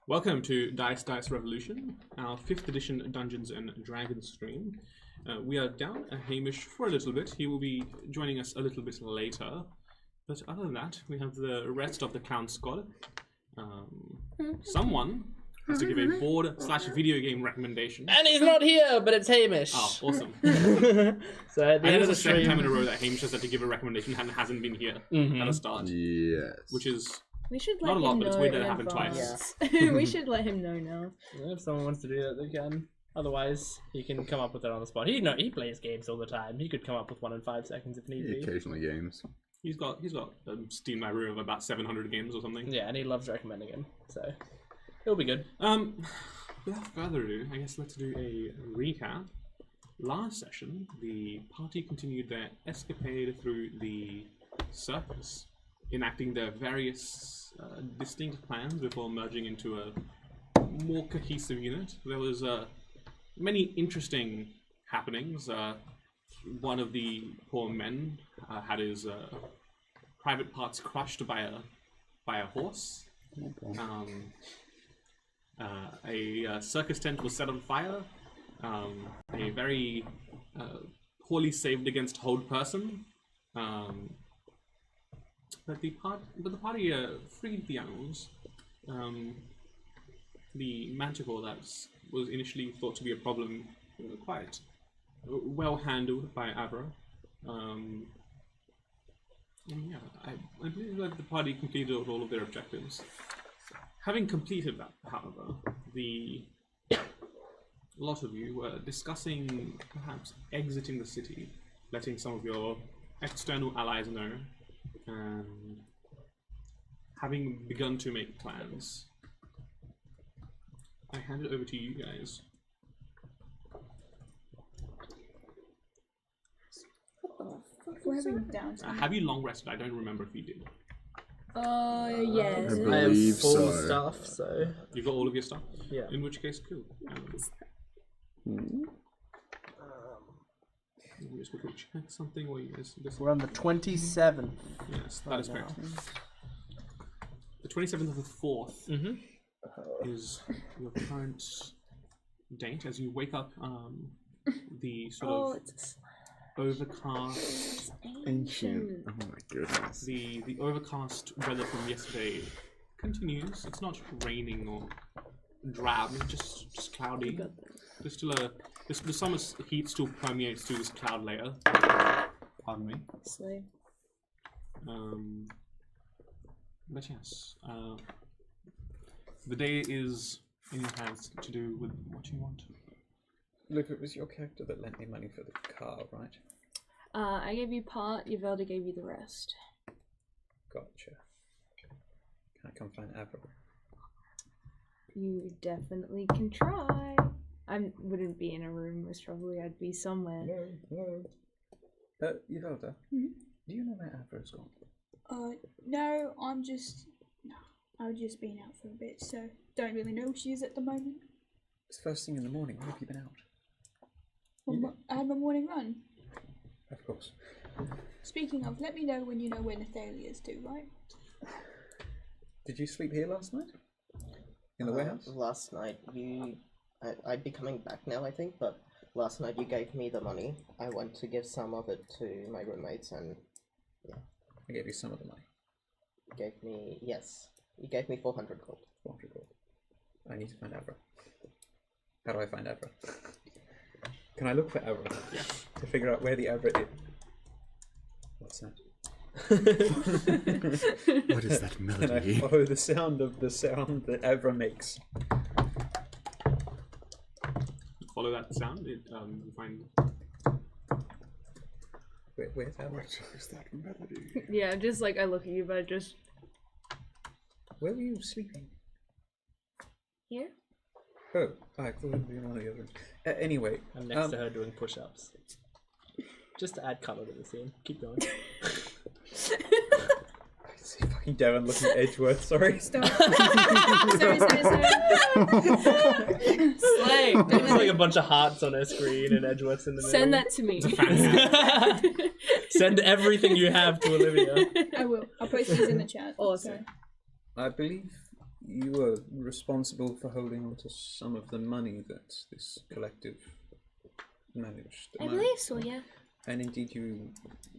Welcome to Dice Revolution, our 5th edition Dungeons and Dragons stream. We are down Hamish for a little bit. He will be joining us a little bit later. But other than that, we have the rest of the clown squad. Someone has to give a board/video game recommendation. And he's not here, but it's Hamish. Oh, awesome. So at the end of the the second stream, time in a row that Hamish has had to give a recommendation and hasn't been here at the start. Yes. Which is we should let not a lot, him but it's know weird that in it happened advance. twice. Yeah. We should let him know now. if someone wants to do that, they can. Otherwise, he can come up with it on the spot. He plays games all the time. He could come up with one in 5 seconds if need be. Occasionally games. He's got a Steam library of about 700 games or something. Yeah, and he loves recommending him, so it'll be good. Without further ado, I guess let's do a recap. Last session, the party continued their escapade through the circus, enacting their various distinct plans before merging into a more cohesive unit. There was many interesting happenings. One of the poor men had his private parts crushed by a horse. A circus tent was set on fire. A very poorly saved against hold person. But the party freed the animals. The manticore that was initially thought to be a problem, quite well handled by Avra. And yeah, I believe that the party completed all of their objectives. Having completed that, however, a lot of you were discussing perhaps exiting the city, letting some of your external allies know, and having begun to make plans. I hand it over to you guys. Have you long rested? I don't remember if you did. Yes. I have full stuff, so You've got all of your stuff? yeah. In which case, cool. Let me just quickly check something. We're on the 27th. Yes, that is correct. The 27th of the 4th is your current date. As you wake up, the sort of overcast, Ancient. Oh my goodness. the overcast weather from yesterday continues. It's not raining or drab. It's just cloudy. There's still the summer's heat still permeates through this cloud layer. Pardon me. Slay. But yes, the day is in your hands to do with what you want. Look, it was your character that lent me money for the car, right? I gave you part, Yvelda gave you the rest. Gotcha. Can I come find Avra? You definitely can try. I wouldn't be in a room, most probably I'd be somewhere. No. Yvelda, do you know where Avra's gone? No, I've just been out for a bit, so don't really know where she is at the moment. It's first thing in the morning. Where have you been out? Well, I had my morning run. Of course. Speaking of, let me know when you know where Nathalia is too, right? Did you sleep here last night? In the warehouse? Last night, I'd be coming back now, I think, but last night you gave me the money. I went to give some of it to my roommates, and yeah. I gave you some of the money. You gave me 400 gold. 400 gold. I need to find Avra. How do I find Avra? Can I look for Avra? Yeah. To figure out where the Avra is. What's that? What is that Can I melody? follow the sound that Avra makes? Follow that sound. You find. Where's Avra? What is that melody? Yeah, just like I look at you, but just Where were you sleeping? here. Oh, I thought it would be in one of the other rooms. Anyway, I'm next to her doing push-ups. Just to add colour to the scene. Keep going. I see fucking Darren looking at Edgeworth, sorry. Stop. sorry. Slay. There's like a bunch of hearts on her screen and Edgeworth's in the middle. Send that to me. Send everything you have to Olivia. I will. I'll post these in the chat. Awesome. So. I believe you were responsible for holding on to some of the money that this collective managed. I believe so, yeah. And indeed, you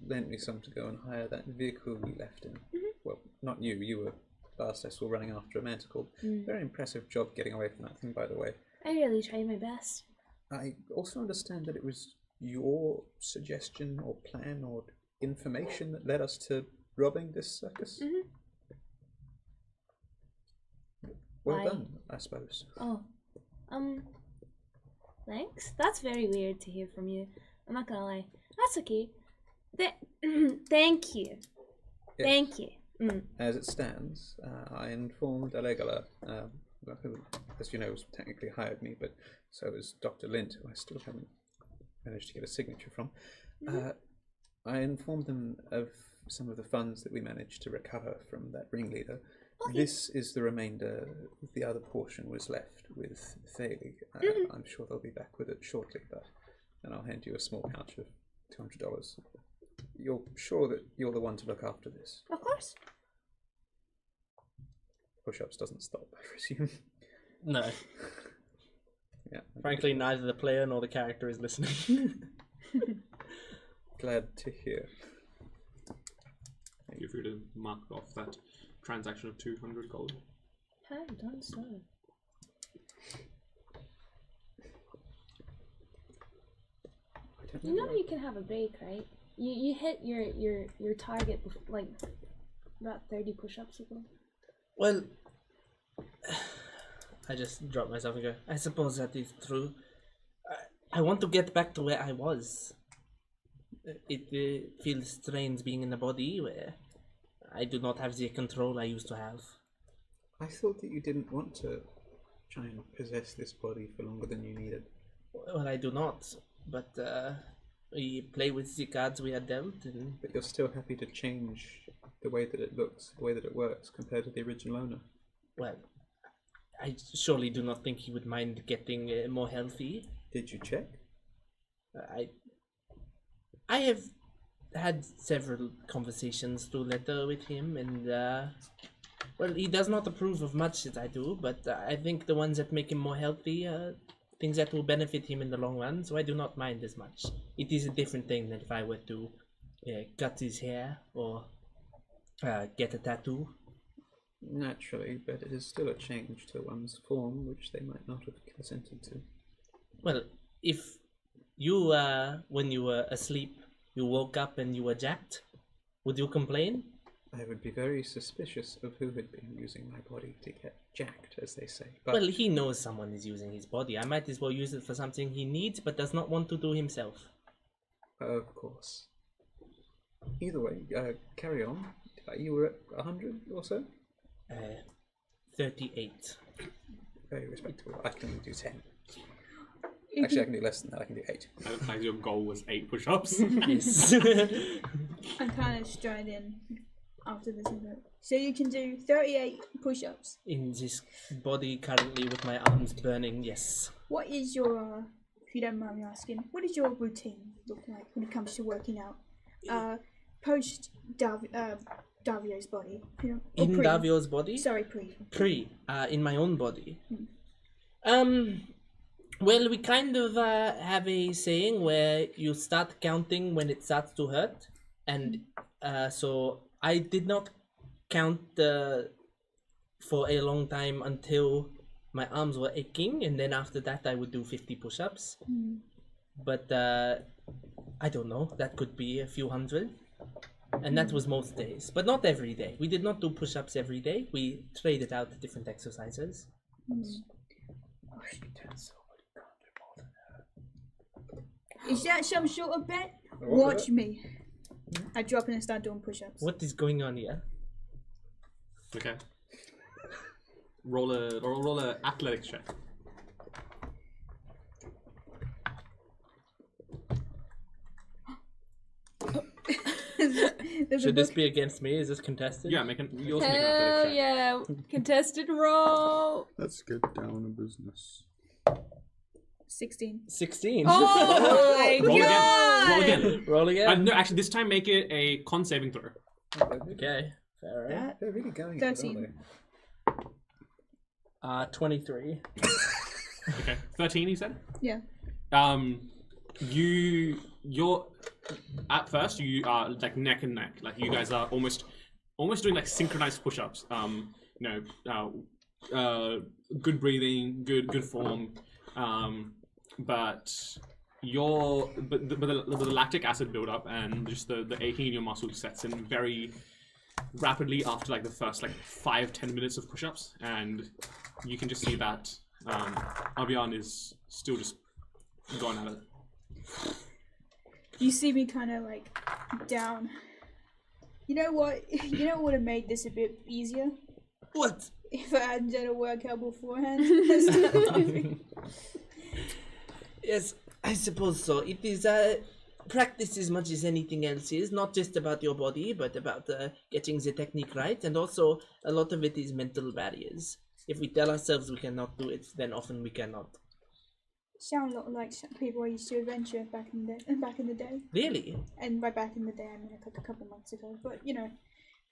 lent me some to go and hire that vehicle we left in. Well, not you. You were last I saw running after a manticore. Very impressive job getting away from that thing, by the way. I really tried my best. I also understand that it was your suggestion or plan or information that led us to robbing this circus. Well Why? done, I suppose. Oh. Thanks. That's very weird to hear from you. I'm not gonna lie. That's okay. Thank you. Yes. Thank you. As it stands, I informed Allegala, who, as you know, technically hired me, but so is Dr. Lint, who I still haven't managed to get a signature from. I informed them of some of the funds that we managed to recover from that ringleader. Okay. This is the remainder. The other portion was left with Thalie. I'm sure they'll be back with it shortly, and I'll hand you a small pouch of $200. You're sure that you're the one to look after this? Of course. Push-ups doesn't stop, I presume. No. Yeah. Frankly, neither the player nor the character is listening. Glad to hear. Feel free to mark off that transaction of 200 gold. Have done so. You know you can have a break, right? You hit your target like about 30 push-ups ago. Well, I just dropped myself and go, I suppose that is true. I want to get back to where I was. It feels strange being in a body where I do not have the control I used to have. I thought that you didn't want to try and possess this body for longer than you needed. Well, I do not, but we play with the cards we are dealt, and But you're still happy to change the way that it looks, the way that it works, compared to the original owner. well, I surely do not think he would mind getting more healthy. Did you check? I have had several conversations through letter with him, and well, he does not approve of much that I do, but I think the ones that make him more healthy are things that will benefit him in the long run, so I do not mind as much. It is a different thing than if I were to cut his hair or get a tattoo. Naturally, but it is still a change to one's form, which they might not have consented to. Well, if you, when you were asleep, you woke up and you were jacked, would you complain? I would be very suspicious of who had been using my body to get jacked, as they say. But Well, he knows someone is using his body. I might as well use it for something he needs but does not want to do himself. of course. Either way, carry on. You were at 100 or so? 38. Very respectable. I can only do 10. Actually, I can do less than that. I can do 8. As your goal was 8 push-ups. Yes. I'm kind of striding after this event. So you can do 38 push-ups. In this body currently with my arms burning, yes. What is your, if you don't mind me asking, what does your routine look like when it comes to working out? Post Davio's body. You know, or In pre. Davio's body? Sorry, pre. In my own body. Well, we kind of have a saying where you start counting when it starts to hurt, and so I did not count for a long time until my arms were aching, and then after that I would do 50 push-ups. But I don't know, that could be a few hundred, and that was most days, but not every day. We did not do push-ups every day. We traded out different exercises. Is that some sort of bet? Watch me. I drop in and start doing push-ups. What is going on here? Okay. Roll a athletics check. Should this be against me? Is this contested? Yeah, you also make an Hell athletics check. yeah. Contested roll. Let's get down to business. 16. 16. Oh my Roll god. again. Roll again. No, actually, this time make it a con saving throw. Okay. Fair enough. They're really going for it, 13. aren't they? 23. Okay, 13. He said. Yeah. You're at first you are like neck and neck. Like you guys are almost doing like synchronized push-ups. Good breathing, good form. But the lactic acid buildup and just the aching in your muscles sets in very rapidly after like the first like 5-10 minutes of push-ups, and you can just see that Avian is still just going at it. You see me kind of like down. You know what? You know what would have made this a bit easier? What? If I hadn't done a workout beforehand. Yes, I suppose so. It is practice as much as anything else is, not just about your body, but about getting the technique right, and also a lot of it is mental barriers. If we tell ourselves we cannot do it, then often we cannot. Sound a lot like some people I used to adventure back in the day. Really? And by back in the day, I mean like a couple months ago. But you know.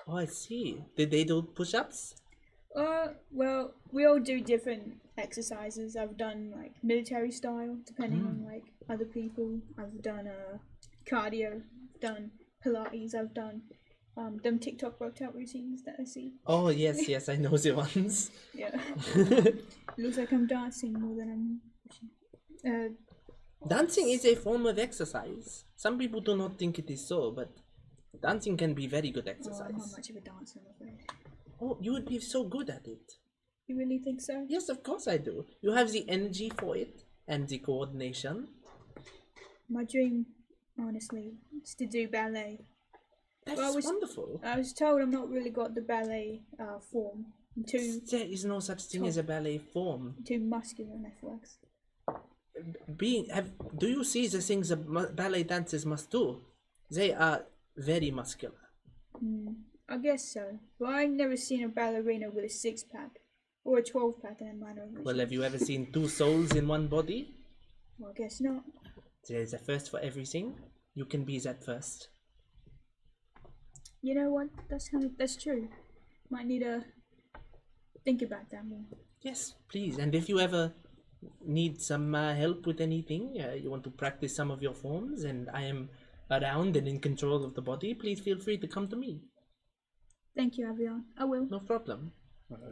Oh, I see. Did they do push-ups? Well, we all do different exercises. I've done like military style, depending on like other people. I've done cardio, I've done Pilates, I've done them TikTok workout routines that I see. Oh yes, I know the ones. Yeah. Looks like I'm dancing more than I'm pushing. Dancing is a form of exercise. Some people do not think it is so, but dancing can be very good Oh, exercise. I'm not much of a dancer, I'm afraid. Oh, you would be so good at it. You really think so? Yes, of course I do. You have the energy for it and the coordination. My dream, honestly, is to do ballet. That's Well, wonderful. I was told I'm not really got the ballet form. I'm too There is no such thing as a ballet form. muscular in athletics. Do you see the things that ballet dancers must do? They are very muscular. I guess so. But I've never seen a ballerina with a 6-pack. Or a 12-pack in a minor of Well, have you ever seen two souls in one body? Well, I guess not. There is a first for everything. You can be that first. You know what? That's true. Might need to think about that more. Yes, please. And if you ever need some help with anything, you want to practice some of your forms, and I am around and in control of the body, please feel free to come to me. Thank you, Avian. I will. No problem.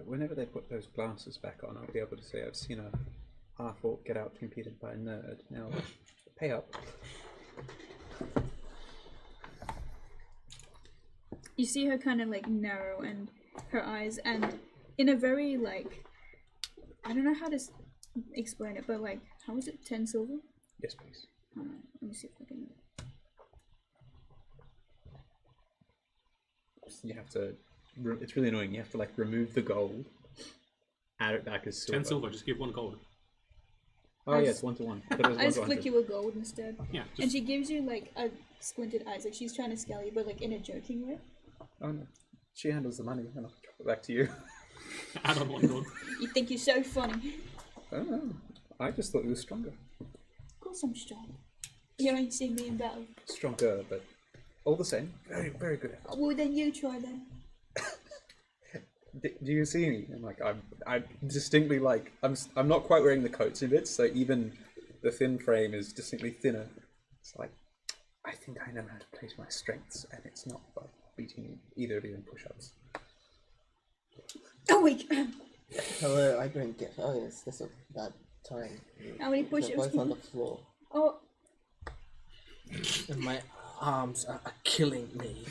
Whenever they put those glasses back on, I'll be able to say I've seen a half-orc get out competed by a nerd. Now, pay up. You see her kind of like narrow and her eyes, and in a very like, I don't know how to explain it, but like, how is it? 10 silver? Yes, please. Let me see if I can. You have to. It's really annoying. You have to like remove the gold, add it back as silver. 10 silver. Just give 1 gold. Oh yeah, it's 1 to 1. I just flick you a gold instead. Yeah. And she gives you like a squinted eyes, like she's trying to scale you, but like in a joking way. Oh no, she handles the money, and I'll drop it back to you. Add on 1 gold. You think you're so funny. I don't know. I just thought you were stronger. Of course I'm strong. You ain't seen me in battle. Stronger, but all the same, very, very good. Well, then you try then. Do you see me? I'm distinctly like I'm not quite wearing the coats in it, so even the thin frame is distinctly thinner. It's like I think I know how to place my strengths, and it's not by beating either of you in push-ups. Oh wait. Hello, I bring gift. Oh yes, this is that time. How many They're push-ups? both on the floor. Oh, And my arms are killing me.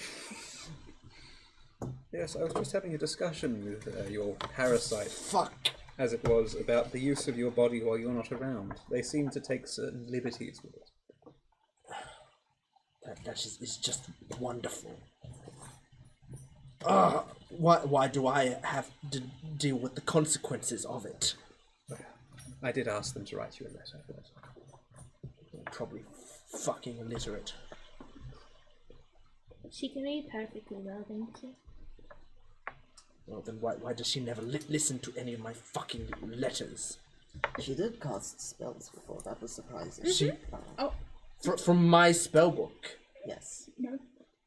Yes, I was just having a discussion with your parasite, Fuck. as it was, about the use of your body while you're not around. They seem to take certain liberties with it. That is just wonderful. Why do I have to deal with the consequences of it? I did ask them to write you a letter. But Probably fucking illiterate. She can read perfectly well, don't she? Well, then why does she never listen to any of my fucking letters? She did cast spells before. That was surprising. She oh, from my spellbook. Yes. no.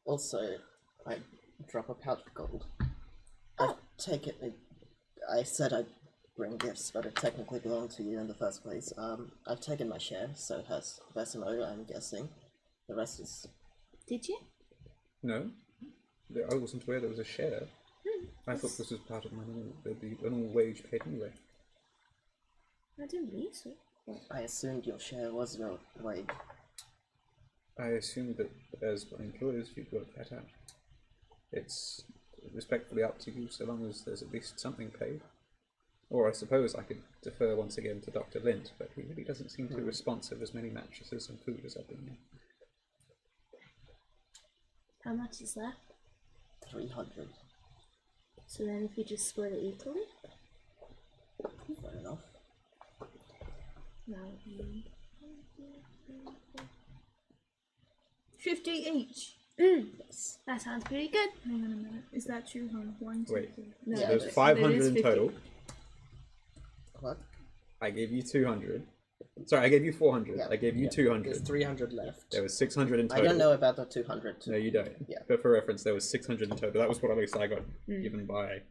Also, I drop a pouch of gold. I take it. I said I'd bring gifts, but it technically belonged to you in the first place. I've taken my share, so has Vesimo, I'm guessing. The rest is... Did you? No, I wasn't aware there was a share. I thought this was part of my normal wage paid anyway. I didn't believe so. I assumed your share was your wage. I assume that as employers you'd work that out. It's respectfully up to you so long as there's at least something paid. Or I suppose I could defer once again to Dr. Lint, but he really doesn't seem too responsive as many mattresses and food as I've been in. How much is left? 300. So then if you just split it equally? Fair enough. That would be... 50 each. Yes. That sounds pretty good. Hang on a minute. Is that 200? 1, 2, Wait. 3. No, Yeah, There's it is. 500 It is in 50. total. What? I gave you 200. Sorry, I gave you 400. Yeah. I gave you There's 200. 300 left. There was 600 in I total. don't know about the 200. No, you don't. Yeah. But for reference, there was 600 in total. That was what at least I got given by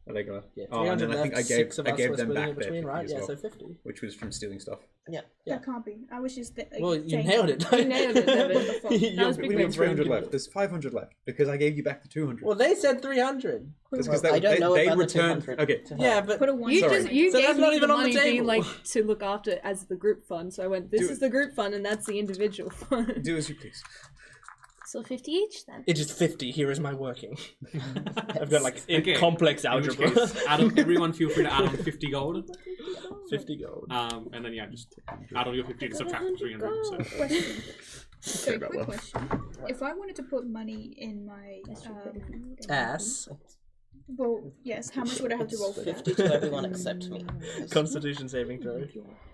Allegra. Yeah, 300 Oh, and then I think left, I gave 6 of I us gave were them splitting back it their between, 50 right? as Yeah, well, so 50. which was from stealing stuff. Yeah. Yeah. That can't be. I was just Well, you saying- nailed it. You nailed it, Devin. What the fuck? Your That was big We brain have 300 did left. it. There's 500 left because I gave you back the 200. Well, they said 300. That's Well, because I don't know they about the returned. 200. Okay, to her. Yeah, but Put a 1. You Sorry. just you So gave that's not me even the on the money being table. like to look after it as the group fund. So I went, this Do is it. the group fund and that's the individual fund. do as you please. So 50 each then? it is 50. Here is my working. I've got like Okay, complex In which algebra. case, everyone feel free to add on 50 gold. 50 gold. And then, yeah, just add on your 50 to subtract from 300. So. Question. So, that quick well. question. If I wanted to put money in my Ass. well, yes, how much would I have to roll for that? 50 to everyone except me. Constitution saving throw.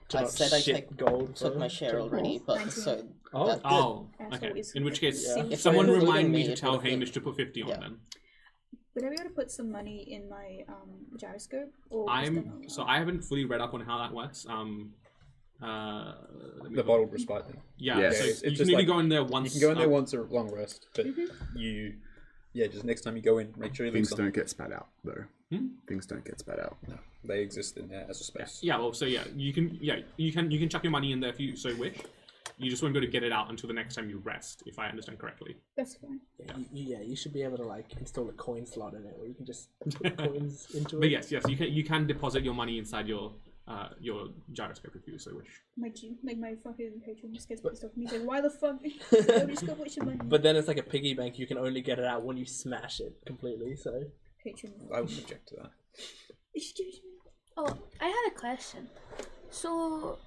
To I not said I shit gold. took for- my share already, but 19. so Oh. that, Oh, Asshole okay. is- In which case, Yeah. If someone we're including remind me me, to it tell would've been- Hamish to put 50 on yeah. then. would I be able to put some money in my gyroscope? Or is there no- So I haven't fully read up on how that works. Let me The go- bottled respite thing. Yeah, Yes. so It's you just can maybe like- go in there once. You can go in there uh, once a long rest, but just next time you go in, make sure you leave Things something. don't get spat out, though. Hmm? Things don't get spat out. No, they exist in there as a space. Yeah, well, so yeah, you can chuck your money in there if you so wish. You just won't be able to get it out until the next time you rest, if I understand correctly. That's fine. Yeah, you should be able to like install a coin slot in it where you can just put coins into But it. yes, you can deposit your money inside your gyroscope if you so wish. My fucking patron just gets pissed off at me. He's like, why the fuck? Nobody's got much money. But then it's like a piggy bank. You can only get it out when you smash it completely. So Patron. I wouldn't object to that. Excuse me. Oh, I had a question. So,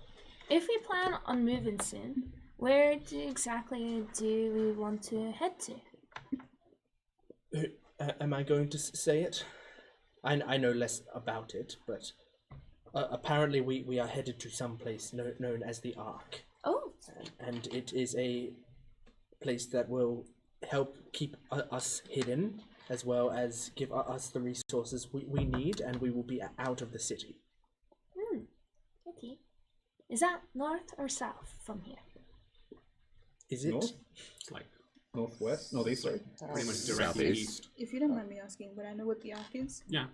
if we plan on moving soon, where exactly do we want to head to? am I going to say it? I know less about it, but apparently we are headed to some place known as the Ark, Oh, and it is a place that will help keep us hidden, as well as give us the resources we need, and we will be out of the city. okay. Is that north or south from here? Is it? North? It's like Northwest? Northeast, sorry. pretty much directly Southeast. east. If you don't mind me asking, would I know what the Ark is? Yeah,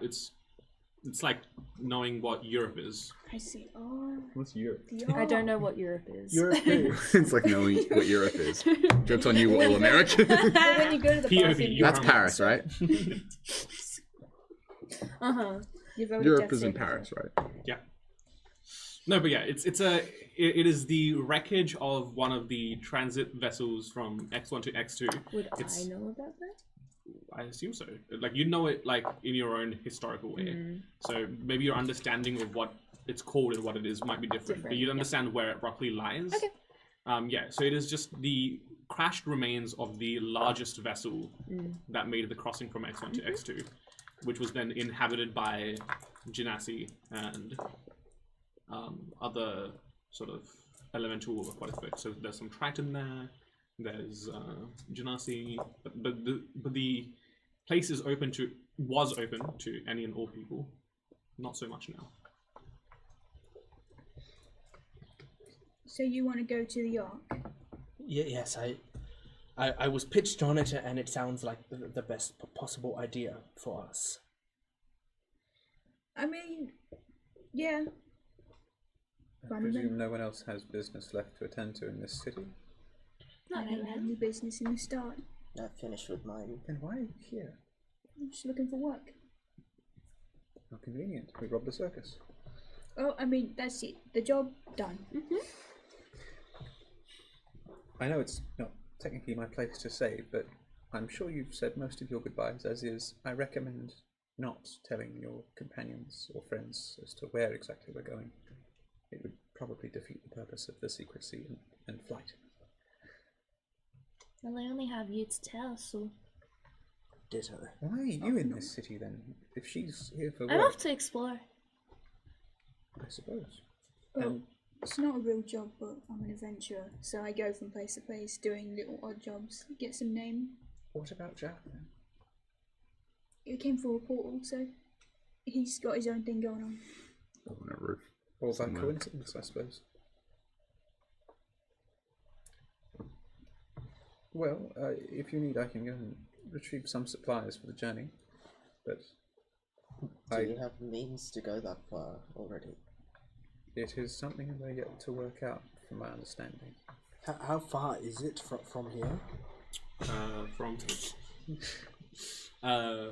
it's like knowing what Europe is. I see. Oh, What's Europe? the I Ark. don't know what Europe is. Europe who? It's like knowing what Europe is. Jokes on you, all American. But when you go to the POV, bathroom, Europe. That's Paris, right? you've already Europe death is in saved Paris, yourself. right? Yeah. No, but yeah, it is the wreckage of one of the transit vessels from X1 to X2. Would It's- I know about that? I assume so. Like you know it like in your own historical way. So maybe your understanding of what it's called and what it is might be different. But you'd understand where it roughly lies. Okay. Yeah, so it is just the crashed remains of the largest vessel that made the crossing from X1 to X2, which was then inhabited by Genasi and other sort of elemental aquatic folk. So there's some Triton there. There's Genasi, but the place was open to any and all people. Not so much now. So you want to go to the Ark? Yes, I was pitched on it, and it sounds like the best possible idea for us. I mean, Yeah. I Fun, presume no one else has business left to attend to in this city? I Not never right had now. any business in the start. I finished with mine. Then why are you here? I'm just looking for work. How convenient. We robbed the circus. Oh, I mean, that's it. The job done. I know it's not technically my place to say, but I'm sure you've said most of your goodbyes, as is. I recommend not telling your companions or friends as to where exactly we're going. It would probably defeat the purpose of the secrecy and flight. Well, I only have you to tell, so Ditto. Why are you in this city then? If she's here for I'm work, off to explore. I suppose. Well, And it's not a real job, but I'm an adventurer, so I go from place to place doing little odd jobs, get some name. what about Jack then? It came through a portal, so he's got his own thing going on. On a roof. Or by Somewhere. coincidence, I suppose. Well, if you need, I can go and retrieve some supplies for the journey. But Do you have means to go that far already? it is something we're yet to work out, from my understanding. How far is it from here?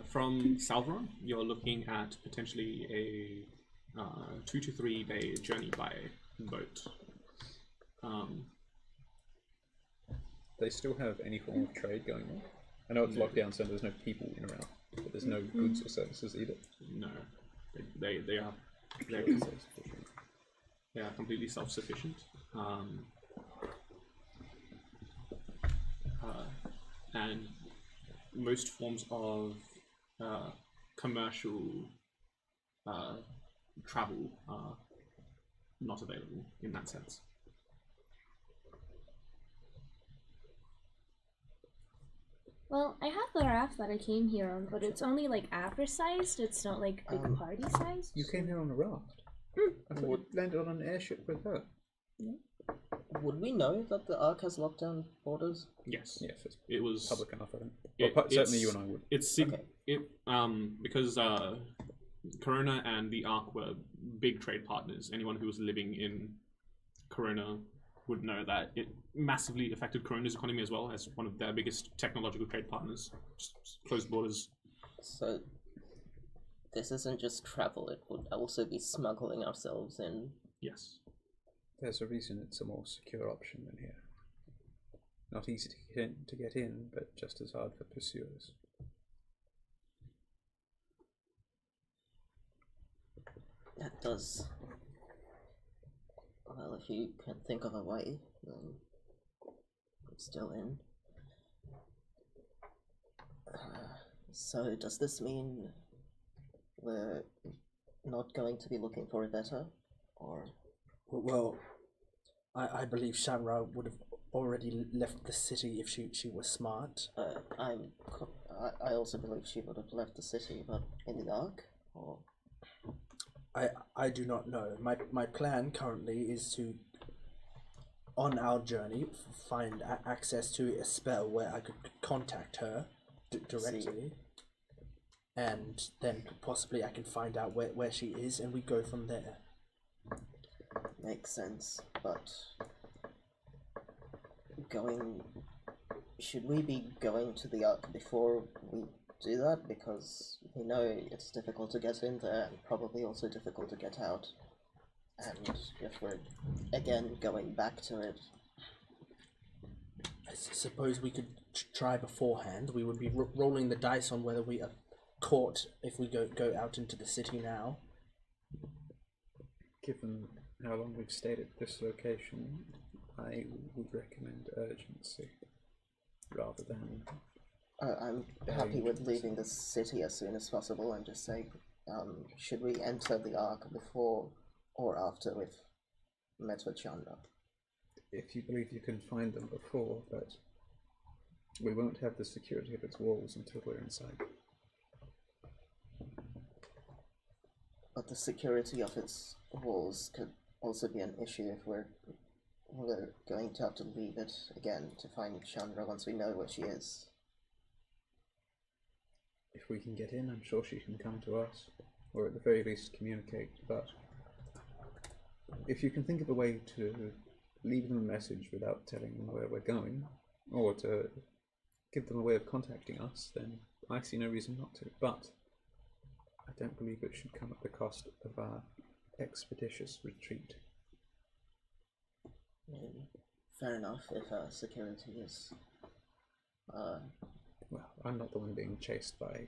From Salveron, you're looking at potentially a 2 to 3 day journey by boat. They still have any form of trade going on? I know it's locked down, so there's no people in around, but there's no goods or services either. No, they are they are completely self-sufficient. And most forms of commercial travel are not available in that sense. Well, I have the raft that I came here on, but it's only like average sized. It's not like big party sized. You came here on a raft? I thought you landed on an airship with her. Would we know that the Ark has locked down borders? Yes, Yes, it's it was public enough, I think. It- Well, certainly it's- you and I would. It's because Corona and the Ark were big trade partners. Anyone who was living in Corona would know that it massively affected Corona's economy as well as one of their biggest technological trade partners. Just closed borders. So this isn't just travel, it would also be smuggling ourselves in. Yes. There's a reason it's a more secure option than here. Not easy to get in, but just as hard for pursuers. That does. Well, if you can think of a way, then it's still in. So does this mean we're not going to be looking for Aether, or? Well, I believe Shamra would have already left the city if she was smart. I also believe she would have left the city, but in the Ark, or? I do not know. My plan currently is to, on our journey, find access to a spell where I could contact her directly. And then possibly I can find out where she is and we go from there. Makes sense, but should we be going to the Ark before we do that? Because we know it's difficult to get in there and probably also difficult to get out. And if we're again going back to it, I suppose we could try beforehand. We would be rolling the dice on whether we are caught if we go out into the city now. Given how long we've stayed at this location, I would recommend urgency rather than. I'm happy with leaving the city as soon as possible and just say, should we enter the Ark before or after we've met with Chandra? If you believe you can find them before, but we won't have the security of its walls until we're inside. But the security of its walls could also be an issue if we're going to have to leave it again to find Chandra once we know where she is. If we can get in, I'm sure she can come to us, or at the very least communicate, but if you can think of a way to leave them a message without telling them where we're going, or to give them a way of contacting us, then I see no reason not to. But I don't believe it should come at the cost of our expeditious retreat. Fair enough, if security is... Well, I'm not the one being chased by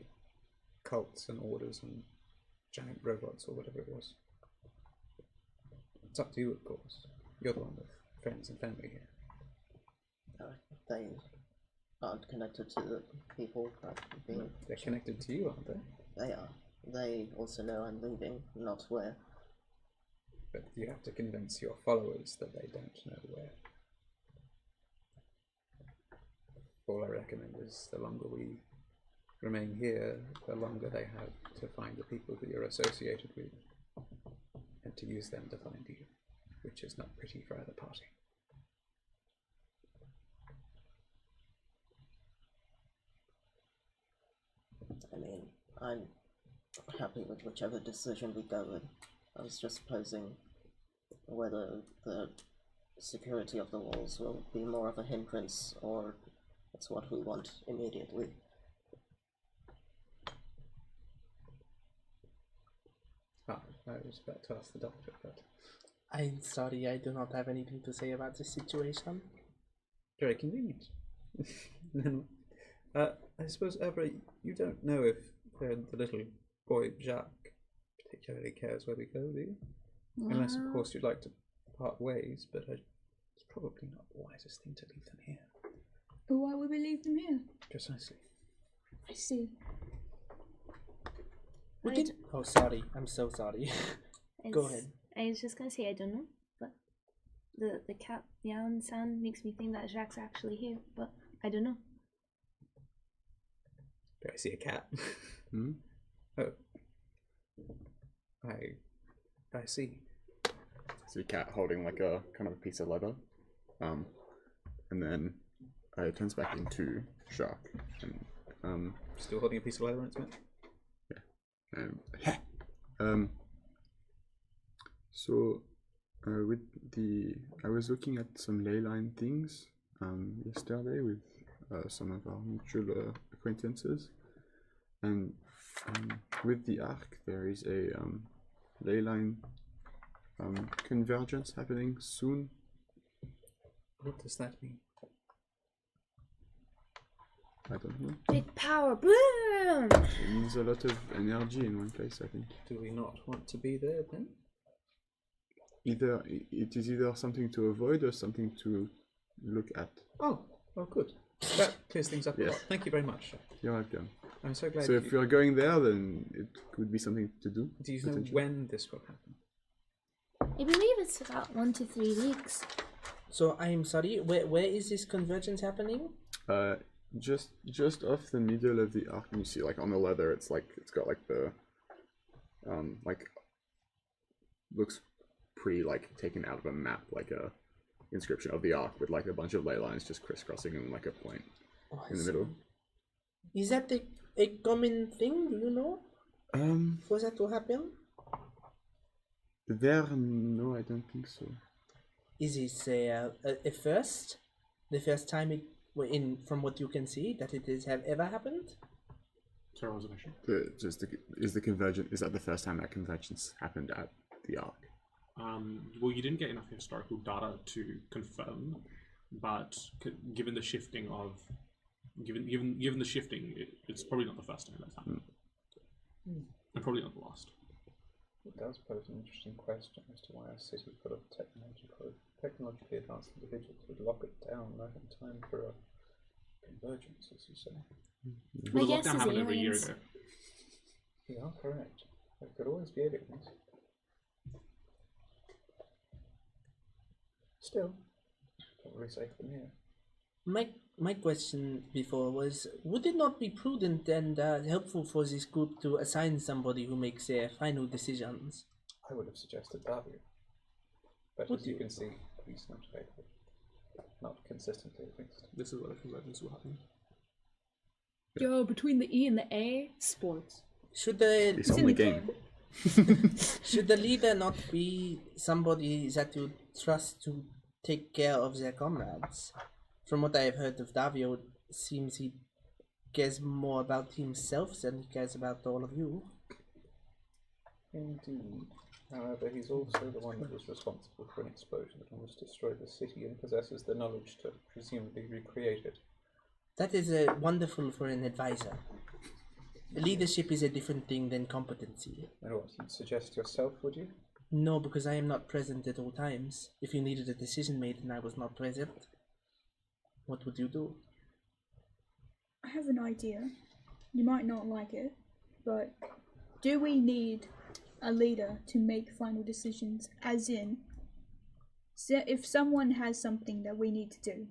cults and orders and giant robots or whatever it was. It's up to you, of course. You're the one with friends and family here. They aren't connected to the people being... They're connected to you, aren't they? They are. They also know I'm leaving, not where. But you have to convince your followers that they don't know where. All I recommend is the longer we remain here, the longer they have to find the people that you're associated with, and to use them to find you, which is not pretty for either party. I mean, I'm happy with whichever decision we go with. I was just posing whether the security of the walls will be more of a hindrance, or it's what we want immediately. I was about to ask the doctor, but... I'm sorry, I do not have anything to say about this situation. Very convenient. I suppose, Abra, you don't know if the little boy Jacques particularly cares where we go, do you? Unless, of course, you'd like to part ways, but it's probably not the wisest thing to leave them here. But why would we leave them here? Precisely. I see. Oh, sorry. I'm so sorry. Go ahead. I was just gonna say I don't know, but the cat meowing sound makes me think that Jacques actually here, but I don't know. Do I see a cat? Hmm? Oh. I see. I see a cat holding like a kind of a piece of leather. And then it turns back into Shark. And, still holding a piece of leather in its mouth? So with I was looking at some ley line things yesterday with some of our mutual acquaintances, and with the Ark there is a ley line convergence happening soon. What does that mean? I don't know. Big power, boom! It means a lot of energy in one place, I think. Do we not want to be there then? It is either something to avoid or something to look at. Oh, good. That clears things up a Yes. lot. Thank you very much. You're welcome. I'm so glad. So if you're going there, then it could be something to do. Do you know when this will happen? I believe it's about 1 to 3 weeks. So I'm sorry, where is this convergence happening? Just off the middle of the arc, and you see like on the leather, it's got like the like looks pretty like taken out of a map, like a inscription of the arc with like a bunch of ley lines just crisscrossing and like a point in the middle. Is that a common thing? Do you know? For that to happen? There, no, I don't think so. Is this a first? The first time from what you can see, that it has ever happened? Sorry, what was the question? Is that the first time that convergence happened at the Ark? Well, you didn't get enough historical data to confirm, but given the shifting of, given the shifting, it's probably not the first time that's happened, and probably not the last. It does pose an interesting question as to why a city full of technologically advanced individuals would lock it down right in time for a convergence, as you say. Well, the lockdown happened over a year ago. You are correct. There could always be aliens. Still, probably safe than here. My question before was, would it not be prudent and helpful for this group to assign somebody who makes their final decisions? I would have suggested Davu. But as you can see, he's not faithful. Not consistently, at least. This is where the convergence will happen. Yo, between the E and the A, sports. Should the It's only game. Should the leader not be somebody that you trust to take care of their comrades? From what I have heard of Davio, it seems he cares more about himself than he cares about all of you. Indeed. However, he's also the one that was responsible for an explosion that almost destroyed the city and possesses the knowledge to presumably recreate it. That is wonderful for an advisor. Leadership is a different thing than competency. And what, you'd suggest yourself, would you? No, because I am not present at all times. If you needed a decision made and I was not present, what would you do? I have an idea. You might not like it, but do we need a leader to make final decisions? As in, if someone has something that we need to do,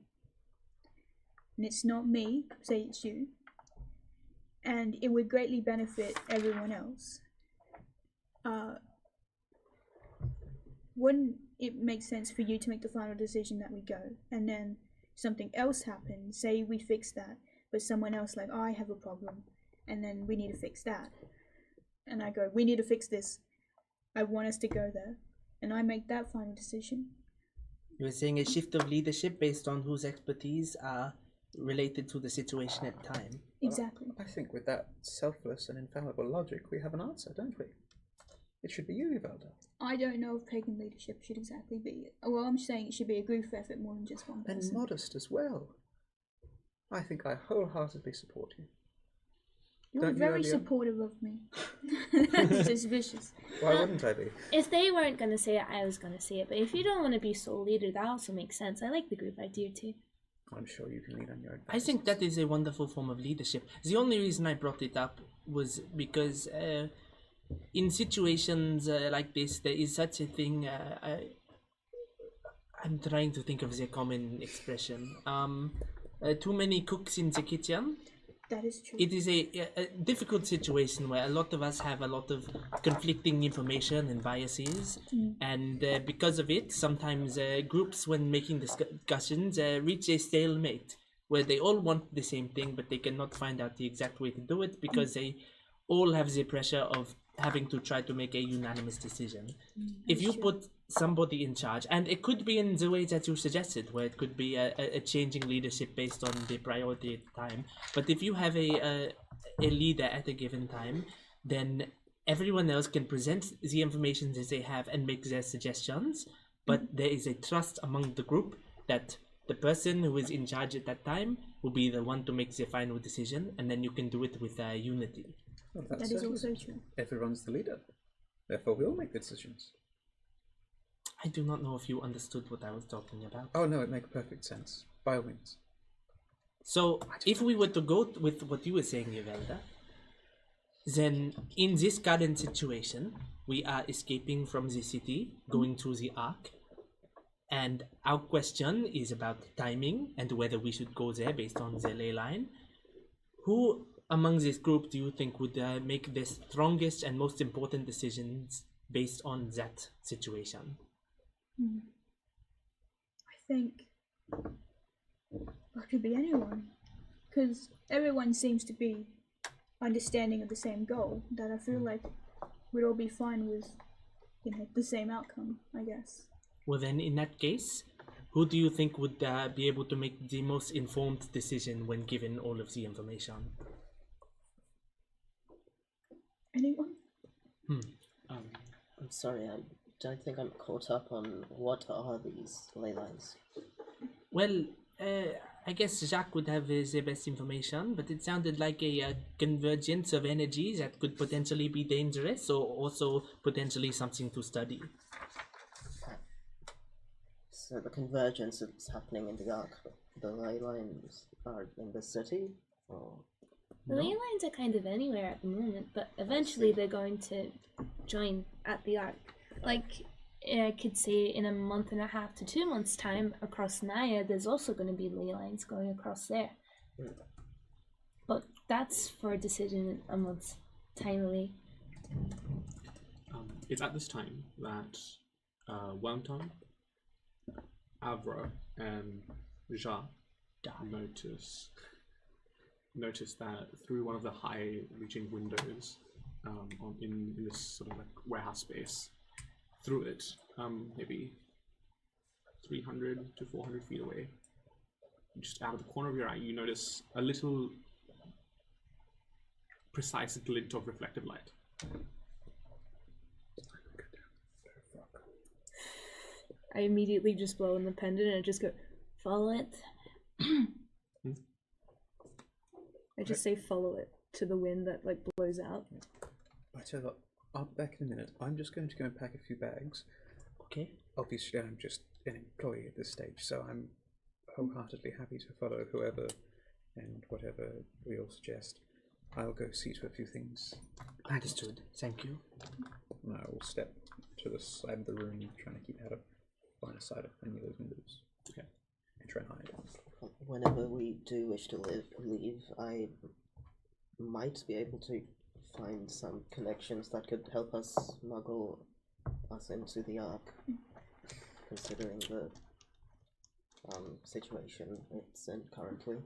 and it's not me, say it's you, and it would greatly benefit everyone else, wouldn't it make sense for you to make the final decision that we go, and then something else happens, say we fix that, but someone else like, I have a problem, and then we need to fix that, and I go, we need to fix this, I want us to go there, and I make that final decision. You were saying a shift of leadership based on whose expertise are related to the situation at the time. Exactly. I think with that selfless and infallible logic, we have an answer, don't we? It should be you, Yvelda. I don't know if pagan leadership should exactly be. Well, I'm saying it should be a group effort more than just one person. And modest as well. I think I wholeheartedly support you. You're Don't you, very Enriya? supportive of me. Suspicious. Why wouldn't I be? If they weren't going to say it, I was going to say it. But if you don't want to be sole leader, that also makes sense. I like the group idea too. I'm sure you can lead on your own. I think that is a wonderful form of leadership. The only reason I brought it up was because in situations like this, there is such a thing. I'm trying to think of the common expression. Too many cooks in the kitchen. That is true. It is a difficult situation where a lot of us have a lot of conflicting information and biases, and because of it, sometimes groups, when making discussions, reach a stalemate where they all want the same thing, but they cannot find out the exact way to do it because they all have the pressure of having to try to make a unanimous decision. If you put somebody in charge, and it could be in the way that you suggested, where it could be a changing leadership based on the priority at the time, but if you have a leader at a given time, then everyone else can present the information that they have and make their suggestions, but there is a trust among the group that the person who is in charge at that time will be the one to make the final decision, and then you can do it with unity. Well, That is also true. Everyone's the leader. Therefore, we all make the decisions. I do not know if you understood what I was talking about. Oh, no, it makes perfect sense. By all means. So, if we were to go with what you were saying, Yvelda, then in this current situation, we are escaping from the city, going to the Ark, and our question is about timing and whether we should go there based on the ley line. Who among this group do you think would make the strongest and most important decisions based on that situation? I think that could be anyone, because everyone seems to be understanding of the same goal. That I feel like we'd all be fine with, the same outcome, I guess. Well, then, in that case, who do you think would be able to make the most informed decision when given all of the information? Anyone? I'm sorry, I don't think I'm caught up on what are these ley lines. Well, I guess Jacques would have the best information, but it sounded like a convergence of energy that could potentially be dangerous, or also potentially something to study. So the convergence is happening in the Ark. The ley lines are in the city? Or... The ley lines are kind of anywhere at the moment, but eventually they're going to join at the Ark. Like, I could say in a month and a half to 2 months' time, across Naya, there's also going to be ley lines going across there. But that's for a decision a month's time away. It's at this time that Wellington, Avra, and Jacques notice that through one of the high-reaching windows in this sort of like warehouse space. Through it, maybe 300 to 400 feet away, just out of the corner of your eye, you notice a little precise glint of reflective light. I immediately just blow in the pendant and I just go, follow it. I just say follow it to the wind that like blows out. I tell you what, I'll be back in a minute. I'm just going to go and pack a few bags. Okay. Obviously, I'm just an employee at this stage, so I'm wholeheartedly happy to follow whoever and whatever we all suggest. I'll go see to a few things. Understood. Thank you. And I will step to the side of the room, trying to keep out of line of sight of any of those windows. Okay. And try and hide. Whenever we do wish to leave, I might be able to find some connections that could help us smuggle us into the Ark, considering the situation it's in currently.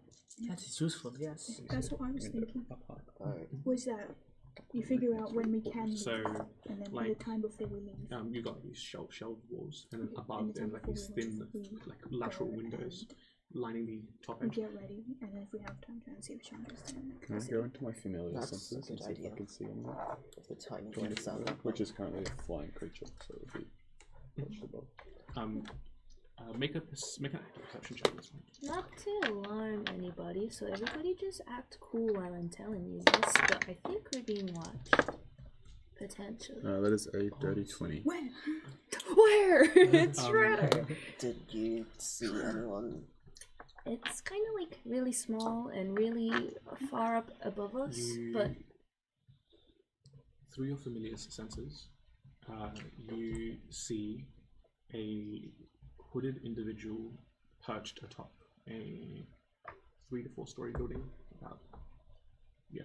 That is useful, yes. That's what I was thinking. Up high. Was that you figure out when we can leave, So, and then like, the time before we leave. You've got these shelved walls, and then Okay, above and the there time like before these we thin, leave, like lateral go windows and lining the top we edge. get ready, and then if we have time to see if Chandra's doing it. Can I go into my familiar That's senses a and good see if idea. I can see anything? The tiny ones sound like Which is currently a flying creature, so it would be touched above. Make an active perception check this one. Not to alarm anybody, so everybody just act cool while I'm telling you this, but I think we're being watched. Potentially. That is a dirty 20. Where? Where? It's right. Did you see anyone? It's kind of like really small and really far up above us, but through your familiar senses, you see a hooded individual perched atop a 3 to 4 story building, about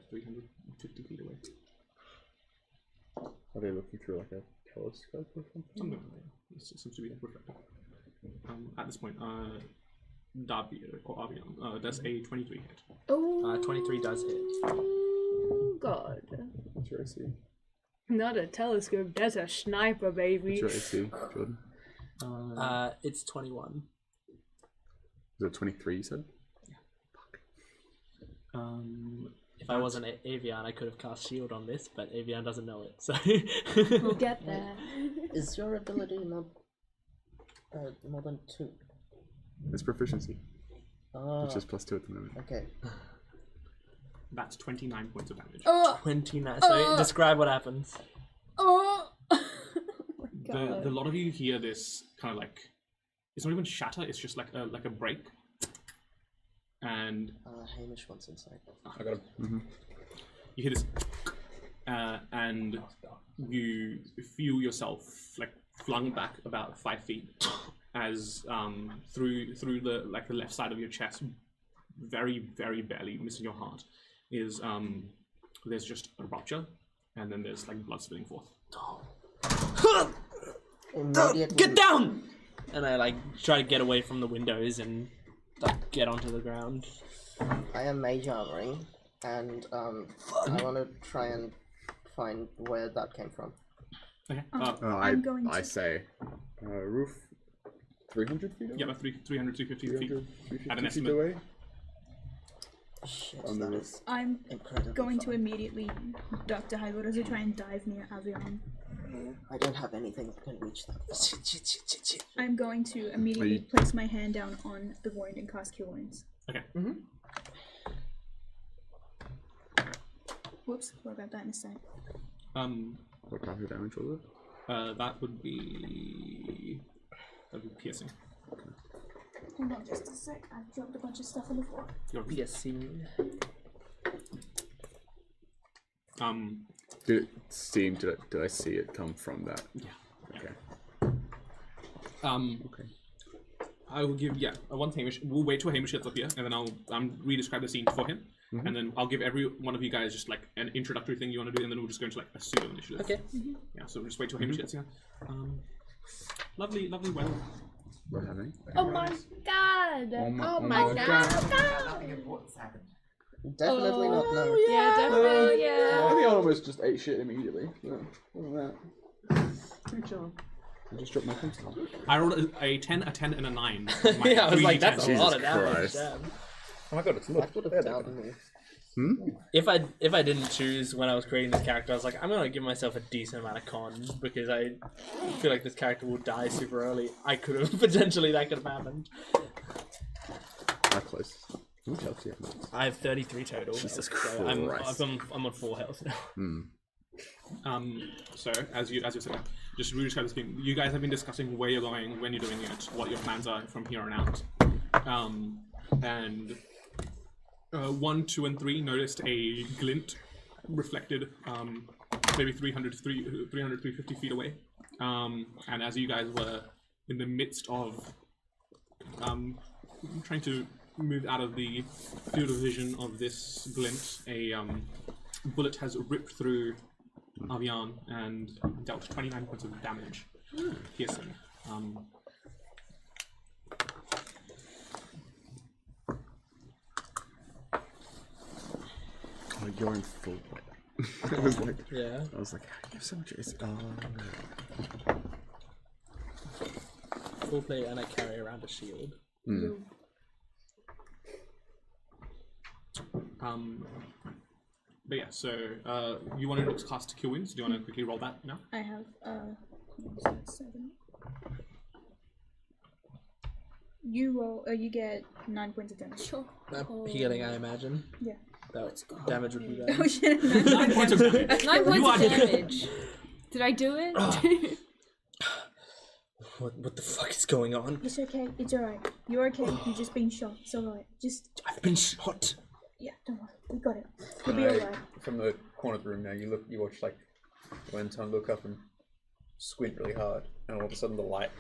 350 feet away. Are they looking through like a telescope or something? Something like that. It seems to be reflective. At this point, Darby or Avian does a 23 hit. Oh, 23 does hit. Oh God. What's your AC? Not a telescope, that's a sniper, baby. What's your AC, Jordan? It's 21. Is it 23 you said? If I wasn't Avian, I could have cast shield on this, but Avian doesn't know it, so. we'll get there. Is your ability not more than 2? It's proficiency, Oh, which is +2 at the moment. okay. That's 29 points of damage. 29. So describe what happens. Oh. The lot of you hear this kind of like, it's not even shatter, it's just like a break. And Hamish wants inside. I got him. you hear this, and you feel yourself like flung back about 5 feet as through the left side of your chest, very very barely missing your heart, is there's just a rupture, and then there's like blood spilling forth. Immediately, Get down! And I like try to get away from the windows and like get onto the ground. I am mage armoring, and I want to try and find where that came from. Okay. I'm going I to- say, roof 300 feet away? Yeah, about 300, 250 feet. 350 At an feet estimate. away? Shit, On the that roof. is I'm incredibly going to far. immediately duck to hide as I try and dive near Avion. I don't have anything that can reach that far. I'm going to immediately place my hand down on the wound and cast Cure Wounds. Okay. Whoops, what about that in a sec? What type of damage was it? That would be piercing. Hold on just a sec, I've dropped a bunch of stuff on the floor. Piercing. Did it seem, did I see it come from that? Yeah. Okay. Okay. I will give one to Hamish. We'll wait till Hamish gets up here, and then I'll re-describe the scene for him, and then I'll give every one of you guys just like an introductory thing you want to do, and then we'll just go into like a pseudo initiative. Okay. Yeah. So we'll just wait till Hamish gets here. Lovely weather. We're having. Oh my god! Oh my god. Nothing important's happened. Definitely not no. Yeah, definitely. Yeah. I think I almost just ate shit immediately. Yeah, wasn't that? Good job. I just dropped my pencil. I rolled a 10, a 10, and a 9. Yeah, I was like, that's a Jesus lot of damage. Christ. Damn. Oh my god, it's look. That would have doubted me. If I didn't choose when I was creating this character, I was like, I'm gonna give myself a decent amount of con because I feel like this character will die super early. I could have potentially that could have happened. How close? How much health do you have? I have 33 total. Jesus so Christ. I'm on full health now. So as you're saying, just really describe this game. You guys have been discussing where you're going, when you're doing it, what your plans are from here on out. And 1, 2, and 3 noticed a glint reflected, maybe 350 feet away. And as you guys were in the midst of trying to move out of the field of vision of this glint, a bullet has ripped through Avian and dealt 29 points of damage, piercing. Oh, you're in full play. I was like, Yeah. how do you have so much AC? Full play and I carry around a shield. But yeah, so you want to cast Cure Wounds? Do you want to quickly roll that now? I have 7. You roll. You get 9 points of damage. Sure. Healing, I imagine. Yeah. That damage would be bad. Oh shit! 9 points of damage. 9 points You of are damage. Did I do it? What the fuck is going on? It's okay. It's alright. You're okay. You've just been shot. It's alright. Just I've been shot. yeah. Don't worry. We got it. You'll be alright. From the corner of the room now, you watch like Wenton look up and squint really hard, and all of a sudden the light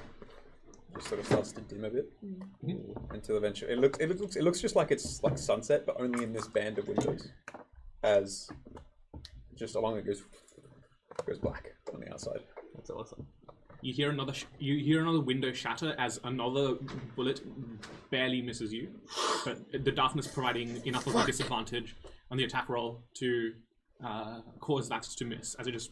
just sort of starts to dim a bit until eventually it looks just like it's like sunset, but only in this band of windows, as just along it goes black on the outside. That's awesome. You hear another window shatter as another bullet barely misses you, but the darkness providing enough of a disadvantage on the attack roll to cause that to miss as it just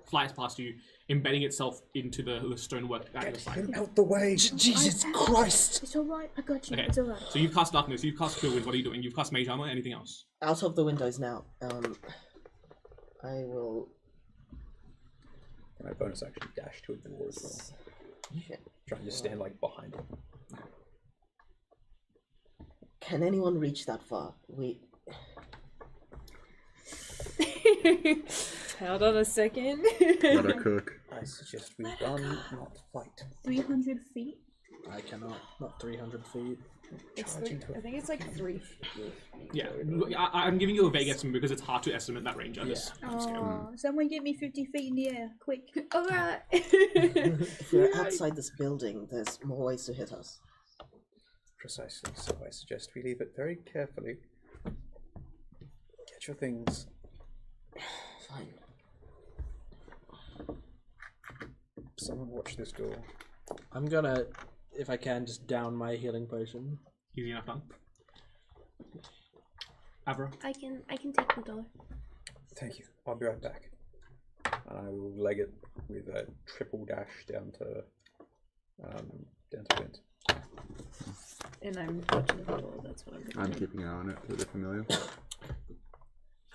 flies past you, embedding itself into the stonework at your side. Out the way! Jesus Christ! It's alright. I got you. Okay, It's alright. so you've cast darkness, you've cast Cure Wounds. What are you doing? You've cast Mage Armor. Anything else? Out of the windows now. I will. And my bonus action dash to a door as well. Shit. Try and just stand like behind it. Can anyone reach that far? Hold on a second. Let her cook. I suggest we run, not fight. 300 feet. I cannot. Not 300 feet. It's like, I think it's like 3 feet. Yeah, I'm giving you a vague estimate because it's hard to estimate that range on this scale. Someone get me 50 feet in the air, quick. Alright. If we're outside this building, there's more ways to hit us. Precisely, so I suggest we leave it very carefully. Get your things. Fine. Someone watch this door. I'm gonna, if I can, just down my healing potion. Easy enough done. Avra? I can take the door. Thank you. I'll be right back. And I will leg it with a triple dash down to Vint. And I'm watching the door. That's what I'm doing. I'm keeping an eye on it because they're familiar.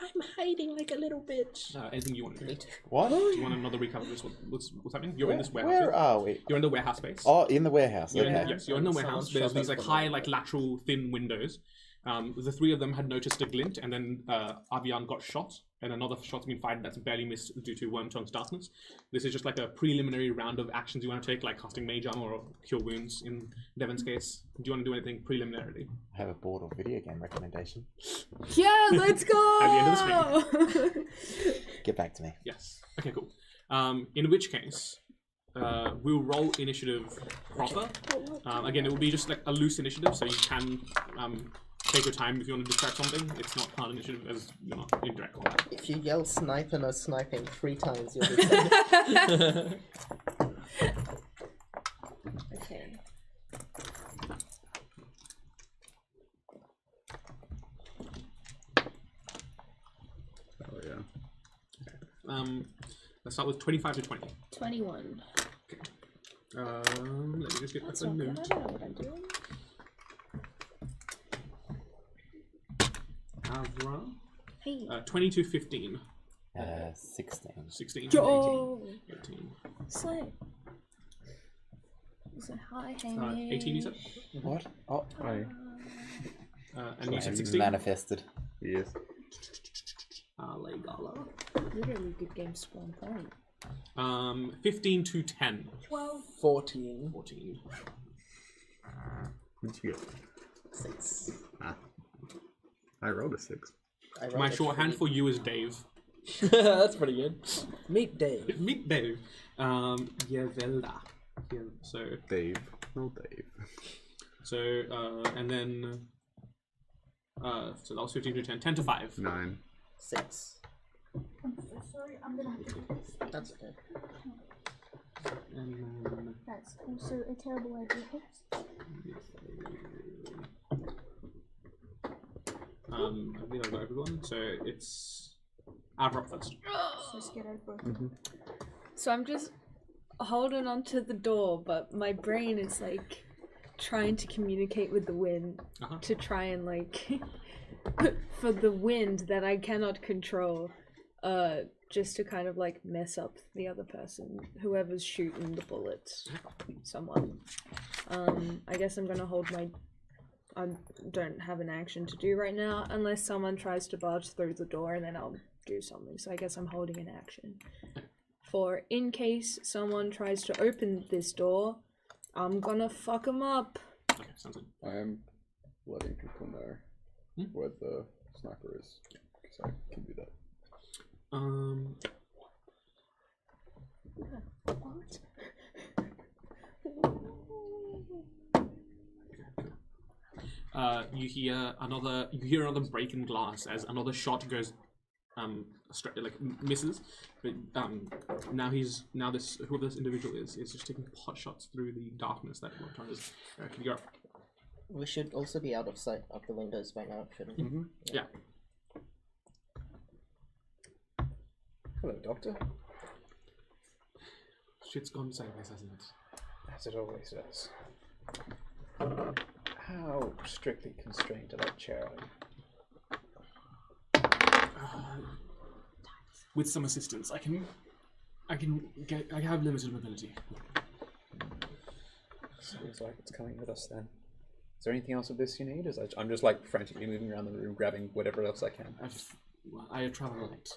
I'm hiding like a little bitch. Anything you want to do? What? Do you want another recap of this? What's happening? You're in this warehouse. Where are we? You're in the warehouse space. Oh, in the warehouse. You're Okay. yes, you're in the warehouse. There's these like high, like lateral, thin windows. The three of them had noticed a glint, and then Avian got shot, and another shot's been fired that's barely missed due to Wormtongue's darkness. This is just like a preliminary round of actions you want to take, like casting Mage Armor or Cure Wounds in Devon's case. Do you want to do anything preliminarily? I have a board or video game recommendation. Yeah, let's go! At the end of the screen. Get back to me. Yes. Okay, cool. In which case, we'll roll initiative proper. Again, it will be just like a loose initiative, so you can take your time if you want to distract something. It's not hard initiative as you're not in direct combat. If you yell snipe and are sniping 3 times, you'll be dead. Okay. Let's start with 25 to 20. 21. Let me just get That's a not good. note. I don't know what I'm doing. Avra. Hey. 20 to 15. 16. 16. Joe. 18. Slay. It's a high hanging. 18 you said? What? Oh, Hi. And you said I 16? manifested. Yes. Gala. Literally good game spawn point. 15 to 10. 14. 14. What'd you get? 6. Ah. I rolled a 6. I rolled My a shorthand 3. for you is Dave. That's pretty good. Meet Dave. Meet Dave. Yevelda. So, Dave. No, Dave. so, and then, so that was 15 to 10. 10 to 5. 9. 6. I'm so sorry, I'm gonna have to do this. That's okay. And then, That's also a terrible idea. Oops. I believe I've got everyone. So it's Avra first. So scared out of both. So I'm just holding on to the door, but my brain is like trying to communicate with the wind to try and like for the wind that I cannot control, just to kind of like mess up the other person, whoever's shooting the bullets, someone. I guess I'm gonna hold my. I don't have an action to do right now unless someone tries to barge through the door, and then I'll do something. So I guess I'm holding an action. For in case someone tries to open this door, I'm gonna fuck them up. Okay, sounds good. I am letting people know where the sniper is, because I can do that. What? You hear another break in glass as another shot goes, misses, but now whoever this individual is just taking pot shots through the darkness that Montana is. Can you go up? We should also be out of sight of the windows by now, shouldn't we? Yeah. Hello, Doctor. Shit's gone sideways, hasn't it? As it always does. How strictly constrained to that chair are you? With some assistance, I have limited mobility. Seems like it's coming with us then. Is there anything else of this you need? I'm just like frantically moving around the room, grabbing whatever else I can. I travel light.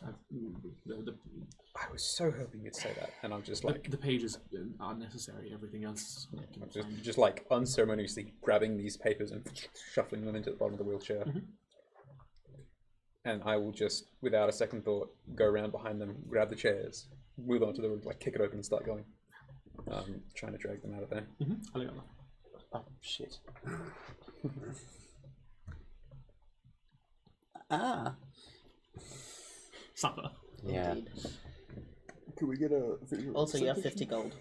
I was so hoping you'd say that, and I'm just like the pages are necessary. Everything else, I'm just like unceremoniously grabbing these papers and shuffling them into the bottom of the wheelchair. And I will just, without a second thought, go around behind them, grab the chairs, move on to the room, like kick it open and start going. Trying to drag them out of there. Oh, shit. Ah. Supper. Yeah. Indeed. Could we get a visual Also, you have 50 gold.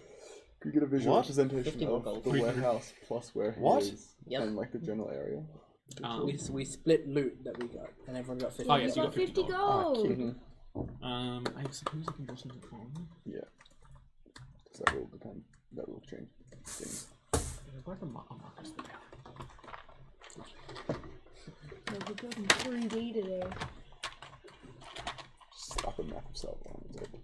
Could we get a visual What? representation 50 of gold. the warehouse plus where he What? is Yep. and like the general area? We split loot that we got, and everyone got 50. Oh, yes, You you got got 50 50 gold. gold. I suppose I can go to the phone. Yeah. Because that will depend. That will change things. Where's the markers? No, we're building 3D today. Slap a map of South on the table.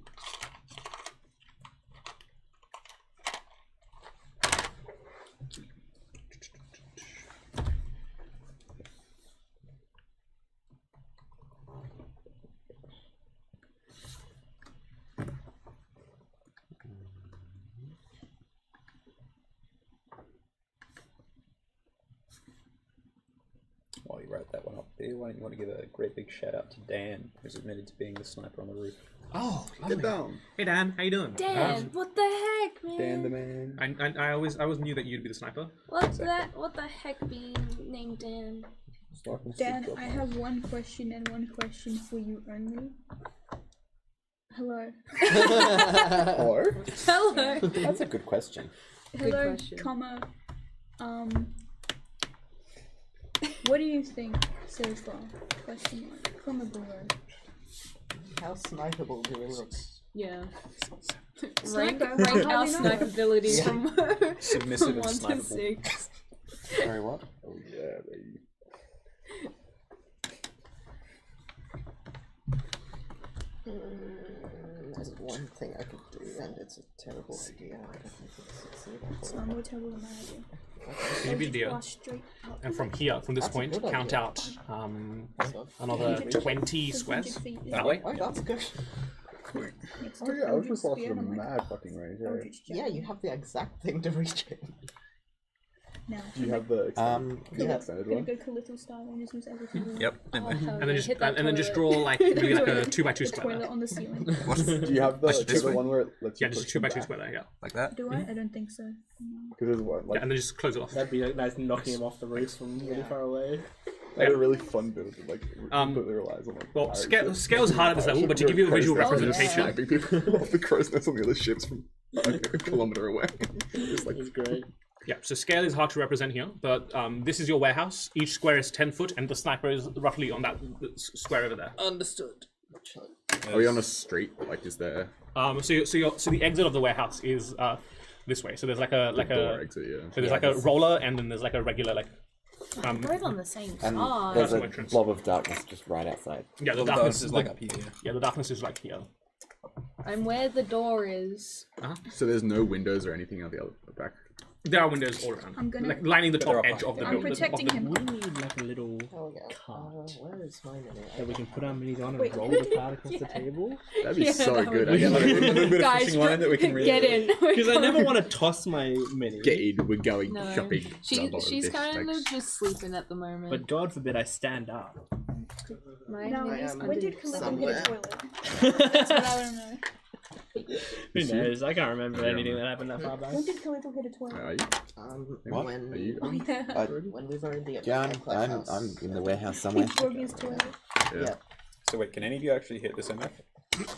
While you wrote that one up there, why don't you want to give a great big shout out to Dan, who's admitted to being the sniper on the roof. Oh, Get down! Hey Dan, how you doing? Dan, what the heck, man? Dan the man. I always knew that you'd be the sniper. What the heck being named Dan? Dan, I have one question and one question for you only. Hello. Hello? Hello. That's a good question. Hello, question. comma. What do you think so far? Question mark. Comma below. How snipeable do we look? Yeah. Sniper. Rank our How do we know? snipe abilities from Submissive from and 1 to snipeable. 6. Sorry, what? Oh yeah, baby. There's one thing I could do, and it's a terrible idea. I don't think it's succeed. It's not more terrible than my idea. So you build here, Flash straight up. and from here, from this That's a point, good count idea. out So, another 20 100 squares. feet, that way. oh, that's good. Next Oh to yeah, I was 100 just lost spear, in a and I'm like, mad fucking range. Yeah. Eldritch Yeah, Javelin. you have the exact thing to reach it. Now, Do you have the extended, Yeah. extended gonna one? go Calittle style and just use everything. Yep. Anyway. And then just draw like maybe like a 2 by 2 The square. toilet There. on the ceiling. Do you have the Like this other way? one where it lets you Yeah, just push 2 by them 2 back? square there. Yeah. Like that. Do I? I don't think so. No. Because there's one Yeah, like and then just close it off. That'd be nice knocking him off the roof from really far away. I had a really fun build that like Um, completely relies on like. Well, pirates. scale's hard at this level, but to give you a visual Crow's nest, representation. sniping people off the crow's nest on the other ships from like a kilometer away. Just like That's great. Yeah, so scale is hard to represent here, but this is your warehouse. Each square is 10 foot, and the sniper is roughly on that square over there. Understood. are we on a street? Like, is there So the exit of the warehouse is this way. So there's like a door exit? Yeah. so there's like a roller, and then there's like a regular like Both on the same And side. there's That's a entrance. blob of darkness just right outside. yeah the The darkness is like up here. yeah the darkness is like here. And where the door is. So there's no windows or anything on the other back. There are windows all around, I'm gonna- like lining the But they're top up edge high. of the I'm building. protecting him. We need like a little Oh yeah. Cart. Where is mine in it? that we can put our minis on and Wait. roll the card across the table. That'd be Yeah, so that good. would be I Like a little bit of Guys, fishing line that we can really get in. Because I never want to toss my mini. Get in. We're going No, shopping. she's kind of just sleeping at the moment. But God forbid I stand up. Mine Now, is when did underneath. Calittle hit a somewhere. toilet? That's what I want to know. Who knows? I can't remember anything that happened that far back. When did Calittle hit a toilet? Are you? What? When Are you? when we were in the Yeah, Clash house. I'm in the warehouse somewhere. Broke his toilet. Yeah. So wait, can any of you actually hit this MF?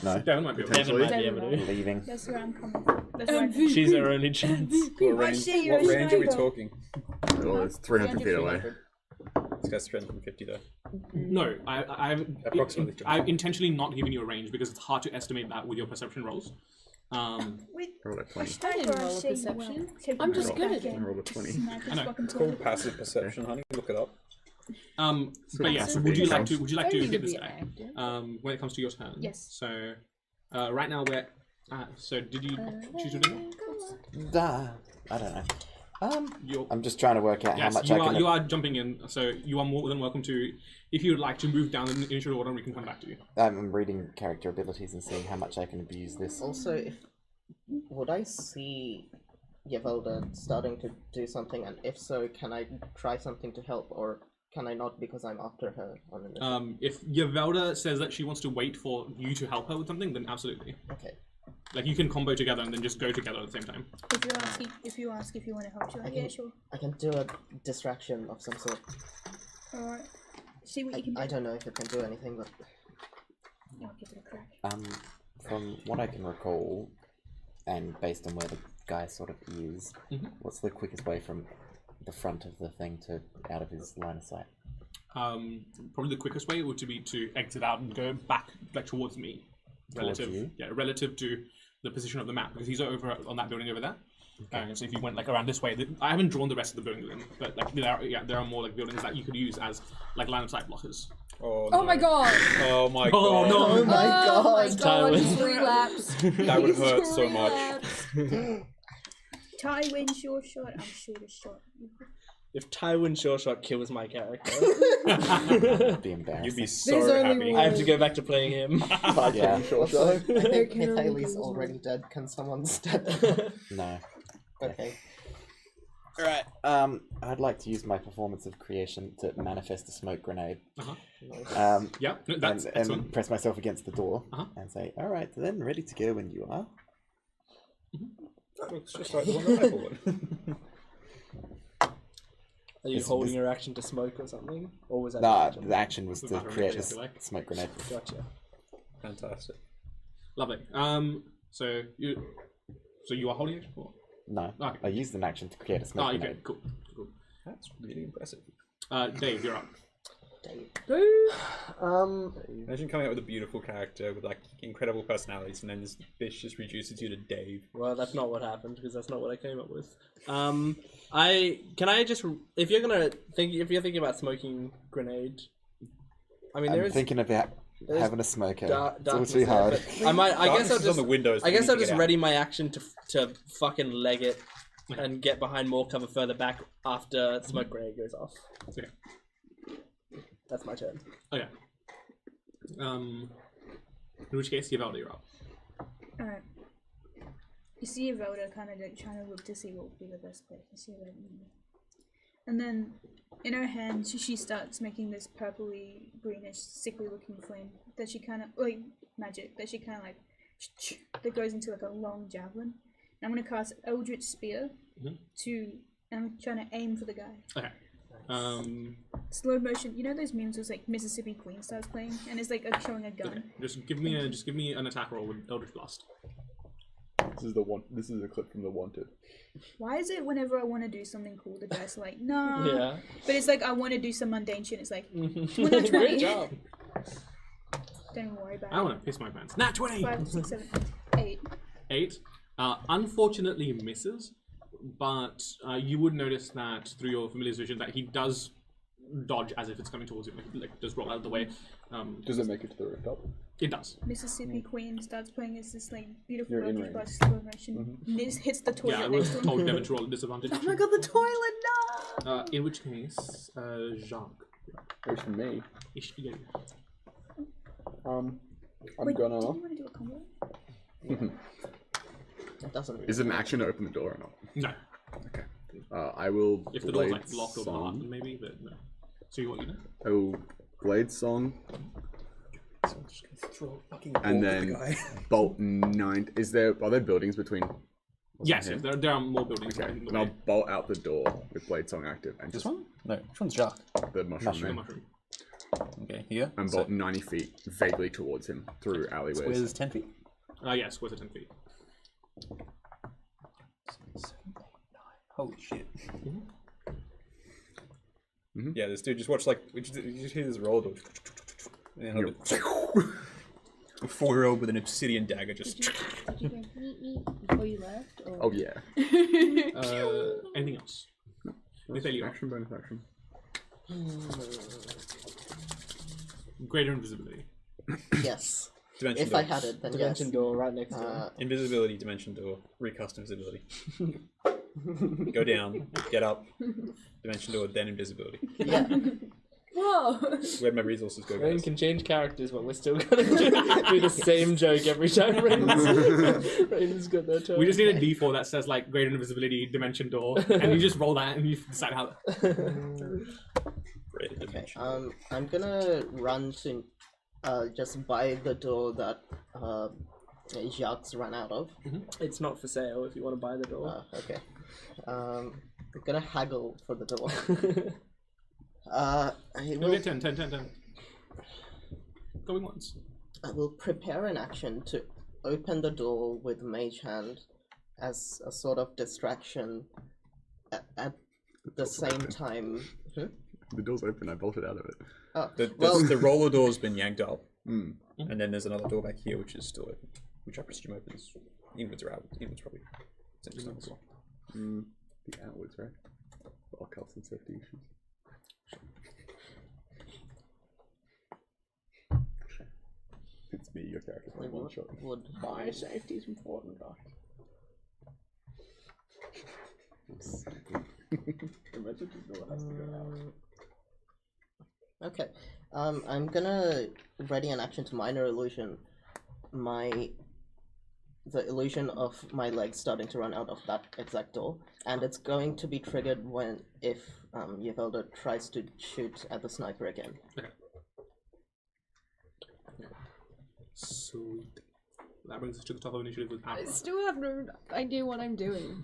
No, Devon might be able to. Devin might be able Devin to. leaving. That's where I'm coming from. That's where I'm from. She's our only chance. What I range? see you're What a range are we sniper. talking? Oh, it's 300 feet away. This guy's 350 though. No, I've Approximately. I've intentionally not given you a range because it's hard to estimate that with your perception rolls. With I rolled a a 20. sniper, I roll a say, perception. well, take I'm my just back good at in. I rolled a 20. Sniper's I know. fucking It's called toilet. passive perception, honey. Look it up. But yeah, So would you like sounds- to hit this Relatively guy? active. When it comes to your turn. Yes. So right now we're so did you choose your name? I don't know. You're, I'm just trying to work out how yes, much you I are can. you are jumping in, so you are more than welcome to. If you would like to move down in initial order, we can come back to you. I'm reading character abilities and seeing how much I can abuse this. Also, if would I see Yvelda starting to do something, and if so, can I try something to help, or can I not because I'm after her on initiative? If Yvelda says that she wants to wait for you to help her with something, then absolutely. Okay. Like you can combo together and then just go together at the same time. If you ask if you want to help, you're like, yeah, sure. I can do a distraction of some sort. Alright. See what you can do. I don't know if it can do anything, but I'll give it a crack. From what I can recall, and based on where the guy sort of is, what's the quickest way from the front of the thing to out of his line of sight? Probably the quickest way would be to exit out and go back like towards me. Towards Relative, you? yeah, relative to the position of the map because he's over on that building over there. So if you went like around this way, I haven't drawn the rest of the buildings in, but like there are more like buildings that you could use as like line of sight blockers. Oh, Oh no. my god! Oh my Oh, god. no. oh my Oh my god! god, Tywin. he's relapsed. That would hurt He's so much. relapsed. Tywin short shot. I'm short as short. If Tywin Shawshot kills my character, It'd be embarrassing. You'd be so There's only happy. one. I have to go back to playing him. Yeah. Short shot. I think can only Mihaly's be one. already dead. Can someone step? No. Okay. Alright, I'd like to use my performance of creation to manifest a smoke grenade. Yeah, no, that's and excellent. press myself against the door Uh-huh. and say, alright, then ready to go when you are. That looks just like the one that I bought. Are you This- holding this- your action to smoke or something? Or was that No, action? the action was With to battery create range, this if you like. smoke grenade. Gotcha. Fantastic. Lovely. So you are holding it? Or? No, Okay. I used an action to create a smoke Oh, grenade. okay, cool. That's really impressive. Dave, you're up. Dave. Imagine coming up with a beautiful character with like incredible personalities, and then this bitch just reduces you to Dave. Well, that's not what happened because that's not what I came up with. If you're thinking about smoking grenade, I mean, I'm thinking about having a smoker. It's all too there, hard. but I guess I'll just on the windows. I guess I'll need to just get ready my action to fucking leg it and get behind more cover further back after smoke grenade goes off. Okay. That's my turn. Okay. In which case, Yavelda, you're up. Alright. You see Evelda kind of like trying to look to see what would be the best place. You see that, and then in her hand, she starts making this purpley, greenish, sickly looking flame that she kind of like magic that she kind of like that goes into like a long javelin. And I'm gonna cast Eldritch Spear and I'm trying to aim for the guy. Okay. Slow motion. You know those memes where like Mississippi Queen starts playing and it's like showing a gun. Okay. Just give me an attack roll with Eldritch Blast. This is a clip from The Wanted. Why is it whenever I want to do something cool, the dice are like, nah. Yeah. But it's like I want to do some mundane shit. It's like, Great job. don't even worry about I want to piss my pants. Nat 20. 5, 6, 7, 8. 8. Unfortunately misses, but you would notice that through your familiar's vision that he does dodge as if it's coming towards you, like does roll out of the way. Does it make it to the rooftop? It does. Mississippi Queen starts playing as this like beautiful You're in Eldritch range. Blast slow motion. This hits the toilet Yeah, I next was to him. told Devon to roll at disadvantage. Oh my god, the toilet! No! In which case, Jacques. It's for me. Yeah. I'm Wait, gonna. do you want to do a combo? It doesn't really. Is it an action to open the door or not? No. Okay. I will. If the door's Blade like locked or Song. not, maybe, but no. So what you know? I will Blade Song and then bolt 9. Are there buildings between? Yes, there are more buildings. Okay. in the And I'll way. bolt out the door with Blade Song active and This just one? No, which one's Jacques? the mushroom The man. mushroom. Okay, here. And bolt 90 feet vaguely towards him through alleyways. Square's 10 feet. Yes, squares are 10 feet. 7, 8, 9. Holy shit. Yeah, this dude just watch like you just hear this roll, and then a 4-year-old with an obsidian dagger just. Did you guys meet me before you left? Or... Oh yeah. Anything else? Nathaniel. Action bonus action. Greater invisibility. Yes. Dimension If door. I had it, then Dimension yes. door right next to him. Invisibility, dimension door, recast invisibility. Go down, get up, dimension door, then invisibility. Yeah. Whoa! Where'd my resources go, Rain guys? can change characters, but we're still gonna do the same joke every time Rain's got their turn. We just need a D4 that says like greater invisibility, dimension door, and you just roll that and you decide how. Greater dimension. I'm gonna run to just by the door that Jacques ran out of. It's not for sale if you want to buy the door. Okay. I'm gonna haggle for the door. I No, will, get 10. Going once. I will prepare an action to open the door with Mage Hand as a sort of distraction at the same time. The door's open. I bolted out of it. Oh, The roller door's been yanked up, Mm. and then there's another door back here which is still open, which I presume opens. Inwards are out. Inwards probably. It's interesting as well. The outwards, right? All health and safety issues. It's me, your character. Like one shot. would My safety is important, guys. Imagine the door has to go out. Okay. I'm gonna ready an action to minor illusion the illusion of my legs starting to run out of that exact door, and it's going to be triggered if Yavelda tries to shoot at the sniper again. Sweet. That brings us to the top of initiative with I Abra. still have no idea what I'm doing.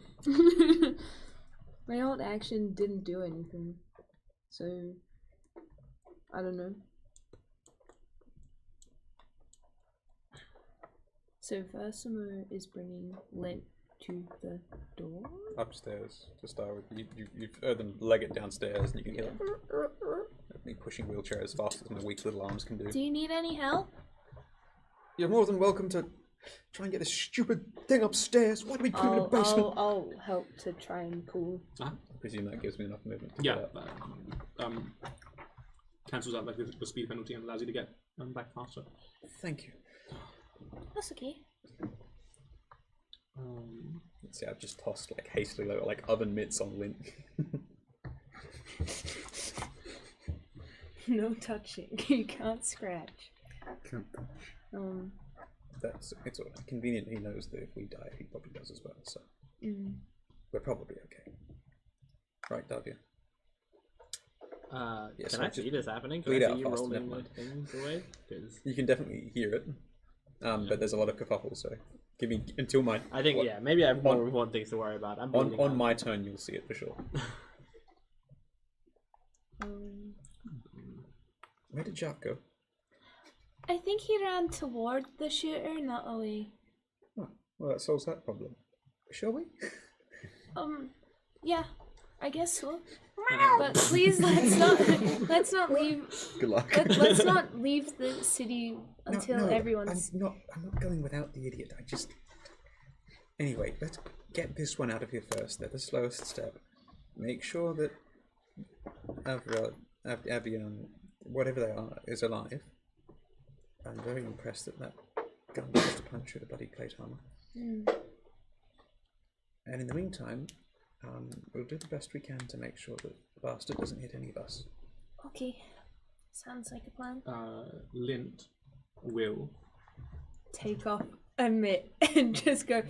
My old action didn't do anything. So, I don't know. So Versimo is bringing Lent to the door. Upstairs to start with. You've heard them leg it downstairs, and you can hear them. me pushing wheelchair as fast as my weak little arms can do. Do you need any help? You're more than welcome to try and get this stupid thing upstairs. Why do we put it in the basement? I'll help to try and pull. I presume that gives me enough movement to Yeah. get up. Cancels out like the speed penalty and allows you to get back faster. Thank you. That's okay. Let's see, I've just tossed like hastily like oven mitts on Lint. No touching. You can't scratch. It's all right. Convenient. He knows that if we die, he probably does as well. So we're probably okay. Right, Davia. Yes, Can I see this happening? Can bleed I out see you fast, rolling never the mind. things away? 'Cause You can definitely hear it, but there's a lot of kerfuffle. So give me until my. I think maybe I have more important things to worry about. I'm bleeding on out. my turn, you'll see it for sure. Where did Jack go? I think he ran toward the shooter, not away. Oh, well, that solves that problem. Shall we? Yeah, I guess so. But please, let's not leave. Good luck. Let's not leave the city until everyone's. I'm not going without the idiot. Anyway, let's get this one out of here first. They're the slowest step. Make sure that Avian, whatever they are, is alive. I'm very impressed that gun managed to punch through the bloody plate armor. And in the meantime, we'll do the best we can to make sure that the bastard doesn't hit any of us. Okay, sounds like a plan. Lint will Take off a mitt and just go.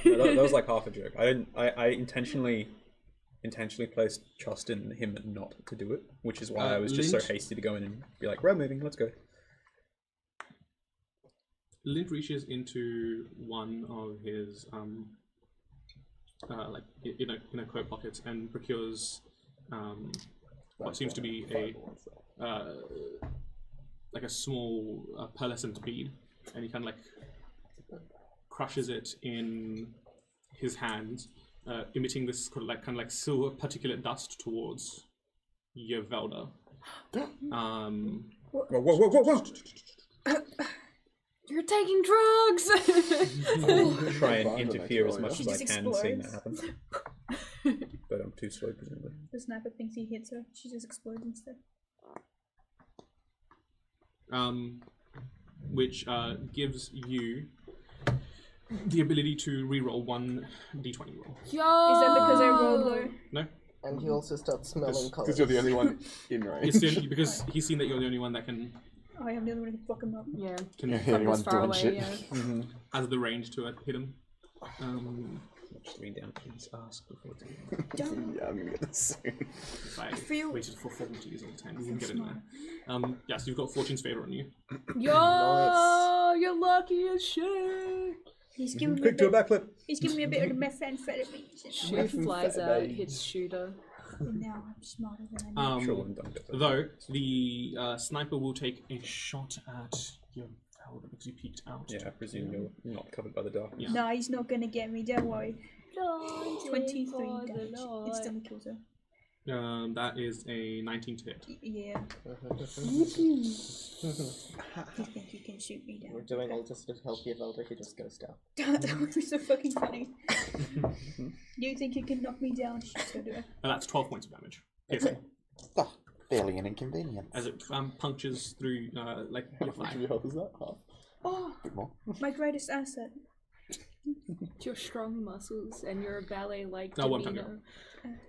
No, that was like half a joke. I intentionally placed trust in him not to do it, which is why I was just so hasty to go in and be like, "We're moving, let's go." Lint reaches into one of his like in a coat pocket and procures what seems to be like a small pearlescent bead, and he kind of like crushes it in his hands, emitting this kind of like silver particulate dust towards Yvelda. Whoa! You're taking drugs. Try and interfere as much as I can, seeing that happen. But I'm too slow, presumably. The sniper thinks he hits her. She just explodes instead. Which gives you the ability to reroll one d20 roll. Yo! Is that because I rolled low? No? And you also start smelling colors. Because you're the only one in range. It's the only, because he's seen that you're the only one that can Oh, I am the other one who can fuck him up. Yeah. can You're the only one doing shit. has the range to hit him. Just lean down, please ask before doing Yeah, I'm gonna get this soon. If I feel- waited for 40 years all the time, we can get in there. Yeah, so you've got Fortune's favor on you. Yo! You're lucky as shit. He's giving me a Quick, do a bit. backflip. He's giving me a bit of the methamphetamine. Shoot flies out, hits shooter. And now I'm smarter than I know. Sure, one done. Though the sniper will take a shot at your Velda because you peeked out. Yeah, I presume you're not covered by the darkness. Yeah. No, he's not gonna get me. Don't worry. Don't 23 for the damage. Lord. Instantly kills her. That is a 19 to hit. Yeah. You think you can shoot me We're down? doing all just to help Yvelda, he just goes down. That would be so fucking funny. You think you can knock me down? Shoot her, do it. And that's 12 points of damage. Piercing. Oh, barely an inconvenience. As it punctures through like your How much thigh. of your health is that? Half? Oh, bit more. my greatest asset. Your strong muscles and your ballet-like No, one demeanor. time,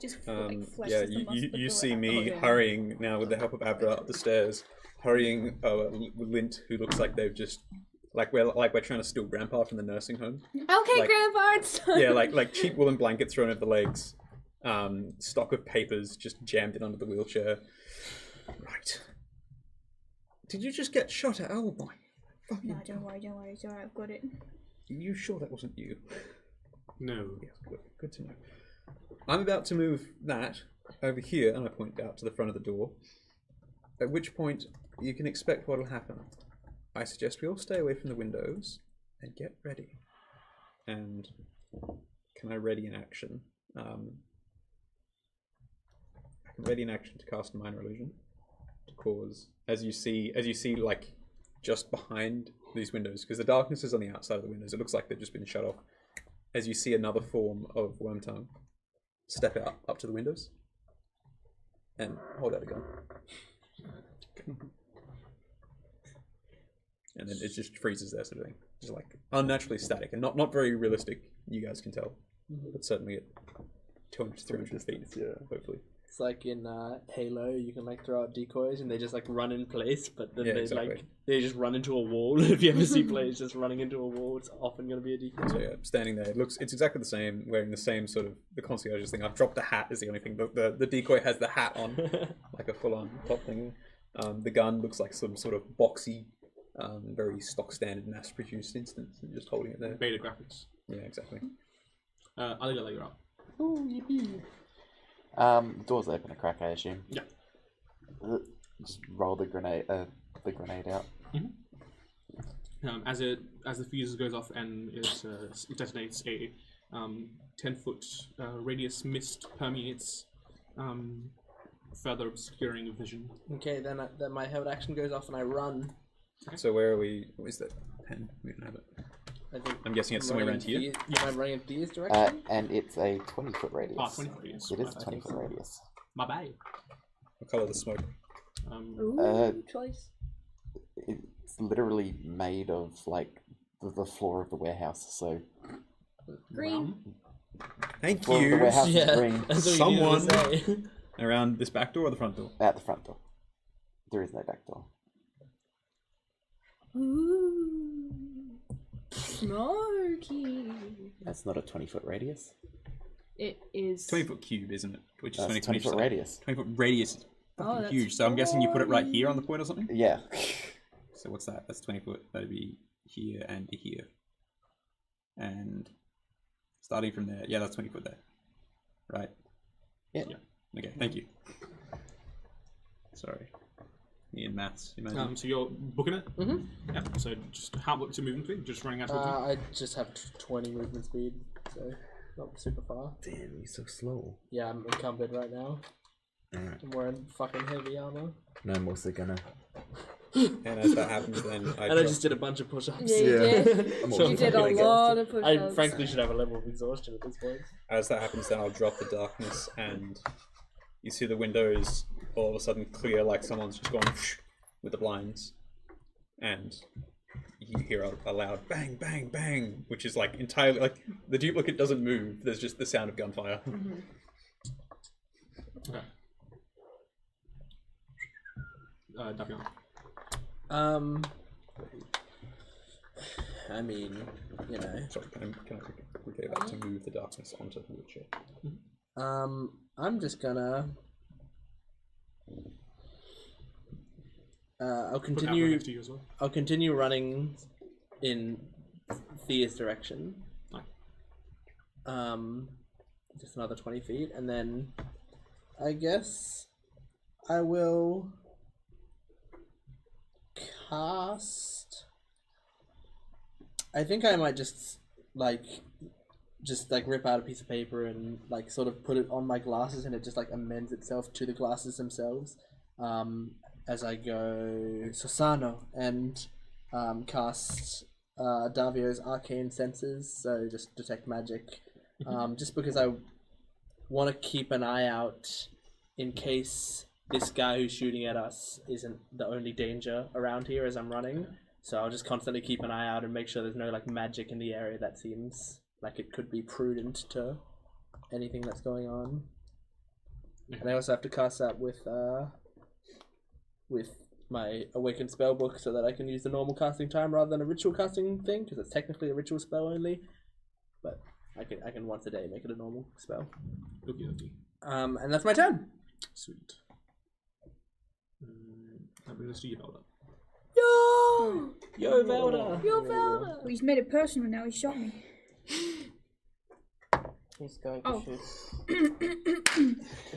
Just Yeah, flashes the muscle you before see I- me Oh, yeah. hurrying now with the help of Abra up the stairs, hurrying Lint, who looks like they've just we're trying to steal Grandpa from the nursing home. Okay, Like- Grandpa, it's time. Yeah, like cheap woolen blanket thrown over the legs, stock of papers just jammed in under the wheelchair. Right. Did you just get shot at? Oh my! No, don't worry, it's alright, I've got it. You sure that wasn't you? No. Yes, good to know. I'm about to move that over here, and I point out to the front of the door. At which point, you can expect what will happen. I suggest we all stay away from the windows and get ready. And can I ready in action? ready in action to cast a minor illusion to cause, as you see, like just behind these windows, because the darkness is on the outside of the windows. It looks like they've just been shut off. As you see another form of Wormtongue step out up to the windows and hold out a gun. And then it just freezes there, sort of thing. Just like unnaturally static and not very realistic, you guys can tell. But certainly at 200 to 300 feet, yeah, hopefully. It's like in Halo, you can like throw out decoys and they just like run in place, but then they just run into a wall. If you ever see players just running into a wall, it's often going to be a decoy. So yeah, standing there, it's exactly the same, wearing the same sort of the concierge thing. I've dropped a hat is the only thing. The decoy has the hat on, like a full-on top thing. The gun looks like some sort of boxy, very stock standard mass-produced instance, and just holding it there. Beta graphics. Yeah, exactly. I'll let you up. Ooh, yippee. Doors open a crack, I assume. Yeah. Just roll the grenade out. Mm-hmm. As the fuse goes off and it detonates, a 10-foot radius mist permeates, further obscuring vision. Okay, then my held action goes off and I run. Okay. So where are we? What is that pen? We don't have it. I'm guessing it's somewhere around here. I'm running in Thea's direction? And it's a 20-foot radius. 20-foot radius. It is a 20-foot radius. My bad. What colour the smoke? Choice. It's literally made of like the floor of the warehouse. So Green. Thank floor you. Of the warehouse is green. Someone around this back door or the front door? At the front door. There is no back door. Ooh, smoky. That's not a 20-foot radius. It is 20-foot cube, isn't it? Which is 20-foot radius. 20-foot radius is fucking huge. So I'm guessing you put it right here on the point or something? Yeah. So what's that? That's 20 foot. That'd be here and here. And starting from there, yeah, that's 20 foot there. Right? Yeah. Okay, thank you. Sorry. Me and maths. So you're booking it? Mm-hmm. Yeah. So just what's your movement speed? Just running out towards I just have 20 movement speed, so not super far. Damn, you're so slow. Yeah, I'm encumbered right now. Alright. I'm wearing fucking heavy armor. No more gonna. And as that happens, then I just did a bunch of push-ups. Yeah, you did. You did a lot of push-ups. I frankly should have a level of exhaustion at this point. As that happens, then I'll drop the darkness, and you see the windows all of a sudden clear, like someone's just gone with the blinds, and you hear a loud bang, bang, bang, which is like entirely like the duplicate doesn't move. There's just the sound of gunfire. Mm-hmm. Okay. Davion. I mean, you know. Sorry, can I quickly about to move the darkness onto the wheelchair? I'm just gonna. I'll continue. Next to you as well. I'll continue running in Thea's direction. Just another 20 feet, and then I guess I will cast. I think I might just rip out a piece of paper and like sort of put it on my glasses, and it just like amends itself to the glasses themselves. As I go Susano and cast Davio's arcane senses, so just detect magic. Just because I want to keep an eye out in case this guy who's shooting at us isn't the only danger around here as I'm running. So I'll just constantly keep an eye out and make sure there's no like magic in the area that seems like it could be prudent to anything that's going on. And I also have to cast that with my awakened spell book so that I can use the normal casting time rather than a ritual casting thing, because it's technically a ritual spell only. But I can once a day make it a normal spell. Okay. And that's my turn. Sweet. I'm going to see you, Velda. Yo, Velda! Yo, Velda! Well, he's made it personal now. He shot me. He's going to shoot.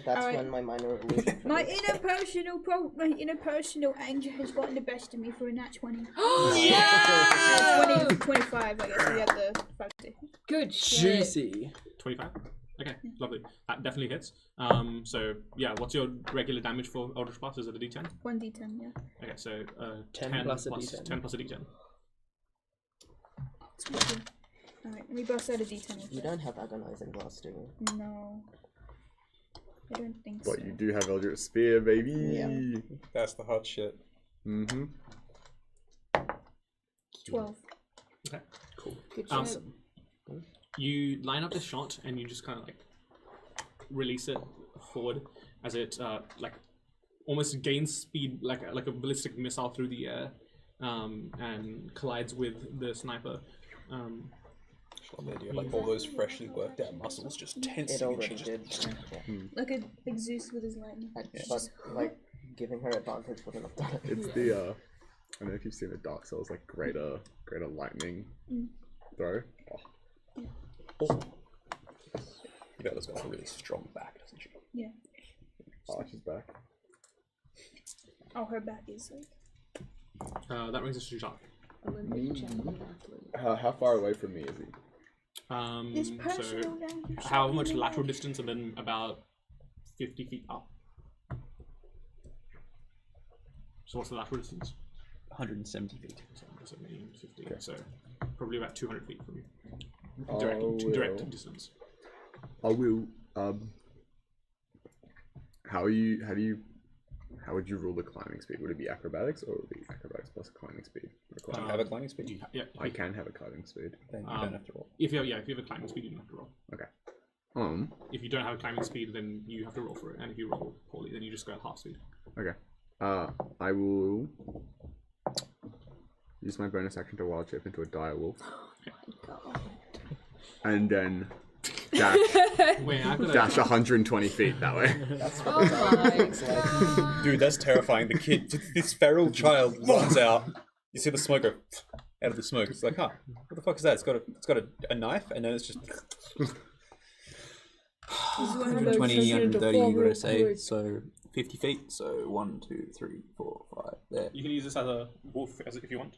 That's when my minor illusion. My interpersonal anger has gotten the best of me for a nat 20. Yeah! 20, 25, I guess. We had the 50. Good shit. Juicy. 25? Okay, lovely. That definitely hits. So yeah, what's your regular damage for Eldritch Blast? Is it a D10? 1d10, yeah. Okay, so 10 plus a D10. 10 plus a D10. Alright, we bust out a d10. You don't have agonizing blast, do you? No. I don't think But so. you do have Eldritch Spear, baby. Yeah. That's the hot shit. Mm-hmm. 12. Okay, cool. Good job. You line up the shot and you just kind of like release it forward as it like almost gains speed like a ballistic missile through the air and collides with the sniper. Just love the idea, like all those freshly worked out muscles just It tensing and already she did. just... Like a Zeus with his lightning. But like giving her advantage wouldn't have done it. It's the I don't know if you've seen the Dark Souls like greater lightning throw. Oh. Bella's got a really strong back, doesn't she? Yeah. Oh, she's back. Oh, her back is like... That brings us to Jacques. Olympic champion athlete. How far away from me is he? It's So personal now. how much lateral distance, and then about 50 feet up. So what's the lateral distance? 170 feet. So 50, so probably about 200 feet from you. Oh, Direct distance. I will. How would you rule the climbing speed? Would it be acrobatics or would it be acrobatics plus climbing speed? Do you have a climbing speed? Yeah, I can have a climbing speed. Then you don't have to roll. if you have a climbing speed, you don't have to roll. Okay. If you don't have a climbing speed, then you have to roll for it, and if you roll poorly, then you just go at half speed. Okay. I will use my bonus action to wild shape into a dire wolf. And then dash Wait, I've got dash 120 feet that way. That's Oh my god. Dude, that's terrifying. The kid, this feral child runs out. You see the smoke go out of the smoke. It's like, huh, what the fuck is that? It's got a knife, and then it's just 120, 130, you gotta say. So 50 feet. So 1, 2, 3, 4, 5. There. You can use this as a wolf if you want.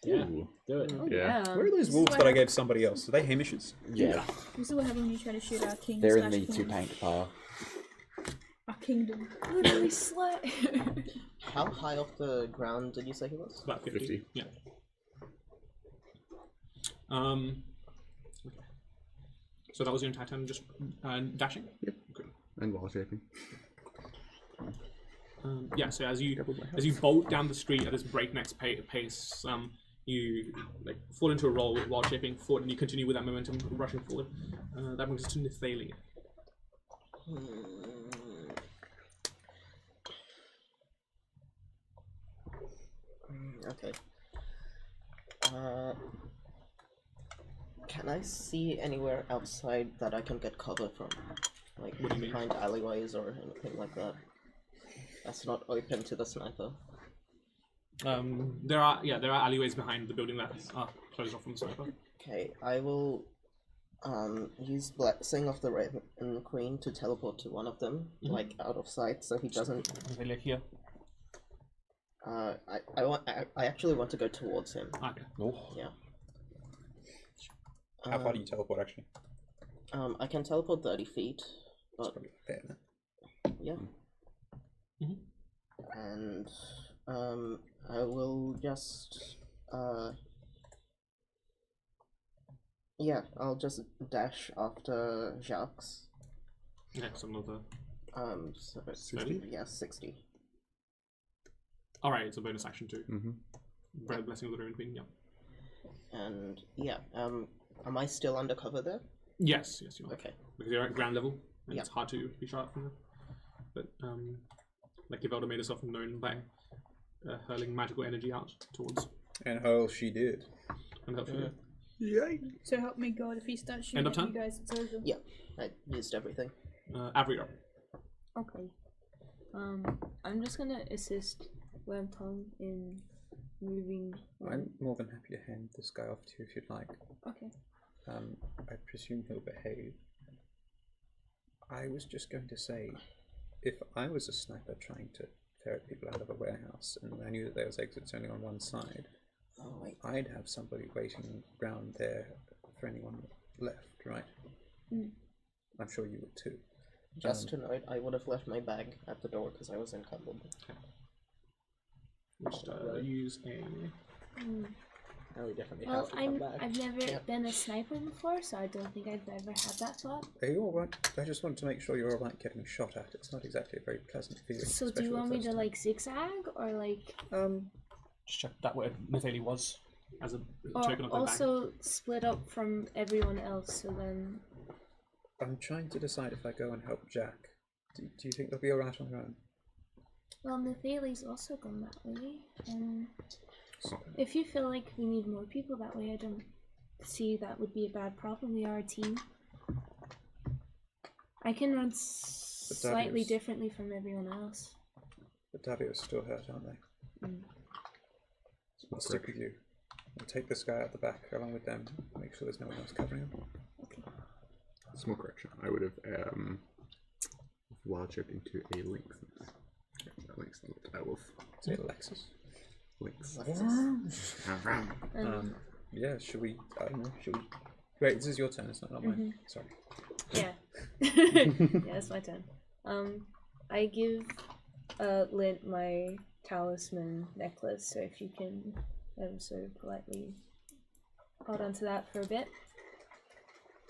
Yeah, Ooh. do it. Oh, Yeah. Where are those wolves that I gave somebody else? Are they Hamishes? Yeah, This is what happens when you try to shoot our king. they're in slash the queen. two-paint pile. Our kingdom. Literally slay. How high off the ground did you say he was? About 50. 50. Yeah. So that was your entire turn, just dashing? Yep. Okay. And wild shaping. Yeah, so as you bolt down the street at this breakneck pace, you like fall into a roll with wild shaping forward, and you continue with that momentum rushing forward. That brings us to Nithalia. Okay. Can I see anywhere outside that I can get cover from? Like What do you mean? behind alleyways or anything like that? That's not open to the sniper. There are alleyways behind the building that are closed off from the sniper. Okay, I will use Blessing of the Raven and the Queen to teleport to one of them, like out of sight, so he doesn't. Nithalia here. I actually want to go towards him. Okay. Yeah. How far do you teleport, actually? I can teleport 30 feet, but Probably fair, no? yeah. Mhm. And I will just yeah, I'll just dash after Jacques. Okay, so another. So 60? Yeah, 60. Alright, it's a bonus action too. Mm-hmm. Blessing of the Ruined Queen, yeah. And yeah, am I still undercover there? Yes, you are. Okay. Because you're at ground level, and Yeah. it's hard to be shot from there. But like Ivelda made herself known by hurling magical energy out towards, And how she did. and hopefully So help me God, if he starts shooting End of at you turn? guys, it's over. Yeah, I used everything. Avery up. Okay. I'm just gonna assist Wormtongue in moving. I'm more than happy to hand this guy off to you if you'd like. Okay. I presume he'll behave. I was just going to say, if I was a sniper trying to ferret people out of a warehouse and I knew that there was exits only on one side, Oh wait. I'd have somebody waiting around there for anyone left, right? I'm sure you would too. Just to note, I would have left my bag at the door because I was encumbered. Just use a. Now we definitely Well, have to come back. I've never been a sniper before, so I don't think I've ever had that thought. Are you alright? I just wanted to make sure you're alright getting shot at. It's not exactly a very pleasant feeling. So do especially you want the me to first like zigzag or like Just check that where Nathalie was as a or token of the bag. also split up from everyone else? So then I'm trying to decide if I go and help Jack. Do you think they'll be alright on their own? well, Nathalie's also gone that way, and if you feel like we need more people that way, I don't see that would be a bad problem. We are a team. I can run slightly differently from everyone else. But Davio's still hurt, aren't they? I'll stick with you. I'll take this guy out the back along with them. Make sure there's no one else covering him. Small correction. I would have wild checked into a lynx. Lynx, not a wolf. Is it Alexis? Lynx. Yeah, should we? I don't know. Should we? Wait, this is your turn. It's not mine. Sorry. Yeah. Yeah, it's my turn. I give Lint my talisman necklace, so if you can so politely hold on to that for a bit.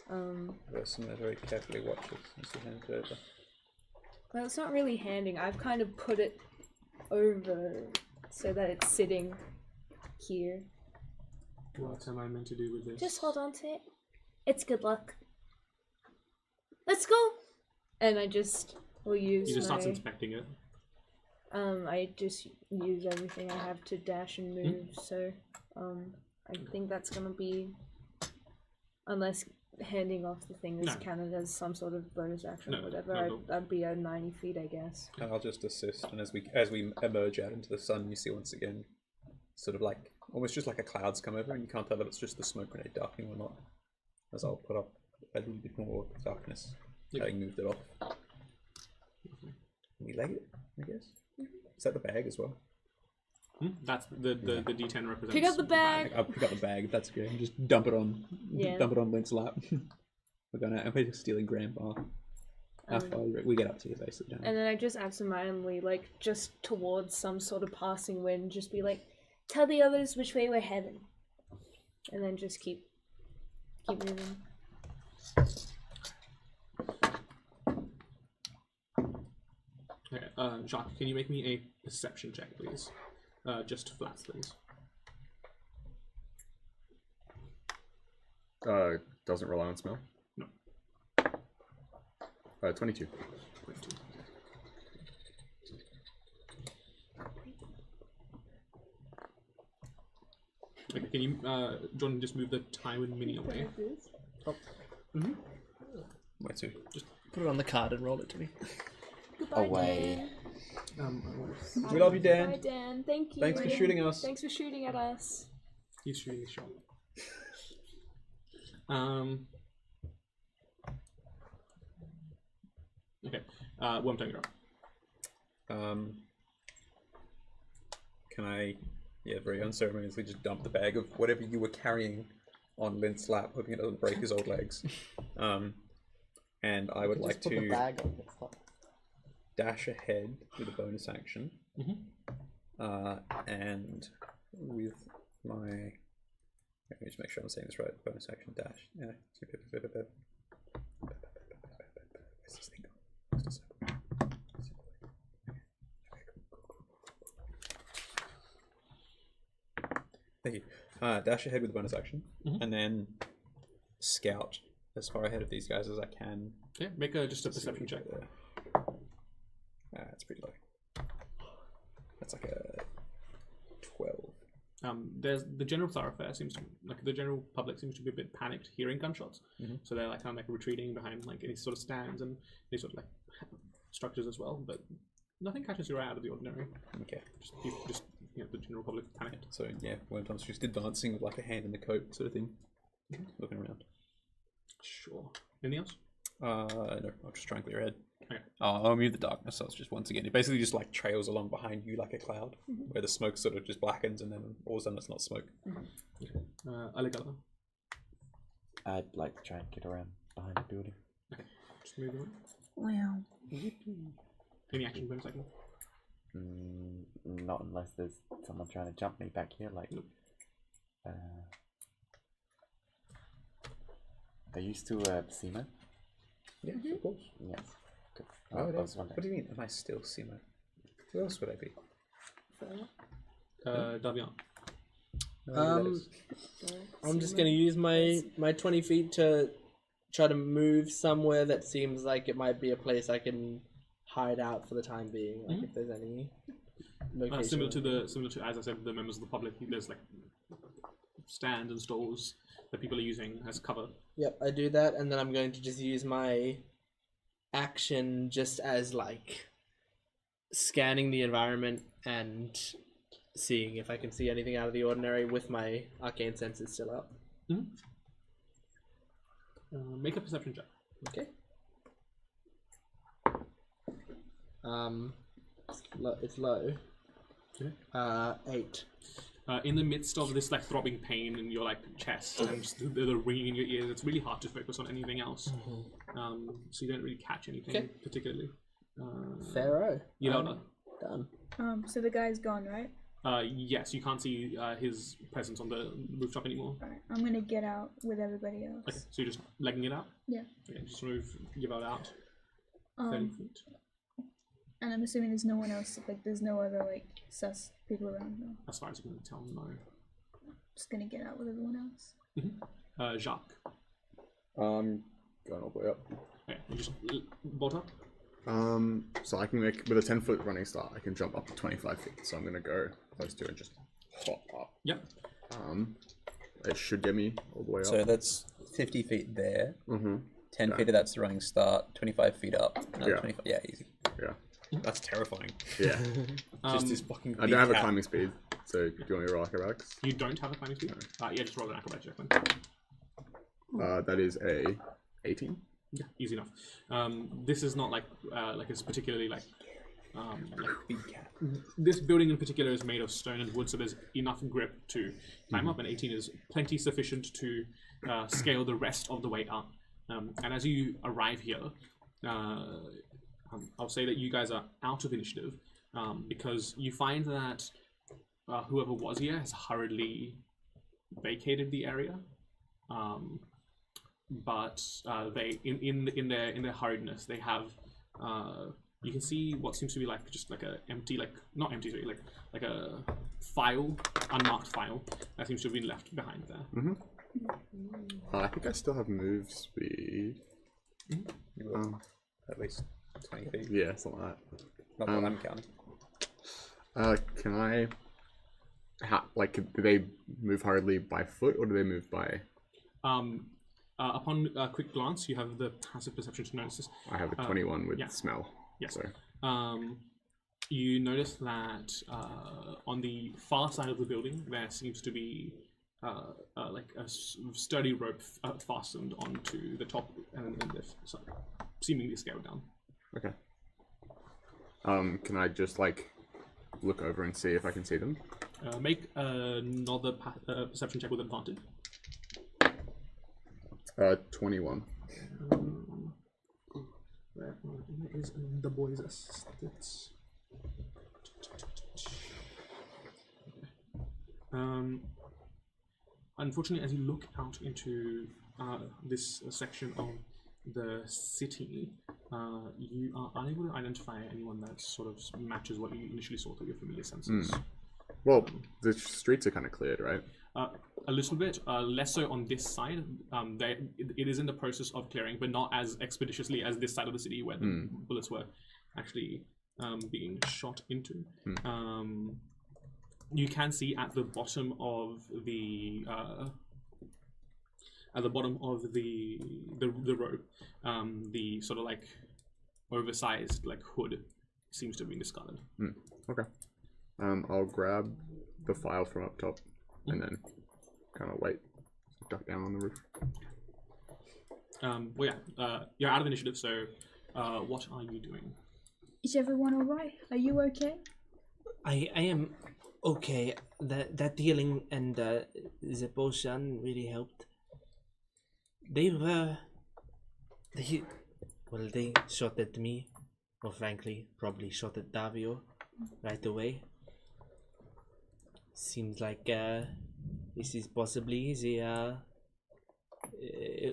The person that very carefully watches as you hand it over. Well, it's not really handing. I've kind of put it over so that it's sitting here. What am I meant to do with this? just hold on to it. It's good luck. Let's go. And I just will use He just my... starts inspecting it. I just use everything I have to dash and move, so I think that's gonna be, unless handing off the thing is counted as some sort of bonus action or whatever, I'd be at 90 feet, I guess. And I'll just assist, and as we emerge out into the sun, you see once again, sort of like almost just like a cloud's come over, and you can't tell if it's just the smoke grenade darkening or not. As I'll put up a little bit more darkness, having moved it off. We leg it, I guess. Is that the bag as well? That's the D10 represents. Pick up the bag. I'll pick up the bag. That's okay. Just dump it on. Yeah. Dump it on Lint's lap. We're going out. I'm basically stealing Grandpa. After we get up to you, basically. And then I just absentmindedly, like, just towards some sort of passing wind, just be like, Tell the others which way we're heading. and then just keep moving. Okay, Jacques, can you make me a perception check, please? Just flats, please. Doesn't rely on smell. No. 22. 22. Okay, can you, John, just move the Tywin mini away? Where to? Just Put it on the card and roll it to me. Goodbye, Away. Dan. We love you, Dan. Bye, Dan. Thank you. Thanks for shooting us. Thanks for shooting at us. he's shooting the shot. Okay, Wormtongue, you're up. Can I, very unceremoniously just dump the bag of whatever you were carrying on Lint's lap, hoping it doesn't break his old legs. And I would like Just put the to bag on the top. dash ahead with a bonus action. And with my... Let me just make sure I'm saying this right. Bonus action dash. Yeah. Where's this thing going? Thank you. Dash ahead with a bonus action, and then scout as far ahead of these guys as I can. Yeah, make just a perception check. That's pretty low. That's like a 12. There's the general thoroughfare seems to, like, the general public seems to be a bit panicked hearing gunshots, so they're like kind of like retreating behind like any sort of stands and these sort of like structures as well. But nothing catches your eye out of the ordinary. Okay. Just the general public panicked. So yeah, Wormtongue's just advancing with like a hand in the coat sort of thing, looking around. Sure. Anything else? No, I'll just try and clear ahead. Okay. I'll move the darkness. So it's just Once again, it basically just like trails along behind you like a cloud, where the smoke sort of just blackens, and then all of a sudden it's not smoke. Aligala. I'd like to try and get around behind the building. Okay. Just move on. Wow. Any action bonus I can? Not unless there's someone trying to jump me back here. Like, are you still Seema? Yeah, of course. Yes. Good. Oh, I what was wondering. do you mean? Am I still Seema? Who else would I be? Davian. I'm just gonna use my 20 feet to try to move somewhere that seems like it might be a place I can hide out for the time being. Like if there's any location. Similar to as I said, the members of the public. There's like stands and stalls that people are using as cover. Yep, I do that, and then I'm going to just use my action just as like scanning the environment and seeing if I can see anything out of the ordinary with my arcane senses still up. Make a perception check. Okay. It's low. Okay. 8. In the midst of this like throbbing pain in your like chest and just the ringing in your ears, it's really hard to focus on anything else. So you don't really catch anything particularly. Pharaoh. Yelda. Done. So the guy's gone, right? Yes, you can't see his presence on the rooftop anymore. Alright, I'm gonna get out with everybody else. Okay, so you're just legging it out? Yeah. Okay, just move Yelda out 30 feet. And I'm assuming there's no one else, like there's no other like sus people around now. As far as you can tell, no. Just gonna get out with everyone else. Jacques. Going all the way up. Okay, you just bolt up? So I can make, with a 10-foot running start, I can jump up to 25 feet. So I'm gonna go close to it and just hop up. Yep. It should get me all the way up. So that's 50 feet there. 10 Yeah. feet of that's the running start. 25 feet up. Another Yeah. 25. Yeah, easy. Yeah. That's terrifying. Yeah. Just this fucking. I don't have a climbing speed, so do you want me to roll acrobatics? You don't have a climbing speed? Yeah, just roll an acrobatics check then. That is a 18. Yeah, easy enough. This is not like it's particularly like big cat. This building in particular is made of stone and wood, so there's enough grip to climb up, and 18 is plenty sufficient to scale the rest of the way up. And as you arrive here, I'll say that you guys are out of initiative because you find that whoever was here has hurriedly vacated the area. But they in their hurriedness, they have you can see what seems to be like just like a empty, like not empty, sorry, like a file, unmarked file that seems to have been left behind there. I think I still have move speed. You will. At least 20 feet. Yeah, something like that. Not that I'm counting. Can I? Do they move hurriedly by foot or do they move by? Upon a quick glance, you have the passive perception to notice this. I have a 21 with smell. Yes. So. You notice that on the far side of the building, there seems to be like a sturdy rope fastened onto the top and so seemingly scaled down. Okay. Can I just like look over and see if I can see them? Make another perception check with advantage. 21. Where is the boys' stats? Unfortunately, as you look out into this section of the city, you are unable to identify anyone that sort of matches what you initially saw through your familiar senses. Well, the streets are kind of cleared, right? A little bit, less so on this side. It is in the process of clearing, but not as expeditiously as this side of the city where the bullets were actually being shot into. You can see at the bottom of the rope, the sort of like oversized like hood seems to have been discarded. Okay. I'll grab the file from up top and then kind of duck down on the roof. Well, yeah, you're out of initiative, so what are you doing? Is everyone alright? Are you okay? I am okay. That healing and the potion really helped. They Well, they shot at me, or frankly, probably shot at Davio right away. Seems like this is possibly the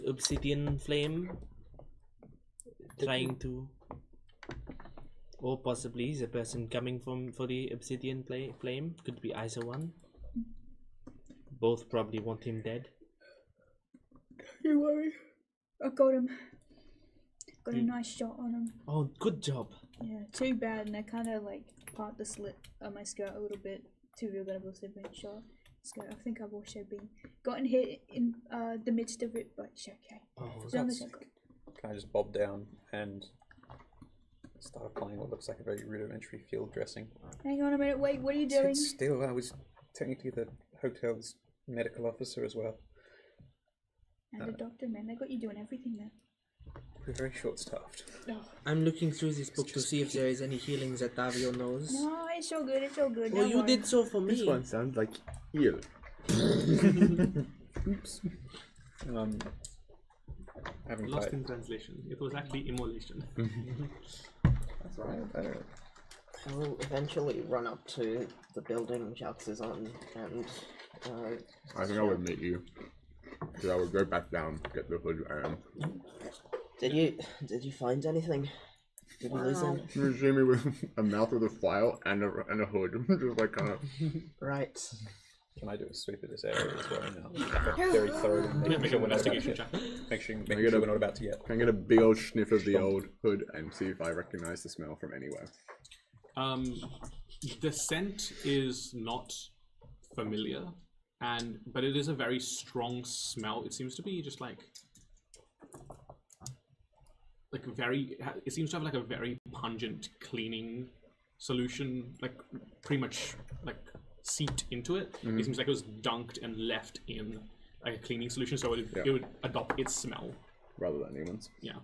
obsidian flame trying to, or possibly the person coming for the obsidian flame could be either one. Both probably want him dead. Don't worry. I got him. Got a nice shot on him. Oh, good job. Yeah, too bad, and I kind of like part the slit of my skirt a little bit to reveal that I've also been shot. So I think I've also been gotten hit in the midst of it, but it's okay. Oh, So I'm just like, Can I just bob down and start applying what looks like a very rudimentary field dressing? hang on a minute, wait, what are you doing? Still, I was technically the hotel's medical officer as well. And the doctor, man, they got you doing everything there. We're very short-staffed. I'm looking through this book to see if there is any healings that Davio knows. No, it's all good, it's all good. Well, don't you worry. did so for This me. one sounds like eel. Oops. Having Lost fight. in translation. It was actually immolation. That's alright. I don't know. I will eventually run up to the building Jax is on and I think I would meet you. Because I would go back down, get the hood, and Did you find anything? Did we lose any? you see me with a mouth with a file and a hood, just like kind of. Right. Can I do a sweep of this area as well now? Like a very thorough. Make an investigation check. Make sure Can I get we're not about to get. Can I get a big old sniff of the old hood and see if I recognize the smell from anywhere? The scent is not familiar, but it is a very strong smell. It seems to be just like it seems to have like a very pungent cleaning solution, like pretty much like seeped into it. It seems like it was dunked and left in like a cleaning solution, so it would adopt its smell. Rather than anyone's. Yeah.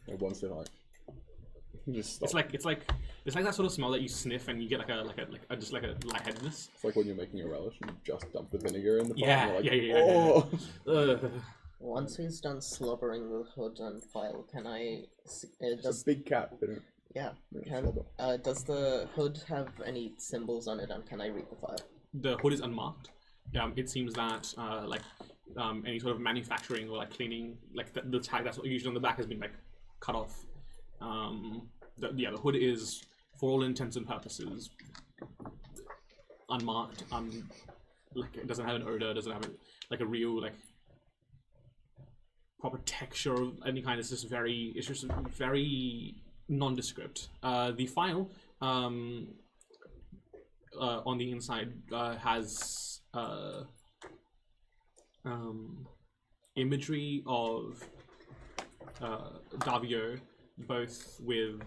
Like once they're like. Just stop. It's like that sort of smell that you sniff and you get like a lightheadedness. It's like when you're making a relish and you just dump the vinegar in the pot. Yeah, and you're yeah. oh. Once he's done slobbering the hood and file, can I? It's a big cat. Didn't Yeah. Yeah, Does the hood have any symbols on it, and can I read the file? The hood is unmarked. It seems that any sort of manufacturing or like cleaning, like the tag that's usually on the back has been like cut off. The hood is, for all intents and purposes, unmarked. Like it doesn't have an odor. Doesn't have like a real like proper texture of any kind. It's just very nondescript. The file on the inside has imagery of Davio, both with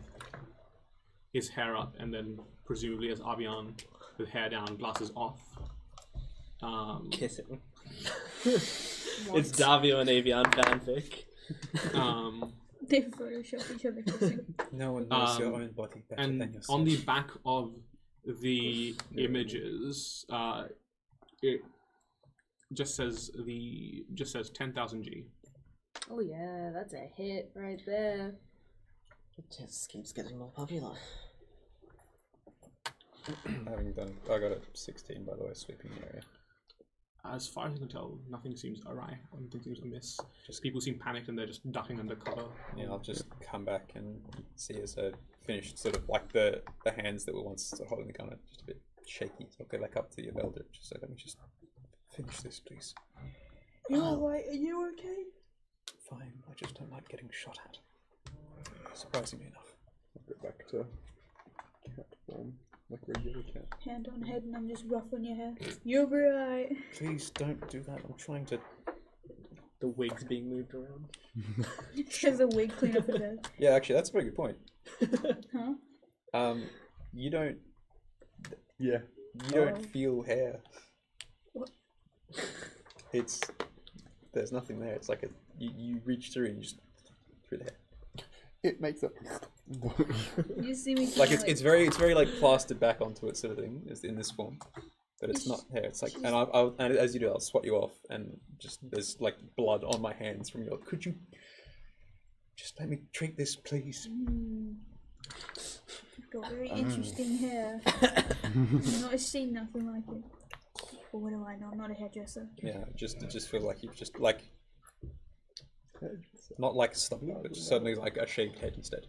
his hair up and then presumably as Avian with hair down, glasses off. Kissing. It's Davio and Avian fanfic. They Photoshop each other kissing. No one knows your own body better than And yourself. on the back of the images, it just says 10,000 G. Oh yeah, that's a hit right there. It just keeps getting more popular. Having done, I got a 16 by the way, sweeping the area. As far as I can tell, nothing seems awry. Nothing seems amiss. Just people seem panicked and they're just ducking under cover. Yeah, I'll just come back and see as I finished, sort of like the hands that were once sort of holding the gun are just a bit shaky. So I'll go back up to the elder, just so let me just finish this, please. You alright? Are you okay? Fine, I just don't like getting shot at. Surprisingly enough. I'll go back to cat form, like regular cat. Hand on head, and I'm just ruffling your hair. You'll be alright. Please don't do that. I'm trying to. The wig's being moved around. There's a wig clean up his head. Yeah, actually, that's a very good point. Huh? You don't. Yeah. You don't feel hair. What? There's nothing there. It's like you reach through and you just through the hair. It makes it. You see me Like it's very like plastered back onto it, sort of thing, is in this form. But it's not hair. It's like, and as you do, I'll swat you off, and just there's like blood on my hands from your. Could you Just let me drink this, please. You've got very interesting hair. I've not seen nothing like it. But what do I know? I'm not a hairdresser. Yeah, it just feels like you've just like not like stubble, but just suddenly like a shaved head instead.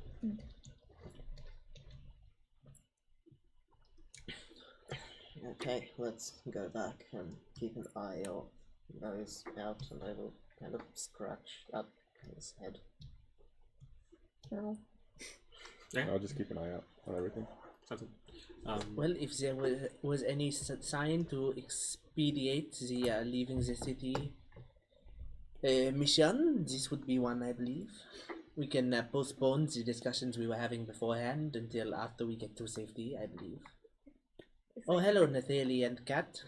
Okay, let's go back and keep an eye or nose out, and I will kind of scratch up his head. I'll just keep an eye out on everything. Well, if there was any sign to expedite the leaving the city mission, this would be one, I believe. We can postpone the discussions we were having beforehand until after we get to safety, I believe. Oh, hello, Nathali and Kat.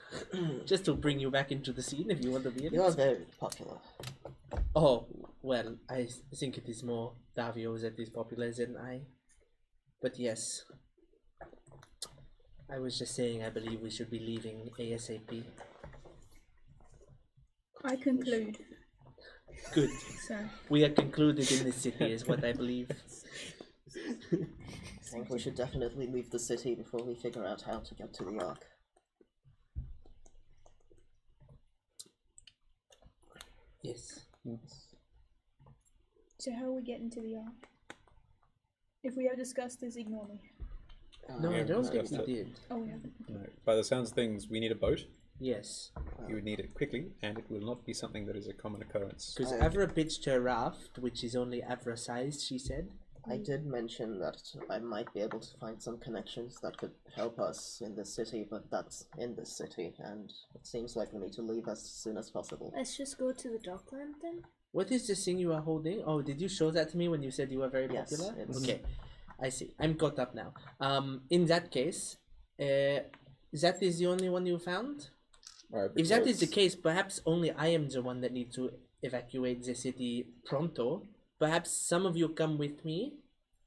Just to bring you back into the scene, if you want to be in You are it. very popular. Oh, well, I think it is more Davio that is popular than I. But yes. I was just saying I believe we should be leaving ASAP. I conclude. Good. So We are concluded in this city is what I believe. I think we should definitely leave the city before we figure out how to get to the Ark. Yes. So how are we getting to the Ark? If we have discussed this, ignore me. No, Yeah, I don't discussed think we it. did. Oh, we haven't. No. By the sounds of things, we need a boat. Yes. You would need it quickly, and it will not be something that is a common occurrence. Because Avra pitched her raft, which is only Avra sized, she said. I did mention that I might be able to find some connections that could help us in this city, but that's in this city, and it seems like we need to leave as soon as possible. Let's just go to the dockland then. What is this thing you are holding? Oh, did you show that to me when you said you were very Yes, popular? it's- Okay, I see. I'm caught up now. In that case, that is the only one you found? Alright, If that is the case, perhaps only I am the one that needs to evacuate the city pronto. Perhaps some of you come with me,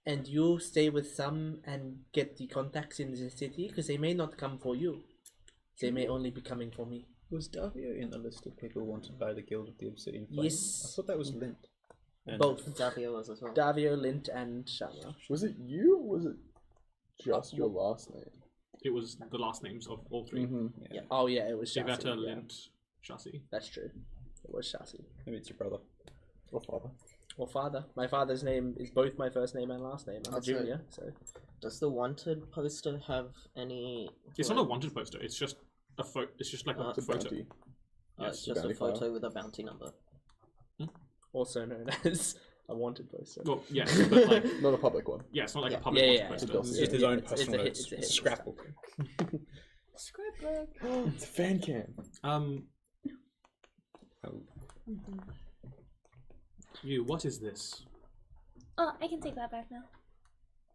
and you stay with some and get the contacts in the city, because they may not come for you. They may only be coming for me. Was Davio in the list of people wanted by the Guild of the Obsidian Flame? Yes. I thought that was Lint. And Both. Davio was as well. Davio, Lint, and Shama. Was it you, or was it just your last name? It was the last names of all three. yeah. Oh yeah, it was Shasi. Shiveta, Yeah. Lint, Chassis. That's true. It was Shasi. Maybe it's your brother. Or father? Or father. My father's name is both my first name and last name. I'm That's a junior, so Does the wanted poster have any? It's not a wanted poster. It's just a photo. It's just like a It's a photo. bounty. It's Yes. just a bounty file. photo with a bounty number. also known as a wanted poster. Well, yes, but like, Not a public one. yeah, it's not like Yeah. a public Yeah, wanted yeah, poster. It's It's just his own it's personal a hit- notes. it's a It's a hit scrapbook. Scrapbook. It's a fan cam. Oh, You, what is this? Oh, I can take that back now.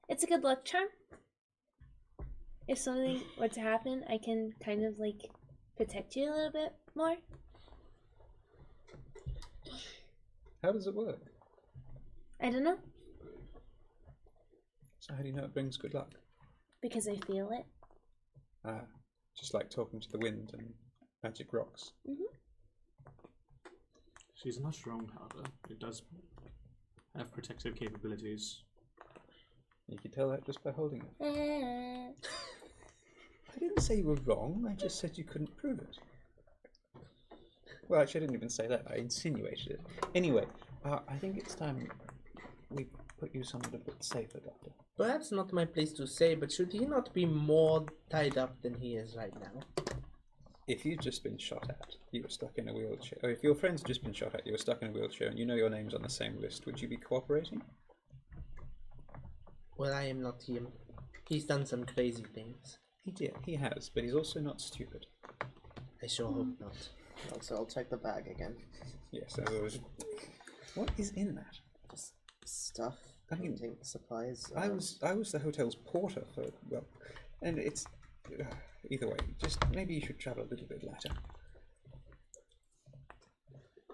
It's a good luck charm. If something were to happen, I can kind of like protect you a little bit more. how does it work? I don't know, So how do you know it brings good luck? because I feel it. Ah, just like talking to the wind and magic rocks. She's not strong, however. It does have protective capabilities. You can tell that just by holding it. Eh. I didn't say you were wrong. I just said you couldn't prove it. Well, actually, I didn't even say that. I insinuated it. Anyway, I think it's time we put you somewhere a bit safer, Doctor. Perhaps not my place to say, but should he not be more tied up than he is right now? If you've just been shot at, you were stuck in a wheelchair. Or if your friend's just been shot at, you were stuck in a wheelchair, and you know your name's on the same list, would you be cooperating? Well, I am not him. He's done some crazy things. He has, but he's also not stupid. I sure hope not. So I'll take the bag again. Yes, there was. What is in that? Just stuff. I mean, painting supplies. I was the hotel's porter for, well, and it's either way. Just maybe you should travel a little bit lighter.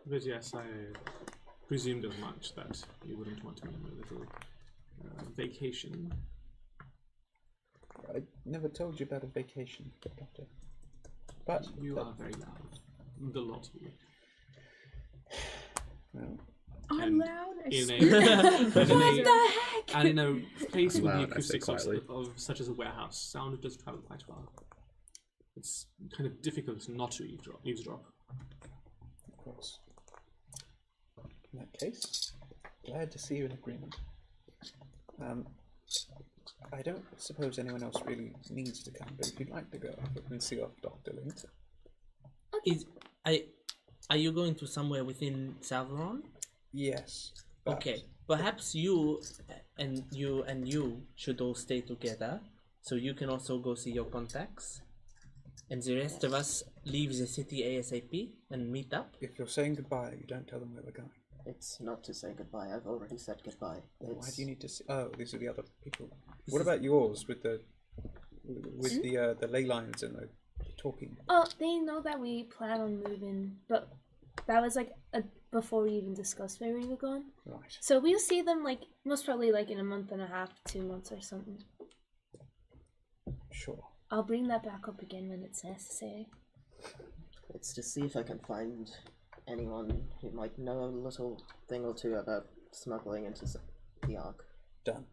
But yes, I presumed as much that you wouldn't want to be on a little vacation. I never told you about a vacation, Doctor. But You are very loud. The lot of you. well, I'm and loud. in a heck? and in a place with the Loud, I say acoustics quietly. of such as a warehouse, sound does travel quite well. It's kind of difficult not to eavesdrop. Of course. In that case, glad to see you in agreement. I don't suppose anyone else really needs to come, but if you'd like to go, we can see off Dr. Lint. Are you going to somewhere within Salvaron? Yes. but- Okay, perhaps you should all stay together, so you can also go see your contacts, and the rest of us leave the city ASAP and meet up. If you're saying goodbye, you don't tell them where we're going. It's not to say goodbye. I've already said goodbye. Why do you need to see? Oh, these are the other people. What about yours with the ley lines and the talking? Oh, they know that we plan on moving, but that was like before we even discussed where we were going. Right. So we'll see them like most probably like in a month and a half, 2 months or something. Sure. I'll bring that back up again when it's necessary. It's to see if I can find anyone who might know a little thing or two about smuggling into the Ark. Done.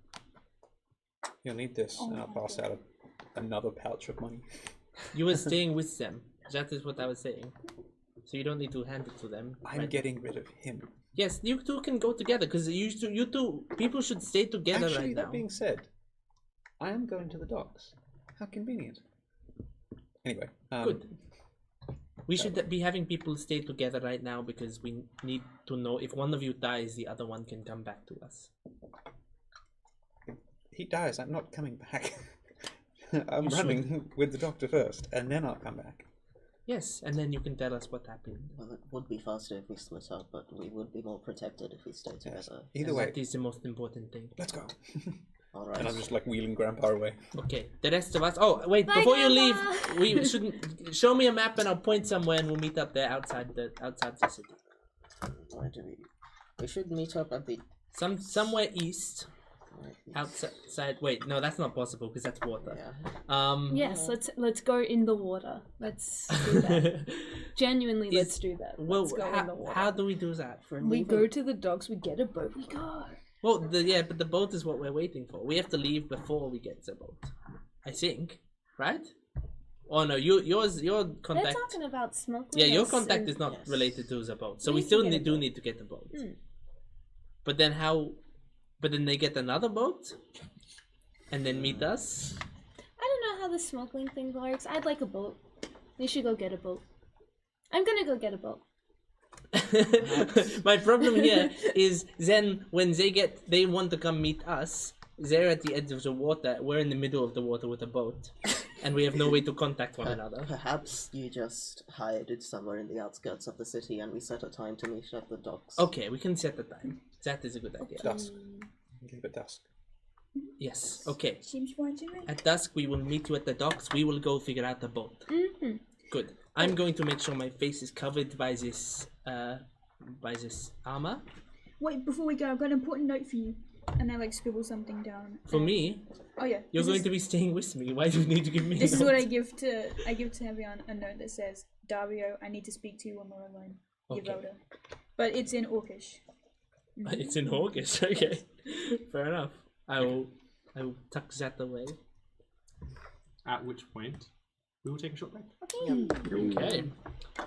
You'll need this, and I'll pass out another pouch of money. You were staying with them. That is what I was saying. So you don't need to hand it to them. I'm right? getting rid of him. Yes, you two can go together because you two people should stay together Actually, right that now. being said, I am going to the docks. How convenient. Anyway. Good. We should be having people stay together right now because we need to know if one of you dies, the other one can come back to us. If he dies, I'm not coming back. I'm You running with the doctor first, and then I'll come back. Yes, and then you can tell us what happened. Well, it would be faster if we split up, but we would be more protected if we stayed together. Either And way, that is the most important thing. let's go. Alright. And I'm just like wheeling Grandpa away. Okay, the rest of us. Oh, wait! Bye, before you leave, Grandma! we shouldn't show me a map, and I'll point somewhere, and we'll meet up there outside the city. Where do we should meet up at the... Somewhere east, right, outside. Wait, no, that's not possible because that's water. Yeah. Yes, let's go in the water. Let's do that. Genuinely, let's do that. Well, Let's go in the water. how do we do that? We go to the docks, we get a boat, we go. Well, but the boat is what we're waiting for. We have to leave before we get the boat. I think, right? Oh no, your They're contact. talking about smuggling. Yeah, your us contact and- is not Yes. related to the boat, so We we need still to get a do boat. need to get the boat. Hmm. But then how? But then they get another boat, and then meet us. I don't know how the smuggling thing works. I'd like a boat. We should go get a boat. I'm gonna go get a boat. My problem here is then when they want to come meet us, they're at the edge of the water. We're in the middle of the water with a boat, and we have no way to contact one another. Perhaps you just hide it somewhere in the outskirts of the city and we set a time to meet at the docks. Okay, we can set the time. That is a good idea. Dusk. Leave it dusk. Yes. Okay. Seems fine to me. At dusk, we will meet you at the docks. We will go figure out the boat. Mm-hmm. Good. I'm going to make sure my face is covered by this armor. Wait, before we go, I've got an important note for you. And I like scribble something down. For me, Oh yeah. you're this going is- to be staying with me. Why do you need to give me? This a is what note? I give to everyone a note that says, Dario, I need to speak to you when we're alone. Your Okay. elder. But it's in Orcish. It's in August. Okay. Fair enough. I will tuck that away. At which point, we will take a short break. Okay.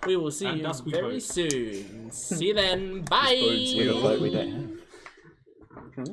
We will see At you dusk we very vote. soon. See you then. Bye. With a boat we don't have.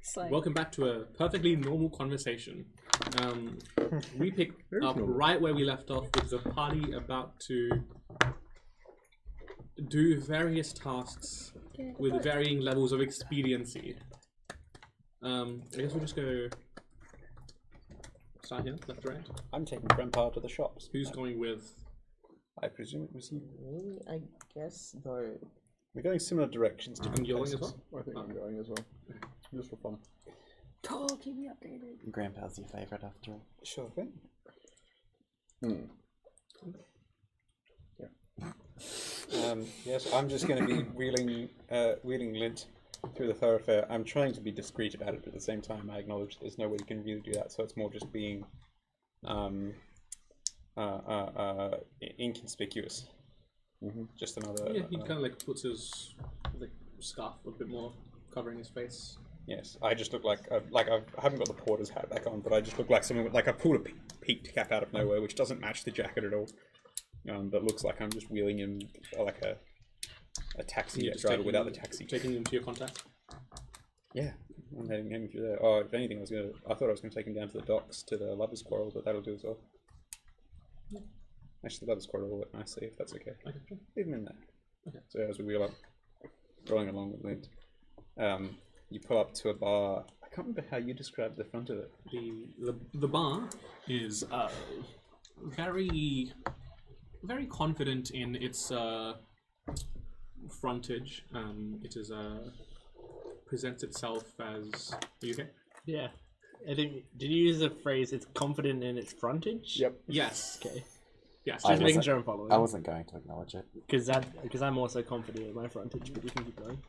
It's like, Welcome back to a perfectly normal conversation. We pick up right where we left off with the party about to do various tasks with varying levels of expediency. I guess we'll just go start here, left to right. I'm taking Grandpa to the shops. Who's going with? I presume it was you. Me, I guess, though. We're going similar directions. I'm different going as places. well. I think I'm going as well. Just for fun. oh, keep me updated. Grandpa's your favourite after all. Sure thing. Yes, I'm just going to be wheeling Lint through the thoroughfare. I'm trying to be discreet about it, but at the same time, I acknowledge there's no way you can really do that. So it's more just being inconspicuous. Just another. Yeah, he kind of like puts his scarf a bit more covering his face. Yes, I just look like I haven't got the porter's hat back on, but I just look like someone with, like, I pulled a peaked cap out of nowhere, which doesn't match the jacket at all. But looks like I'm just wheeling him like a taxi driver without the taxi. Taking him to your contact. Yeah, I'm heading him through there. Oh, if anything, I thought I was going to take him down to the docks to the lovers' quarrel, but that'll do as well. Actually, the lovers' quarrel will work nicely if that's okay. Okay, sure. Leave him in there. Okay. So as we wheel up, rolling along with Lint, you pull up to a bar. I can't remember how you described the front of it. The bar is very confident in its frontage. It is presents itself as. Are you okay? Yeah. I think. Did you use the phrase? It's confident in its frontage. Yep. Yes. Okay. Yes. Just making sure I'm following. I wasn't going to acknowledge it. Because I'm also confident in my frontage, but you can keep going.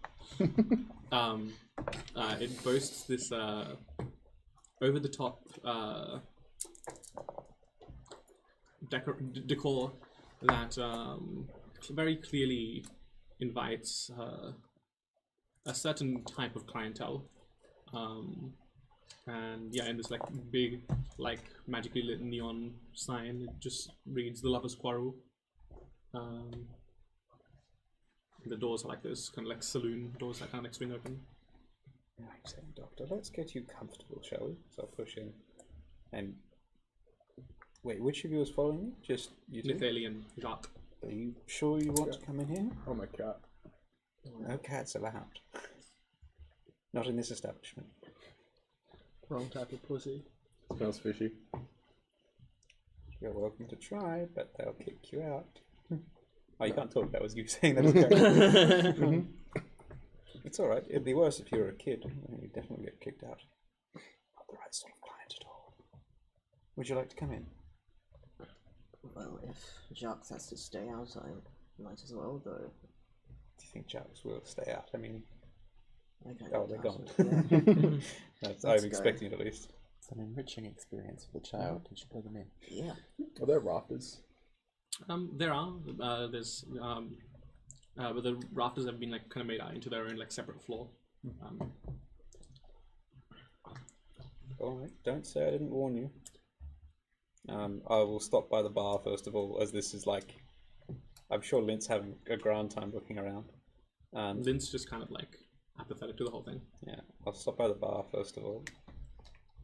It boasts this over the top decor that very clearly invites a certain type of clientele. And yeah, and this like big, like magically lit neon sign, it just reads "The Lovers' Quarrel." The doors are like those kind of like saloon doors that kind of like swing open. Right, Doctor, let's get you comfortable, shall we? So I'll push in. And wait, which of you is following me? Just you two? Nithali and Jacques. Are you sure you want to come in here? Oh, my cat. No cats allowed. Not in this establishment. Wrong type of pussy. Smells fishy. You're welcome to try, but they'll kick you out. Oh, you can't talk. That was you saying that as a character. It's alright. It'd be worse if you were a kid. You'd definitely get kicked out. Not the right sort of client at all. Would you like to come in? Well, if Jacques has to stay out, I might as well, though. Do you think Jacques will stay out? I mean... Okay, oh, they're gone. Yeah. I'm expecting it at least. It's an enriching experience for the child. You should put them in. Yeah. Are there rafters? There are. There's but the rafters have been like kind of made out into their own like separate floor. Alright, don't say I didn't warn you. I will stop by the bar first of all, as this is like... I'm sure Lint's having a grand time looking around. Lint's just kind of like apathetic to the whole thing. Yeah, I'll stop by the bar first of all,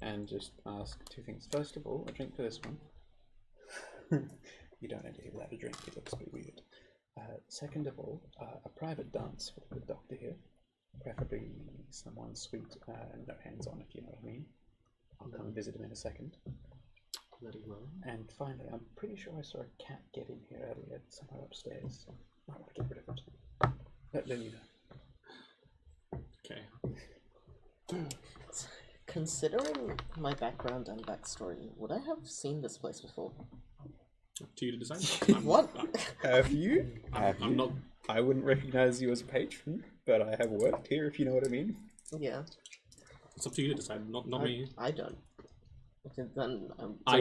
and just ask two things. First of all, a drink for this one. You don't enter here without a drink, it looks a bit weird. Second of all, a private dance for the doctor here. Preferably someone sweet and no hands-on, if you know what I mean. I'll come and visit him in a second. Very well. And finally, I'm pretty sure I saw a cat get in here earlier, somewhere upstairs. I want to get rid of it. Let me know. Okay. Considering my background and backstory, would I have seen this place before? Up to you to decide. What? Have you? I'm not. I wouldn't recognize you as a patron, but I have worked here, if you know what I mean. Yeah. It's up to you to decide, not me. I don't. Okay, then,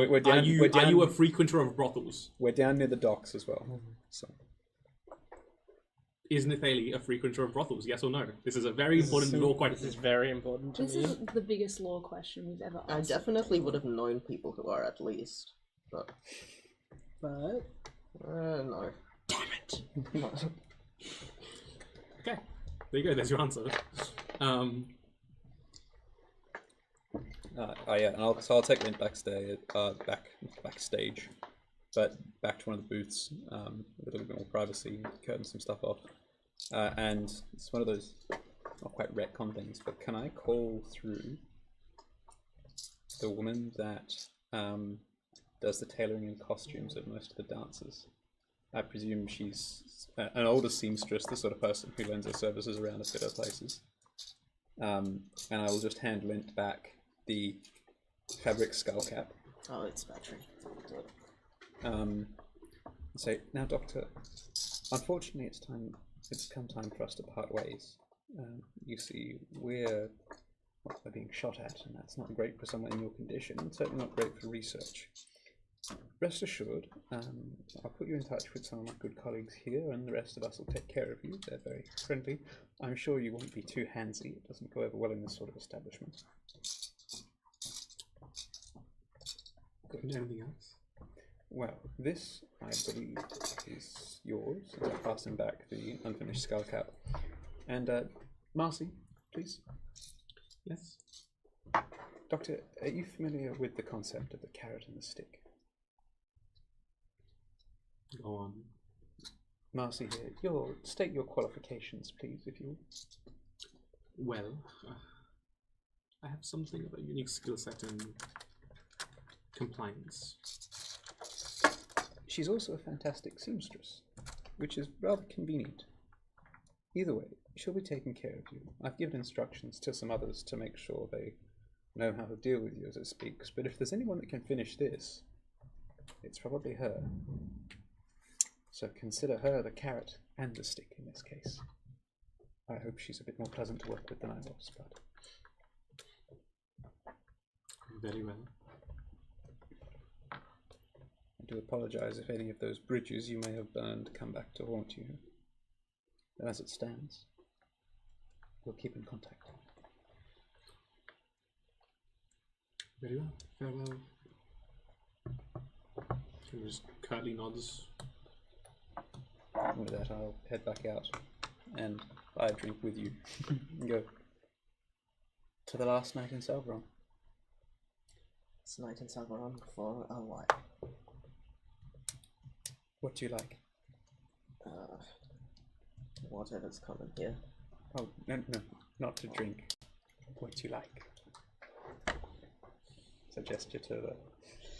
we're down, are you a frequenter of brothels? We're down near the docks as well. So. Is Nithali a frequenter of brothels? Yes or no? This is a very important law question. This is very important to This me. is the biggest law question we've ever I asked. definitely would have known people who are at least, but But no. damn it! No. Okay, there you go. There's your answer. Yeah, and I'll take Lint backstage, but back to one of the booths with a little bit more privacy, curtain some stuff off, and it's one of those not quite retcon things. But can I call through the woman that does the tailoring and costumes of most of the dancers? I presume she's an older seamstress, the sort of person who lends her services around a bit of places. And I will just hand Lint back the fabric skull cap. Oh, it's battery. Say, now, Doctor, unfortunately it's come time for us to part ways. You see, we're being shot at, and that's not great for someone in your condition, and certainly not great for research. Rest assured, I'll put you in touch with some of my good colleagues here, and the rest of us will take care of you. They're very friendly. I'm sure you won't be too handsy. It doesn't go over well in this sort of establishment. Good. Anything else? Well, this, I believe, is yours. And I pass him back the unfinished skull cap. And, Marcy, please. Yes? Doctor, are you familiar with the concept of the carrot and the stick? Go on. Marcy here, state your qualifications, please, if you will. Well, I have something of a unique skill set in compliance. She's also a fantastic seamstress, which is rather convenient. Either way, she'll be taking care of you. I've given instructions to some others to make sure they know how to deal with you as it speaks, but if there's anyone that can finish this, it's probably her. So consider her the carrot and the stick in this case. I hope she's a bit more pleasant to work with than I was, but... Very well. I do apologize if any of those bridges you may have burned come back to haunt you. But as it stands, we'll keep in contact. Very well. Farewell. He just curtly nods. And with that, I'll head back out and buy a drink with you and go to the last night in Salveron. It's night in Salveron for a while. What do you like? Whatever's coming here. Oh, no, not to drink. What do you like? It's a gesture to the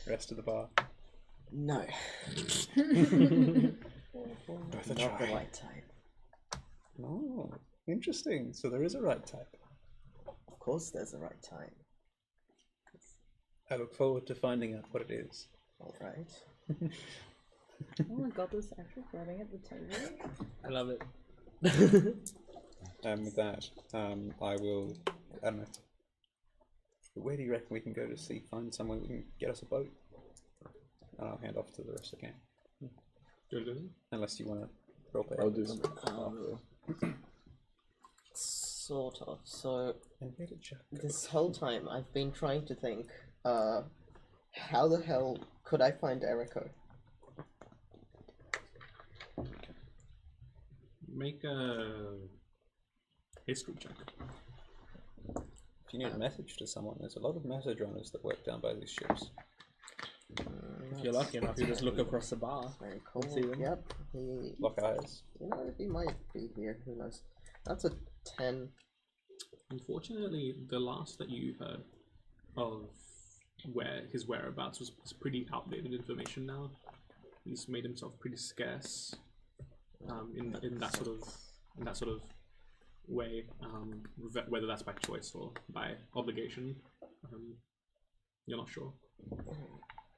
rest of the bar. No. Both a Not try. the right type. Oh, interesting. So there is a right type. Of course there's a right type. I look forward to finding out what it is. Alright. Oh my god, there's actually floating at the table. I love it. And with that, I will, I don't know, where do you reckon we can go to find someone who can get us a boat? And I'll hand off to the rest of the gang. Unless you want to roleplay. I'll do some. Sort of. So, And where did Jack go? this whole time I've been trying to think, how the hell could I find Eriko? Make a history check. If you need a message to someone, there's a lot of message runners that work down by these ships. If you're lucky enough, you just look across the bar. Very cool. See them. Yep. He, Lock eyes. you know, he might be here. Who knows? That's a 10. Unfortunately, the last that you heard of where his whereabouts was pretty outdated information now. He's made himself pretty scarce in that sort of way, whether that's by choice or by obligation. You're not sure.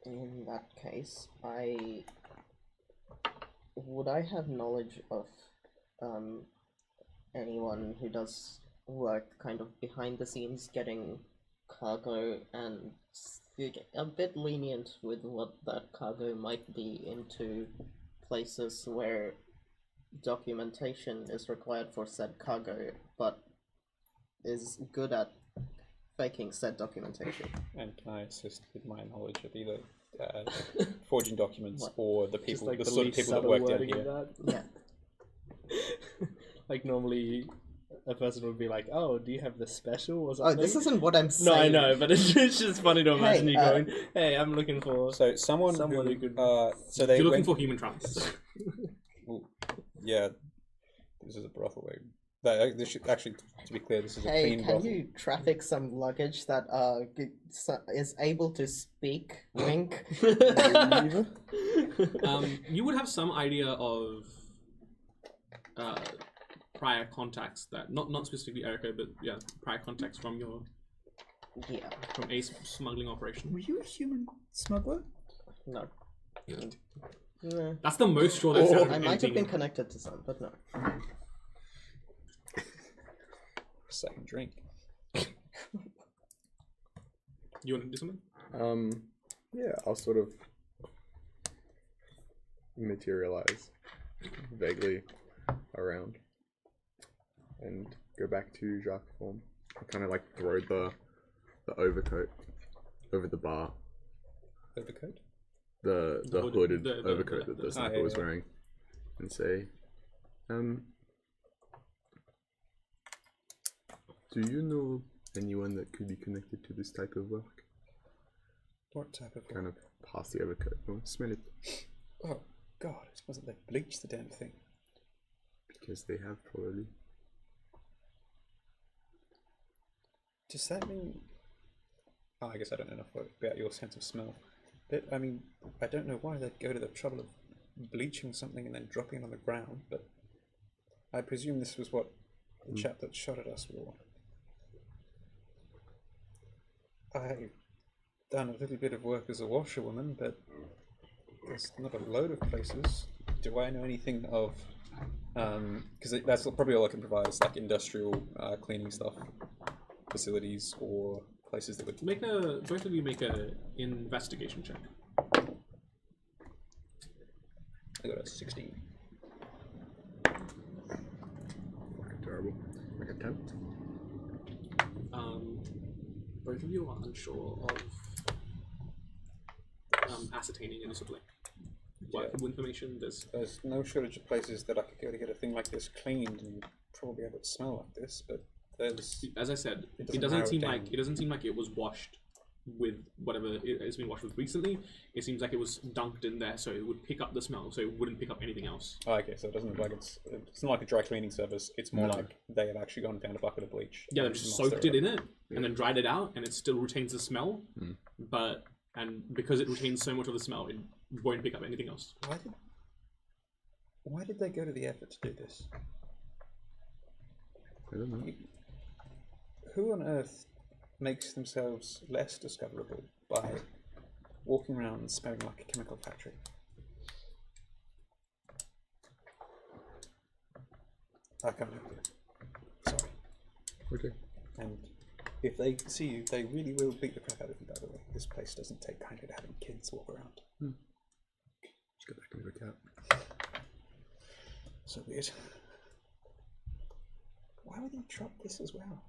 In that case, would I have knowledge of anyone who does work kind of behind the scenes, getting cargo and a bit lenient with what that cargo might be into places where documentation is required for said cargo, but is good at faking said documentation? And can I assist with my knowledge of either forging documents or the people, Like the the sort of least people that subtle work down wording of here? that. Yeah. Like normally, a person would be like, "Oh, do you have the special or Oh, something?" this isn't what I'm No, saying. I know, but it's just funny to imagine Hey, you going, "Hey, I'm looking for So someone someone who who could." so they You're looking went, for human traffickers. well, yeah, this is a brothel. This should, actually, to be clear, this is a Hey, clean can brothel. you traffic some luggage that is able to speak? Wink. You would have some idea of prior contacts that not specifically Erica, but yeah, prior contacts from your from a smuggling operation. Were you a human smuggler? No. That's the most sure they've said. I might have been connected to some, but no. Second drink. You want to do something? Yeah, I'll sort of materialize vaguely around and go back to Jacques' form. I kind of like throw the overcoat over the bar. Overcoat? The hooded overcoat that the sniper was yeah. wearing, and say, do you know anyone that could be connected to this type of work? What type of Kind of pass the overcoat. Oh, smell it. Oh, God, it smells like they bleached the damn thing. Because they have probably. Does that mean... Oh, I guess I don't know enough about your sense of smell. But, I mean, I don't know why they'd go to the trouble of bleaching something and then dropping it on the ground, but I presume this was what the chap that shot at us wore. I've done a little bit of work as a washerwoman, but there's not a load of places. Do I know anything of... because that's probably all I can provide is like industrial cleaning stuff, facilities, or places that would... Both of you make a investigation check. I got a 16. Fucking terrible. Like a 10. Both of you are unsure of ascertaining any sort of like workable information. There's no shortage of places that I could go to get a thing like this cleaned and probably have it smell like this, but there's... As I said, it doesn't seem like it was washed with whatever it's been washed with recently. It seems like it was dunked in there so it would pick up the smell, so it wouldn't pick up anything else. Oh, okay, so it doesn't look like it's not like a dry cleaning service. It's more like they have actually gone down a bucket of bleach. Yeah, they've just soaked it in it and then dried it out, and it still retains the smell. And because it retains so much of the smell, it won't pick up anything else. Why did they go to the effort to do this? I don't know. Who on earth makes themselves less discoverable by walking around smelling like a chemical factory? I can't help you. Sorry. Okay. And if they see you, they really will beat the crap out of you, by the way. This place doesn't take kindly to having kids walk around. Let's get back into the cat. So weird. Why would he drop this as well?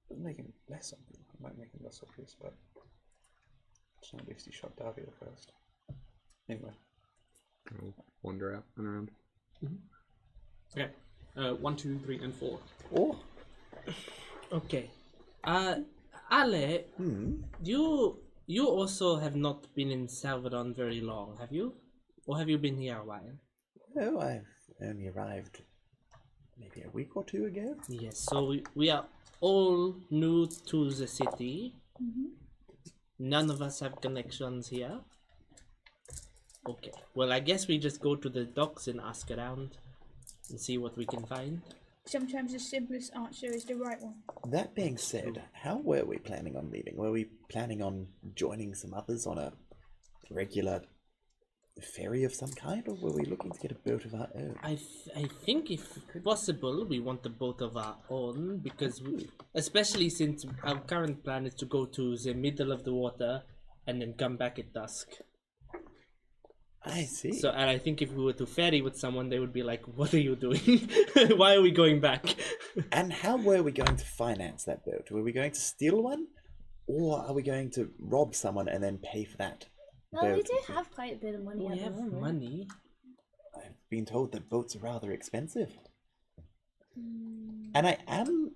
Doesn't make him less obvious. It might make him less obvious, but at least he shot Davio first. Anyway. I'll wander out and around. Okay. 1, 2, 3, and 4. Oh. Okay. Ale, you also have not been in Salvador very long, have you? Or have you been here a while? No, I've only arrived maybe a week or two ago. Yes, so we are all new to the city. None of us have connections here. Okay, well, I guess we just go to the docks and ask around and see what we can find. Sometimes the simplest answer is the right one. That being said, how were we planning on leaving? Were we planning on joining some others on a regular ferry of some kind, or were we looking to get a boat of our own? I think if possible we want a boat of our own, because especially since our current plan is to go to the middle of the water and then come back at dusk. I see. So, and I think if we were to ferry with someone, they would be like, "What are you doing? Why are we going back?" And how were we going to finance that boat? Were we going to steal one, or are we going to rob someone and then pay for that? Well, we do have quite a bit of money We at the have moment. money. I've been told that boats are rather expensive. And I am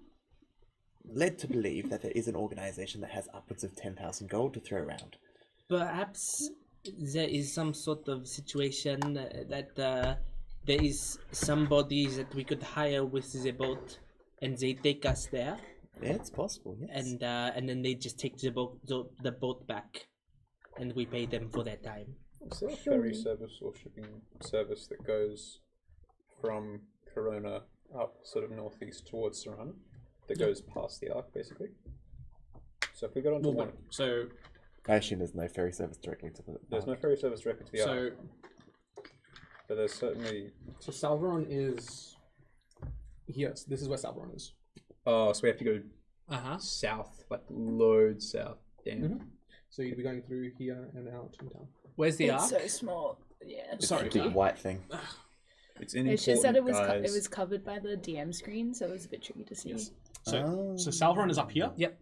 led to believe that there is an organization that has upwards of 10,000 gold to throw around. Perhaps there is some sort of situation that there is somebody that we could hire with the boat, and they take us there. Yeah, it's possible, yes. And then they just take the boat back, and we pay them for their time. Is there a ferry service or shipping service that goes from Corona up sort of northeast towards Serrano? That goes past the Arc, basically? So if we got onto one... So... I assume there's no ferry service directly to the... There's no ferry service directly to the Arc. But there's certainly... So Salveron is... Yes, this is where Salveron is. Oh, so we have to go south, like loads south. Damn. So you'd be going through here and out and down. Where's the It's arc? so small. Yeah. Sorry. Big white thing. It's important, It's just that it guys. was covered by the DM screen, so it was a bit tricky to see. Yes. So Salveron is up here. Yep.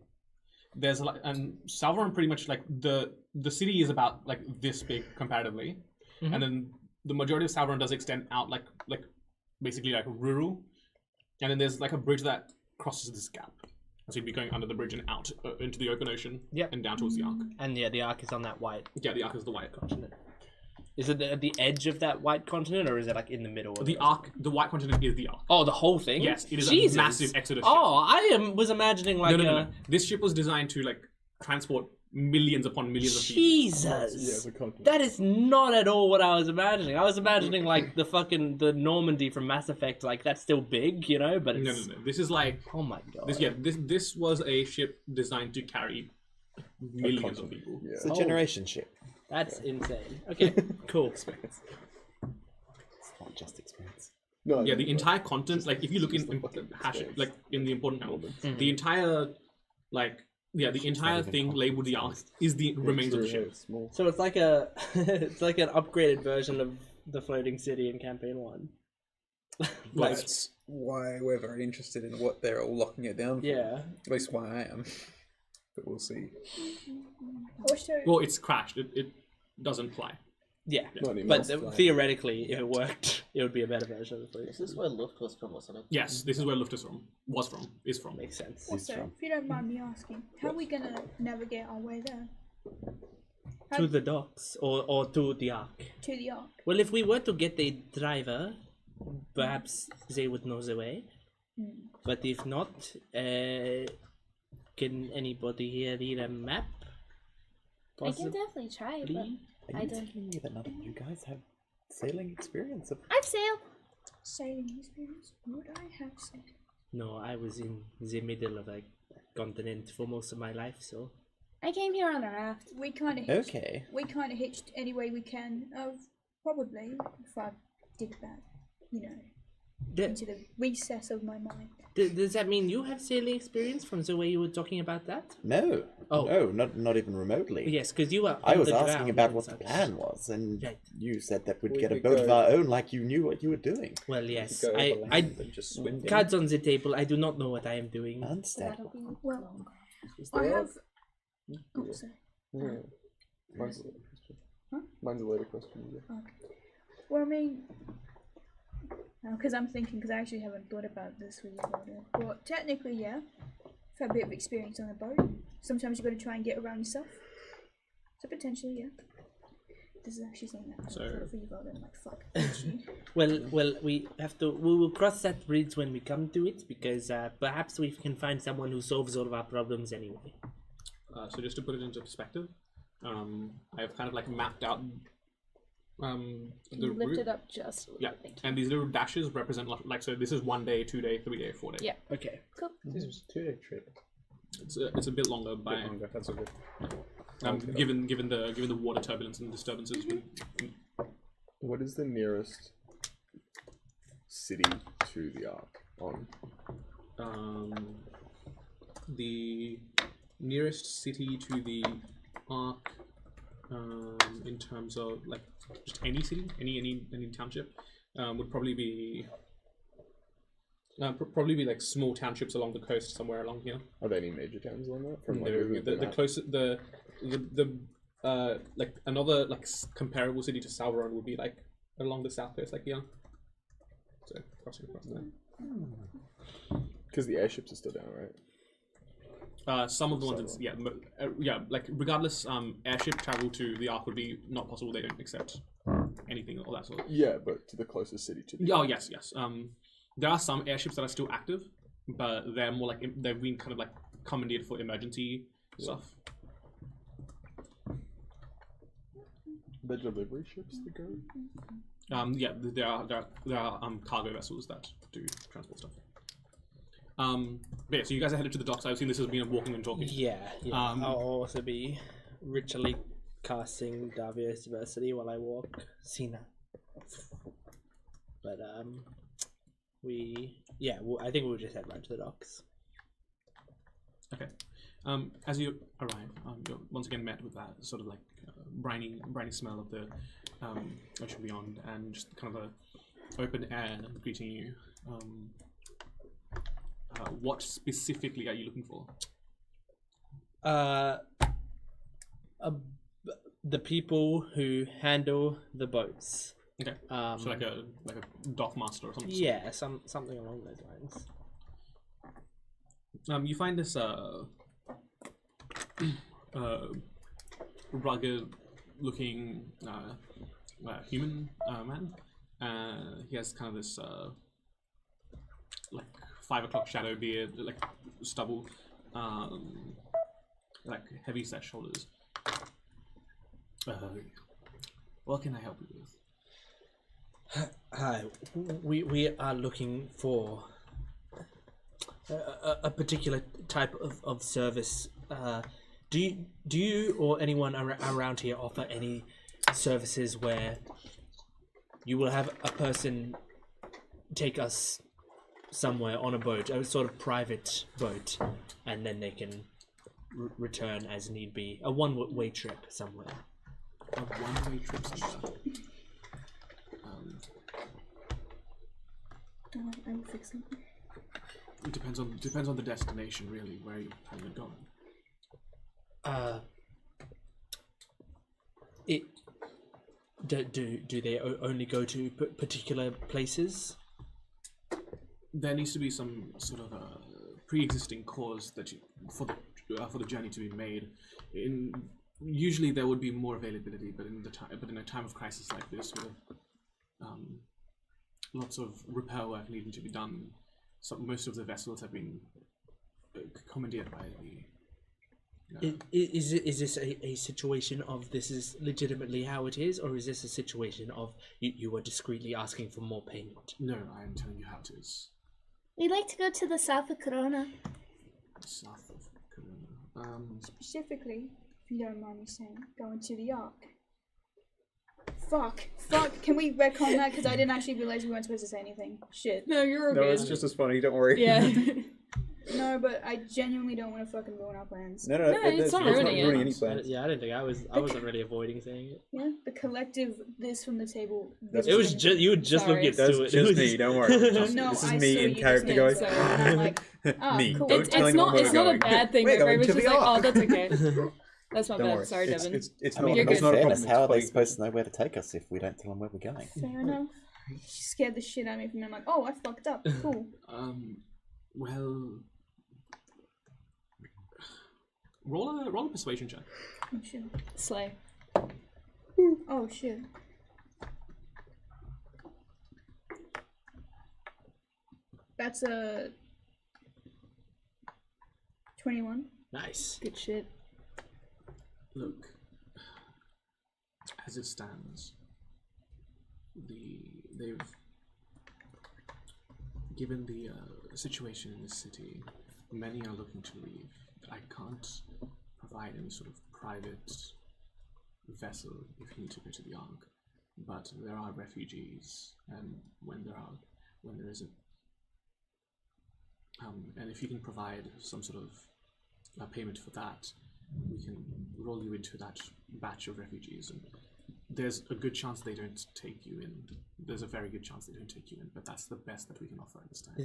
There's like, and Salveron pretty much like the city is about like this big comparatively, and then the majority of Salveron does extend out like basically like rural, and then there's like a bridge that crosses this gap. So you'd be going under the bridge and out into the open ocean. Yep. And down towards the Arc. And yeah, the arc is on that white. Yeah, the Arc is the white continent. Is it at the edge of that white continent, or is it like in the middle? The Arc, the white continent is the Arc. Oh, the whole thing? Yes, it is Jesus. a massive Exodus Oh, I was imagining like no. This ship was designed to like transport millions upon millions of people. Jesus. That is not at all what I was imagining. I was imagining like the Normandy from Mass Effect, like that's still big, you know, but it's... No. This is like, oh my god. This was a ship designed to carry millions of people. Yeah. It's a generation ship. That's insane. Okay, cool. It's not just expense. No, yeah, the entire continent, like if you look in like in the important elements, the entire the entire thing labeled the Arc is the remains of the ship. So it's like it's like an upgraded version of the floating city in campaign 1. That's why we're very interested in what they're all locking it down for. Yeah. At least why I am. But we'll see. Well, it's crashed. It doesn't fly. Yeah, but theoretically, if it worked, it would be a better version of the fleet. This is where Luft was from, wasn't it? Yes, this is where Luft is from. Makes sense. Also, if you don't mind me asking, how are we gonna navigate our way there? To the docks, or to the Arc. To the Arc. Well, if we were to get a driver, perhaps they would know the way. But if not, can anybody here read a map? Possibly? I can definitely try, but Are you telling me that none of you guys have sailing experience? I've sailed. Sailing experience? Would I have sailed? No, I was in the middle of a continent for most of my life, so... I came here on a raft. We kind of hitched. Okay. We kind of hitched any way we can. Probably, if I did that, into the recess of my mind. Does that mean you have sailing experience from the way you were talking about that? No. Oh. No, not even remotely. Yes, because you were I was on the asking ground about and what the such. plan was, and Right. you said that we'd We get a could boat of go- our own like you knew what you were doing. Well, yes. Go I overland and just swim down. cards on the table. I do not know what I am doing. Understandable. Well, Is I there have. Oh, sorry. Yeah. Mine's a later question. Huh? Mine's a later question. Yeah. Okay. Well, I mean, because I'm thinking, because I actually haven't thought about this really about it. Well, technically, yeah, I've had a bit of experience on a boat. Sometimes you've got to try and get around yourself. So potentially, yeah. This is actually saying that. So- For you, I'm like, fuck. Well, we will cross that bridge when we come to it, because perhaps we can find someone who solves all of our problems anyway. So just to put it into perspective, I've kind of like mapped out the You lift route. it up just a little Yeah, bit, thank you. and these little dashes represent like so. This is 1 day, 2 day, 3 day, 4 day. Yeah. Okay. Cool. This was a 2-day trip. It's a bit longer by Bit longer. That's a good. given the water turbulence and disturbances. What is the nearest city to the Ark on? The nearest city to the Ark, in terms of like just any city, any township, would probably be like small townships along the coast somewhere along here. Are there any major towns along that? From The closest the like another like comparable city to Salveron would be like along the south coast, like here. So crossing across there. Because the airships are still down, right? Some of the ones, like regardless, airship travel to the Ark would be not possible. They don't accept anything or that sort of. Yeah, but to the closest city to the Oh yes. There are some airships that are still active, but they're more like they've been kind of like commandeered for emergency stuff. The delivery ships that go? There are cargo vessels that do transport stuff. But yeah, so you guys are headed to the docks. I've seen this has been a walking and talking. Yeah. I'll also be ritually casting Davio's Diversity while I walk Sina. But I think we'll just head right to the docks. Okay. As you arrive, you're once again met with that sort of like briny smell of the ocean beyond, and just kind of a open air greeting you. What specifically are you looking for? The people who handle the boats. Okay. So like a dock master or something. Yeah, something along those lines. You find this rugged-looking human man. He has kind of this like 5 o'clock shadow beard, like stubble, like heavy set shoulders. What can I help you with? Hi, we are looking for a particular type of service. Do you or anyone around here offer any services where you will have a person take us somewhere on a boat, a sort of private boat, and then they can return as need be, a one-way trip somewhere? A one-way trip somewhere. I will fix it. It depends on the destination, really, where you're planning on going. Do they only go to particular places? There needs to be some sort of a pre-existing cause that for the journey to be made. Usually there would be more availability, but in a time of crisis like this, with lots of repair work needing to be done, most of the vessels have been commandeered by the. Is this a situation of this is legitimately how it is, or is this a situation of you are discreetly asking for more payment? No, I am telling you how it is. We'd like to go to the south of Corona. South of Corona. Specifically, if you don't mind me saying, going to the Ark. Fuck. Can we retcon that? Because I didn't actually realize we weren't supposed to say anything. Shit. No, you're No, good. it's just as funny. Don't worry. Yeah. No, but I genuinely don't want to fucking ruin our plans. No, it's not ruining it. any plans. I didn't think I wasn't really avoiding saying it. Yeah, the collective this from the table. It was just you would just Sorry. look at That's Stuart. just me. Don't worry. No, This is I me saw in you character just going. did, so I'm like, Me. cool. Don't tell anyone where It's we're not a going. bad thing. We're That going was to just the like, oh, Ark. that's okay. That's my Don't bad. worry. Sorry, Devin. It's I not. mean, You're It's good. not a fairness, problem. how are they It's supposed to know where to take us if we don't tell them where we're going? Fair enough. She scared the shit out of me from me. I'm like, oh, I fucked up. Cool. Well, roll a persuasion check. Oh shit. Slay. Oh shit. That's a 21. Nice. Good shit. Look, as it stands, they've given the situation in this city. Many are looking to leave. I can't provide any sort of private vessel if you need to go to the Ark, but there are refugees, and when there is and if you can provide some sort of payment for that, we can roll you into that batch of refugees, and there's a good chance they don't take you in. There's a very good chance they don't take you in, but that's the best that we can offer at this time.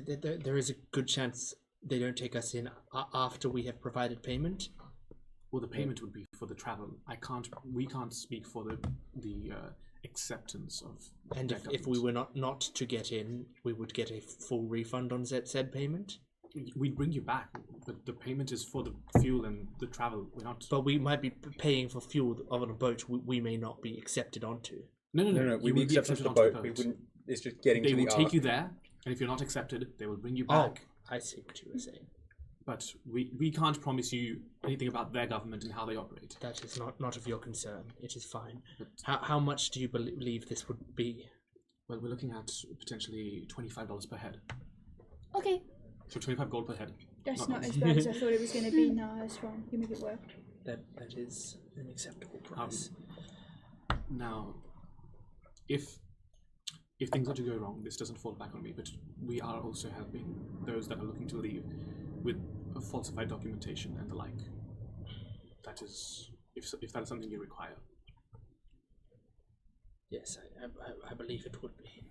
There is a good chance they don't take us in after we have provided payment. Well, the payment would be for the travel. We can't speak for the acceptance of. And their if we government. were not to get in, we would get a full refund on said payment. We'd bring you back, but the payment is for the fuel and the travel. We're not. But we might be paying for fuel on a boat we may not be accepted onto. No. We'd be accepted to the onto boat. We wouldn't. It's just getting They to the will ark. take you there, and if you're not accepted, they will bring you back. Oh, I see what you were saying. But we can't promise you anything about their government and how they operate. That is not of your concern. It is fine. How much do you believe this would be? Well, we're looking at potentially $25 per head. Okay. So 25 gold per head. That's not as bad as I thought it was going to be. No, that's fine. You make it work. That is an acceptable price. Now, if things are to go wrong, this doesn't fall back on me, but we are also helping those that are looking to leave with falsified documentation and the like. That is, if that is something you require. Yes, I believe it would be.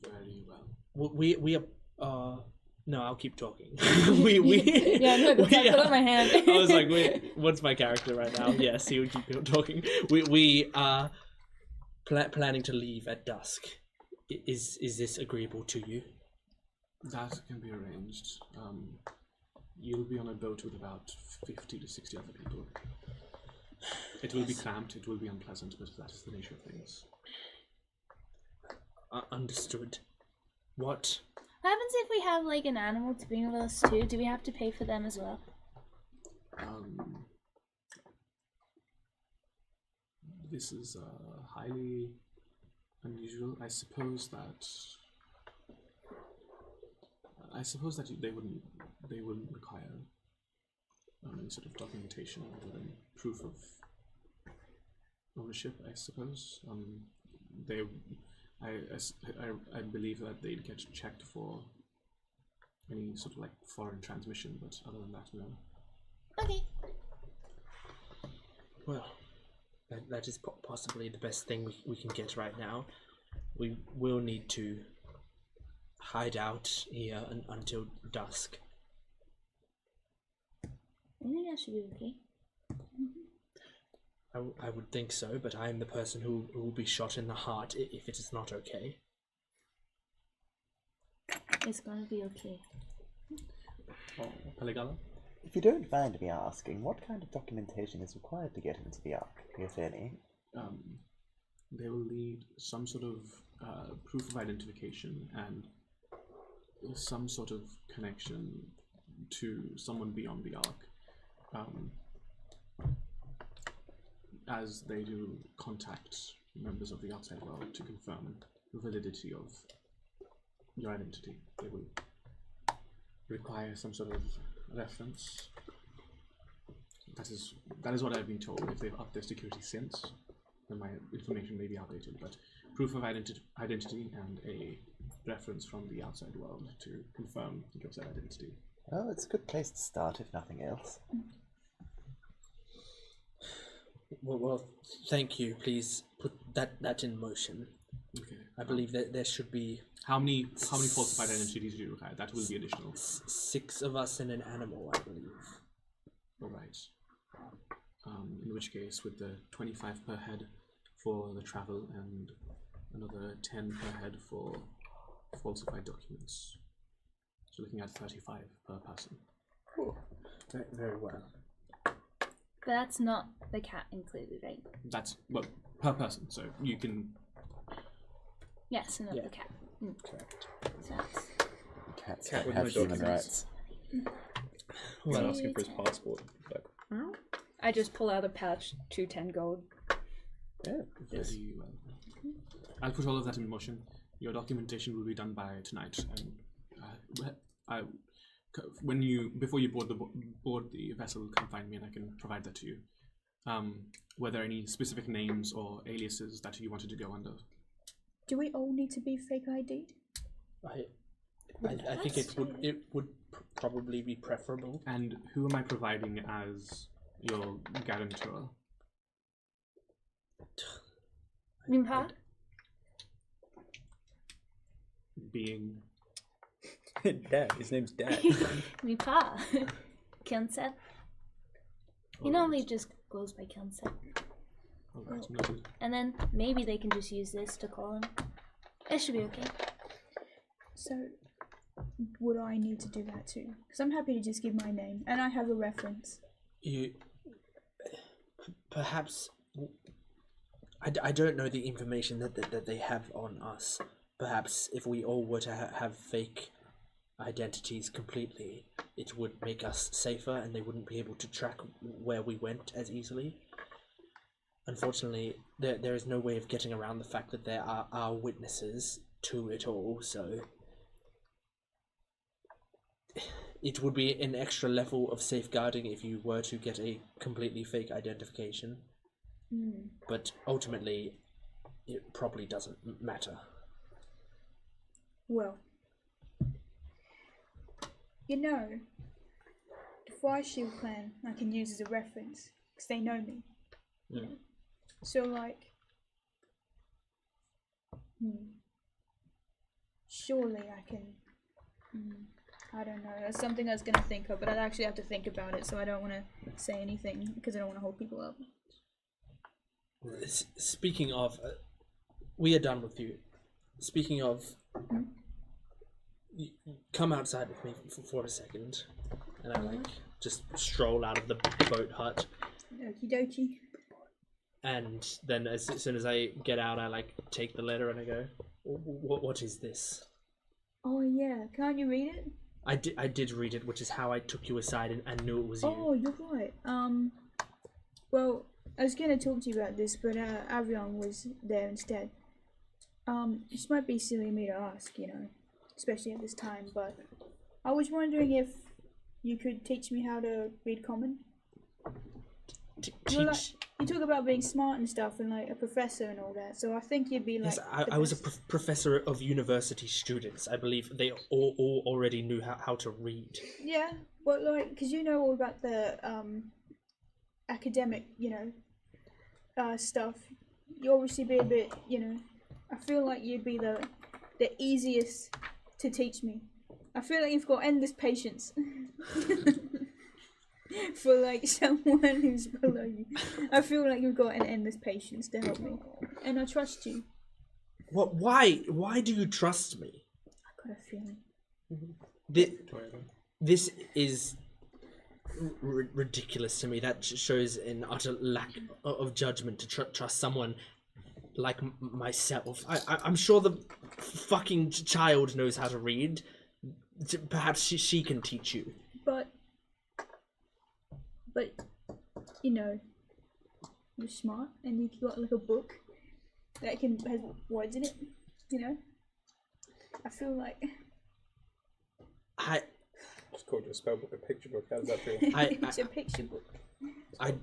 Very well. We are. No, I'll keep talking. Yeah, no, that's I put up my hand. I was like, wait, what's my character right now? Yes, he would keep talking. We are planning to leave at dusk. Is this agreeable to you? That can be arranged. You'll be on a boat with about 50 to 60 other people. It will be cramped, it will be unpleasant, but that is the nature of things. Understood. What? What happens if we have like an animal to bring with us too? Do we have to pay for them as well? This is highly unusual. I suppose that they wouldn't require any sort of documentation other than proof of ownership. I suppose I believe that they'd get checked for any sort of like foreign transmission, but other than that, no. Okay. Well, that is possibly the best thing we can get right now. We will need to hide out here until dusk. I think that should be okay. I would think so, but I am the person who will be shot in the heart if it is not okay. It's gonna be okay. Oh, Pelegala? If you don't mind me asking, what kind of documentation is required to get into the Ark, if any? They will need some sort of proof of identification and some sort of connection to someone beyond the Ark. As they do contact members of the outside world to confirm the validity of your identity. They will require some sort of reference. That is what I've been told. If they've upped their security since, then my information may be outdated, but proof of identity and a reference from the outside world to confirm your said identity. Well, it's a good place to start, if nothing else. Well, thank you. Please put that in motion. Okay. I believe that there should be... How many falsified identities do you require? That will be additional. 6 of us and an animal, I believe. All right. In which case, with the 25 per head for the travel and another 10 per head for falsified documents, so looking at 35 per person. Cool. Very well. But that's not the cat included, right? That's, well, per person, so you can... Yes, and not the cat. Correct. So that's... Cats Cat don't with have no human documents. rights. He's asking for his passport. Like, I just pull out a pouch, 210 gold. Yeah. Very well. I'll put all of that in motion. Your documentation will be done by tonight, and before you board the vessel, come find me and I can provide that to you. Were there any specific names or aliases that you wanted to go under? Do we all need to be fake ID'd? I think it would probably be preferable. And who am I providing as your guarantor? Mimpa? Being... Dad. His name's Dad. Mimpa. Kyunset. He normally just goes by Kyunset. All right. Noted. And then maybe they can just use this to call him. It should be okay. So, would I need to do that too? Because I'm happy to just give my name, and I have a reference. You perhaps I don't know the information that they have on us. Perhaps if we all were to have fake identities completely, it would make us safer, and they wouldn't be able to track where we went as easily. Unfortunately, there is no way of getting around the fact that there are witnesses to it all, so it would be an extra level of safeguarding if you were to get a completely fake identification. But ultimately, it probably doesn't matter. Well, you know, the Fire Shield clan I can use as a reference, because they know me. Yeah. So, like, surely I can, I don't know, that's something I was going to think of, but I'd actually have to think about it, so I don't want to say anything, because I don't want to hold people up. Speaking of, we are done with you. Speaking of, come outside with me for a second, and I just stroll out of the boat hut. Okie dokie. And then as soon as I get out, I take the letter and I go, "What is this?" Oh yeah, can't you read it? I did read it, which is how I took you aside and knew it was you. Oh, you're right. Well, I was gonna talk to you about this, but Avion was there instead. This might be silly of me to ask, you know, especially at this time, but I was wondering if you could teach me how to read common. Teach? You talk about being smart and stuff, and like a professor and all that. So I think you'd be like. Yes, I was a professor of university students. I believe they all already knew how to read. Yeah, but like, because you know all about the academic, you know, stuff. You obviously be a bit, you know. I feel like you'd be the easiest to teach me. I feel like you've got endless patience. For like someone who's below you, I feel like you've got an endless patience to help me, and I trust you. What? Why? Why do you trust me? I got a feeling. This is ridiculous to me. That shows an utter lack of judgment to trust someone like myself. I'm sure the fucking child knows how to read. Perhaps she can teach you. But, you know, you're smart, and you've got like a book that has words in it, you know? I feel like... Just called your spell book a picture book, how does that feel? It's a picture book. I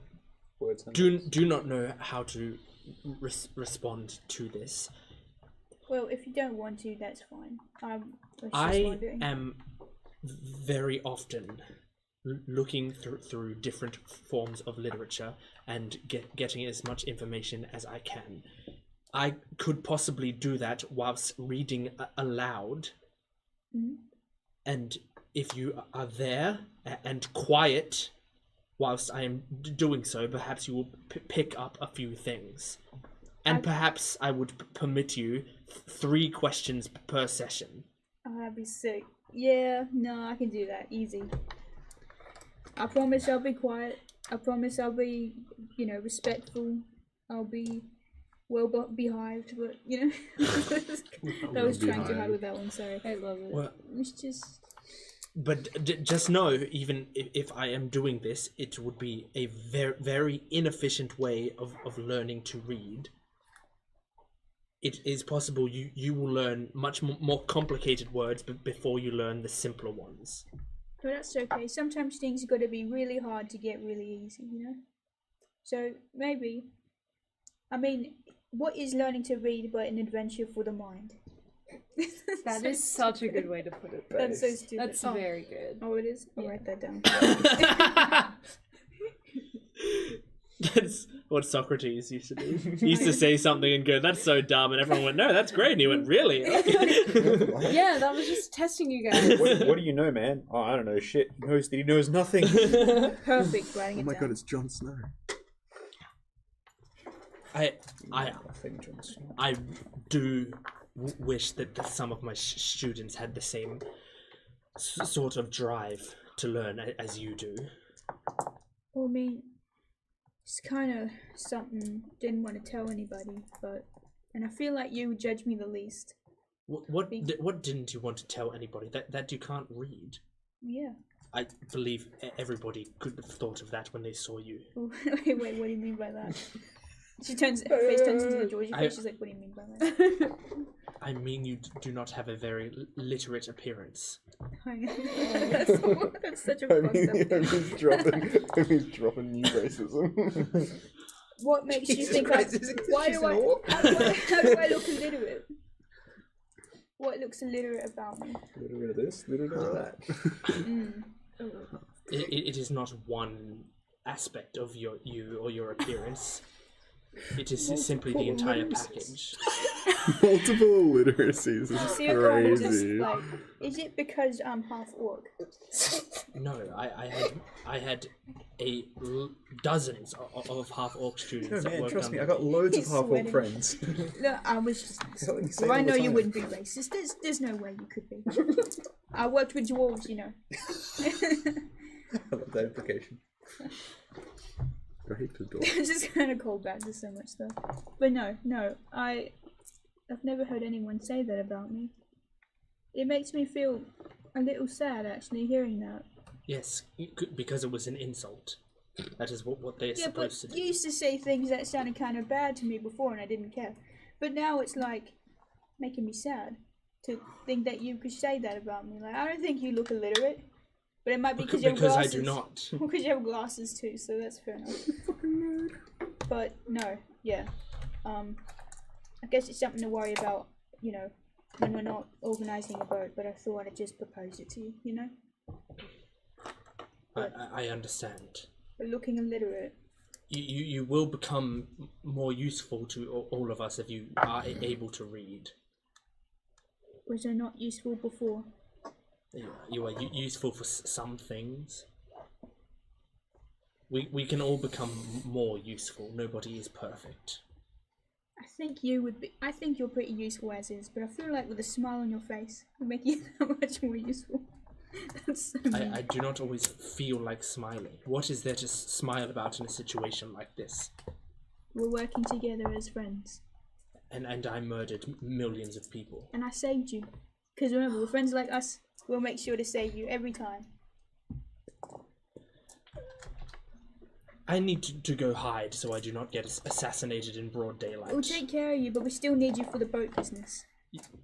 do not know how to respond to this. Well, if you don't want to, that's fine. I am very often looking through different forms of literature and getting as much information as I can. I could possibly do that whilst reading aloud. And if you are there and quiet whilst I am doing so, perhaps you will pick up a few things. And perhaps I would permit you 3 questions per session. Oh, that'd be sick. Yeah, no, I can do that. Easy. I promise I'll be quiet. I promise I'll be, you know, respectful. I'll be well behaved, but, you know. I was trying too hard with that one, sorry. I love it. Well, it's just... But just know, even if I am doing this, it would be a very inefficient way of learning to read. It is possible you will learn much more complicated words before you learn the simpler ones. But that's okay. Sometimes things got to be really hard to get really easy, you know? So, maybe... I mean, what is learning to read but an adventure for the mind? That is such a good way to put it. That's so stupid. That's very good. Oh, it is? I'll write that down. That's what Socrates used to do. He used to say something and go, "That's so dumb," and everyone went, "No, that's great." And he went, "Really?" Yeah, that was just testing you guys. What do you know, man? Oh, I don't know shit. He knows that he knows nothing. Perfect, writing it down. Oh my god, it's Jon Snow. I do wish that some of my students had the same sort of drive to learn as you do. Well, I mean, it's kind of something didn't want to tell anybody, and I feel like you would judge me the least. What didn't you want to tell anybody? That you can't read. Yeah. I believe everybody could have thought of that when they saw you. Wait, what do you mean by that? Her face turns into the Georgie face. She's like, what do you mean by that? I mean, you do not have a very literate appearance. That's such a fucked up. He's dropping new racism. What makes you think how do I look illiterate? What looks illiterate about me? Literate of this, literate of that. It is not one aspect of you or your appearance. It is simply the entire package. Multiple literacies is See, crazy. like, is it because I'm half orc? No, I had dozens of half orc students. No, man, that trust worked me, on I got loads of He's half orc sweating. friends. No, I was just. That's what you say Well, I all the know you time. wouldn't be racist. There's no way you could be. I worked with dwarves, you know. I love that implication. I hate the door. It's just kind of called back to so much stuff. But no, I've never heard anyone say that about me. It makes me feel a little sad, actually, hearing that. Yes, because it was an insult. That is what they're supposed to do. You used to say things that sounded kind of bad to me before, and I didn't care. But now it's like making me sad to think that you could say that about me. Like, I don't think you look illiterate, but it might be because you have glasses. I do not. Because you have glasses too, so that's fair enough. But no, yeah. I guess it's something to worry about, you know, when we're not organising a boat. But I thought I'd just propose it to you, you know. I understand. But looking illiterate. You will become more useful to all of us if you are able to read. Was I not useful before? You are useful for some things. We can all become more useful. Nobody is perfect. I think you would be. I think you're pretty useful as is, but I feel like with a smile on your face would make you that much more useful. That's so mean. I do not always feel like smiling. What is there to smile about in a situation like this? We're working together as friends. And I murdered millions of people. And I saved you. Because remember, with friends like us, we'll make sure to save you every time. I need to go hide so I do not get assassinated in broad daylight. We'll take care of you, but we still need you for the boat business.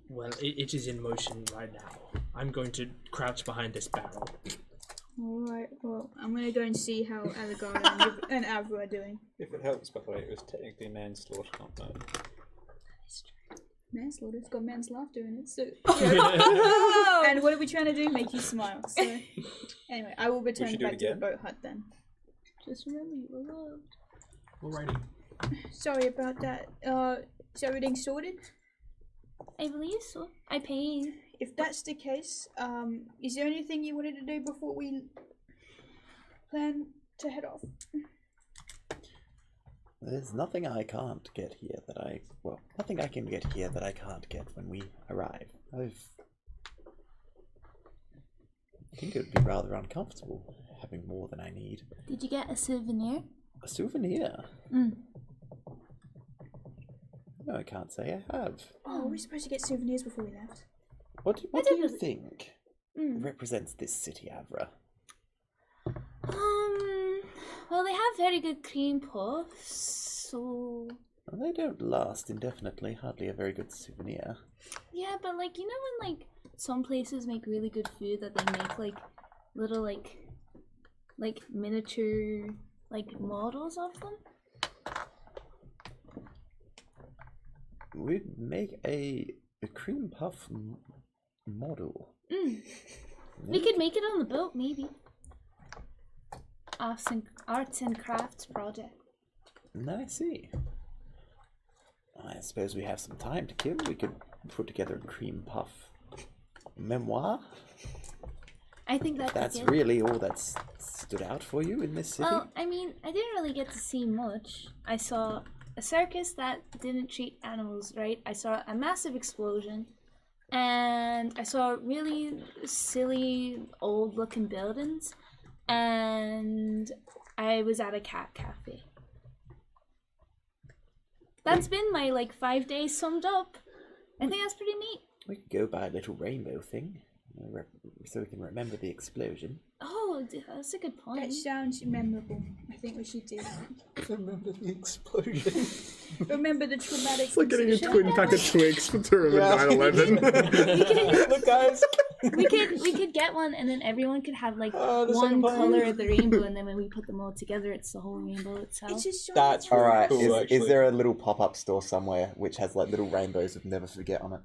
Well, it is in motion right now. I'm going to crouch behind this barrel. Alright, well, I'm going to go and see how Allegara and Avra are doing. If it helps, by the way, it was technically manslaughter, not murder. Manslaughter, it's got man's laughter in it, so... And what are we trying to do? Make you smile, so... Anyway, I will return should do it back to the again. boat hut then. Just remember you were loved. Alrighty. Sorry about that. Is everything sorted? I believe so. I paid. If that's the case, is there anything you wanted to do before we plan to head off? There's nothing I can't get here that nothing I can get here that I can't get when we arrive. I think it would be rather uncomfortable having more than I need. Did you get a souvenir? A souvenir? Mm. No, I can't say I have. Oh, we're supposed to get souvenirs before we left. What do you think represents this city, Avra? Well, they have very good cream puffs, so... Well, they don't last indefinitely. Hardly a very good souvenir. Yeah, but like, you know when like some places make really good food that they make like little like miniature like models of them? We make a cream puff model. We could make it on the boat, maybe. Arts and crafts project. I see. I suppose we have some time to kill. We could put together a cream puff memoir. I think That's really all that's stood out for you in this city. Well, I mean, I didn't really get to see much. I saw a circus that didn't treat animals right. I saw a massive explosion, and I saw really silly old-looking buildings, and I was at a cat cafe. That's been my 5 days summed up. I think that's pretty neat. We could go by a little rainbow thing, so we can remember the explosion. Oh, that's a good point. That sounds memorable. I think we should do that. Remember the explosion. Remember the traumatic. It's like getting a twin pack of Twix to remember 9/11. Look, guys. We could get one, and then everyone could have the one same color vibe. of the rainbow, and then when we put them all together, it's the whole rainbow itself. It's just so That's really Alright, cool, is actually. there a little pop-up store somewhere which has little rainbows with Never Forget on it?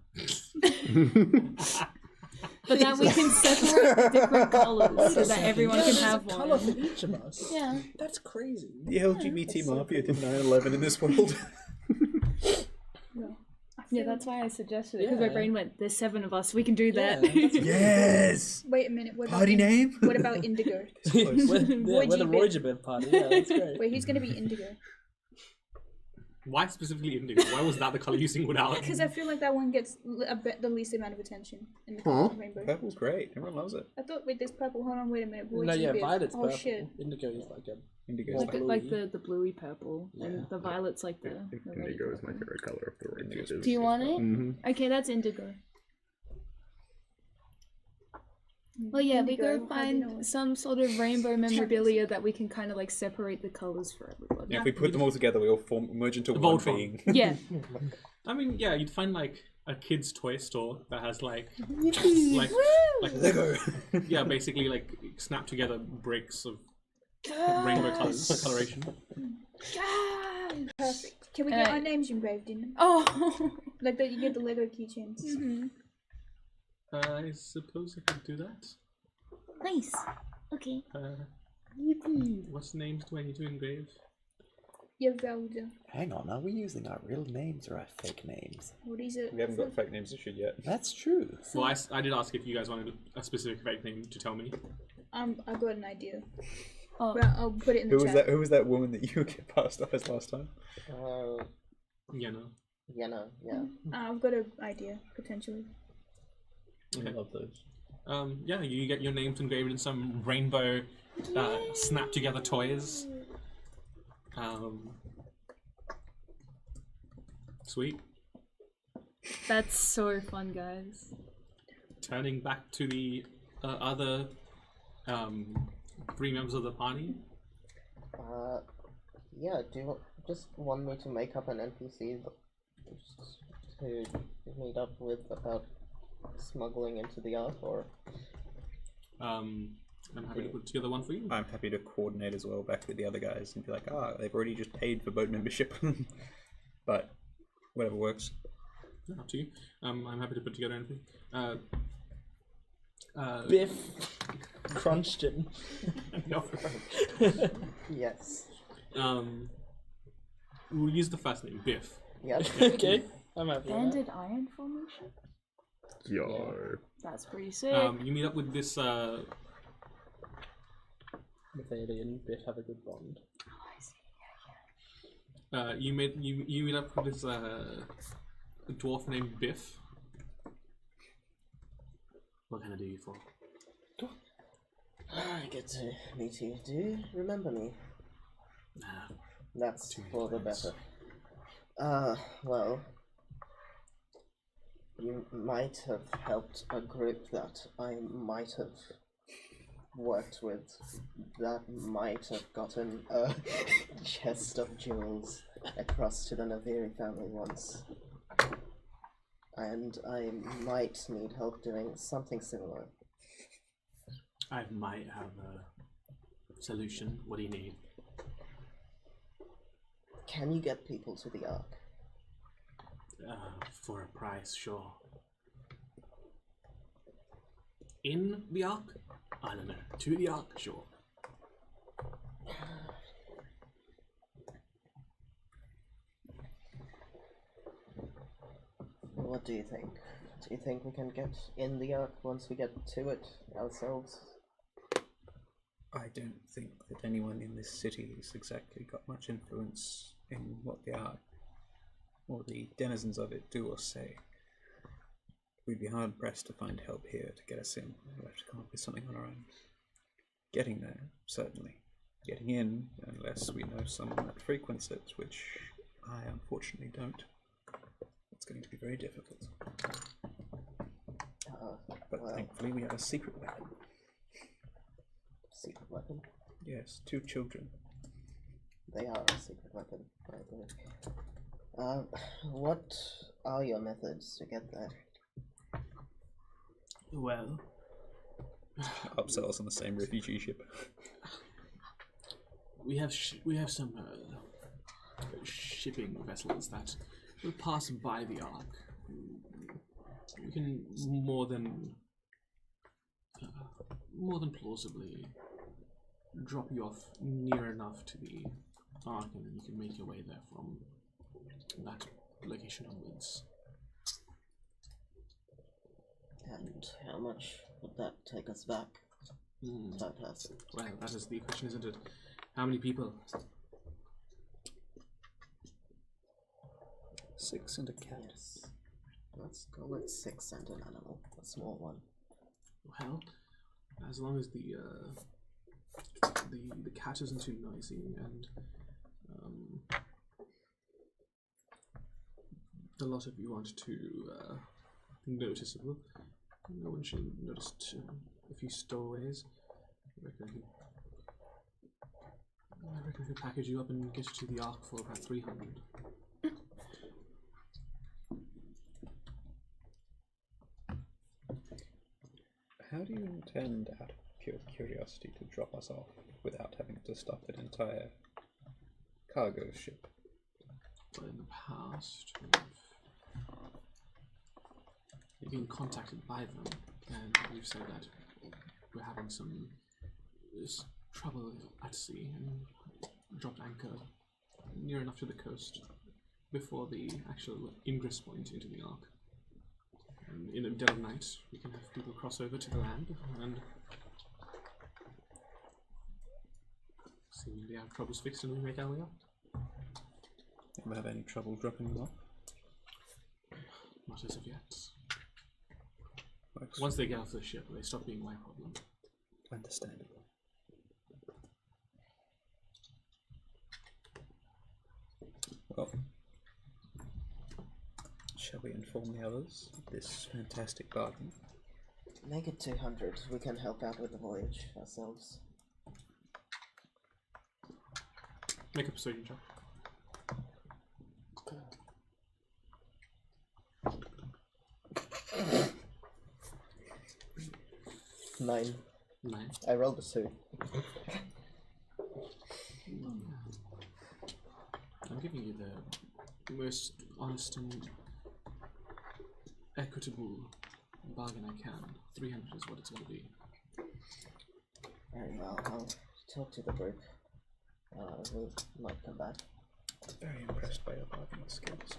But then we can separate different colors so that everyone can There's have a color for one. each of us. Yeah. That's crazy. The LGBT mafia did 9/11 in this world. Yeah, that's why I suggested it, because my Yeah. brain went, there's 7 of us, we can do that. Yeah, that's- Yes. Wait a minute. What Party about name? What about indigo? we're the Roy Roy party. Yeah, that's great. Wait, who's gonna be indigo? Why specifically indigo? Why was that the color you singled out? Because I feel like that one gets the least amount of attention in the Huh? rainbow. Purple's great. Everyone loves it. I thought, wait, there's purple. Hold on, wait a minute. No, yeah, Bit. violet's Oh purple. shit. Indigo is like a Indigo's Like, bluey. like the bluey purple, and the violet's like the red Indigo is my purple. favorite color of the rainbow. Indigo's Do you want it? Mm-hmm. Okay, that's indigo. Well, yeah, we Indigo, go how do you find know it? some sort of rainbow memorabilia that we can kind of separate the colors for everybody. Yeah, if we put them all together, we all merge into one Voltron. being. Yeah. I mean, yeah, you'd find a kid's toy store that has like Lego. yeah, basically snap together bricks of rainbow colors, coloration. Perfect. Can we get our names engraved in them? Oh. Like that, you get the Lego keychains. I suppose I could do that. Nice. Okay. What names do I need to engrave? Yavelda. Hang on, are we using our real names or our fake names? What is it? We haven't got fake names issued yet. That's true. Well, I did ask if you guys wanted a specific fake name to tell me. I've got an idea. Oh. Well, I'll put it in the Who was chat. that? Who was that woman that you passed off as last time? Yeah, no. Yeah, no, yeah. I've got an idea potentially. I love those. Yeah, you get your names engraved in some rainbow snap together toys. Sweet. That's so fun, guys. Turning back to the other 3 members of the party. Yeah, do you just want me to make up an NPC to meet up with about smuggling into the Ark, or? I'm happy to put together one for you. I'm happy to coordinate as well back with the other guys and be like, they've already just paid for boat membership. But whatever works. Yeah, up to you. I'm happy to put together anything. Biff crunched it. No. Yes. We'll use the first name, Biff. Yep. Okay, I'm happy with that. Banded iron formation? Yo. That's pretty sick. You meet up with this. With Alien, Biff have a good bond. You meet up with this dwarf named Biff. What can I do you for? I get to meet you. Do you remember me? Nah. That's Too many for the friends. better. Well, you might have helped a group that I might have worked with that might have gotten a chest of jewels across to the Naviri family once. And I might need help doing something similar. I might have a solution. What do you need? Can you get people to the Ark? For a price, sure. In the Ark? I don't know. To the Ark, sure. What do you think? Do you think we can get in the Ark once we get to it ourselves? I don't think that anyone in this city has exactly got much influence in what the art or the denizens of it do or say, we'd be hard pressed to find help here to get us in. We'll have to come up with something on our own. Getting there, certainly. Getting in, unless we know someone that frequents it, which I unfortunately don't, it's going to be very difficult. But well, thankfully we have a secret weapon. secret weapon? Yes, 2 children. They are a secret weapon, I believe. What are your methods to get there? Well, Upsell us on the same refugee ship. we have some shipping vessels that will pass by the Ark. We can more than plausibly drop you off near enough to the Ark, and then you can make your way there from that location onwards. And how much would that take us back? Fantastic. Well, that is the question, isn't it? How many people? 6 and a cat. Yes. Let's go with 6 and an animal, a small one. Well, as long as the cat isn't too noisy and the lot of you aren't too noticeable, no one should notice a few stowaways. I reckon we could package you up and get you to the Ark for about 300. How do you intend, out of pure curiosity, to drop us off without having to stop an entire cargo ship? Well, in the past, we've been contacted by them, and we've said that we're having some trouble at sea, and dropped anchor near enough to the coast before the actual ingress point into the Ark. And in the dead of night, we can have people cross over to the land and seemingly have troubles fixed and we make our way up. Ever have any trouble dropping them off? Not as of yet. Once they get off the ship, they stop being my problem. Understandable. Well, shall we inform the others of this fantastic bargain? Make it 200. We can help out with the voyage ourselves. Make a persuasion check. Nine. 9. I rolled a 2. I'm giving you the most honest and equitable bargain I can. 300 is what it's going to be. Very well. I'll talk to the group. We might come back. Very impressed by your bargaining skills.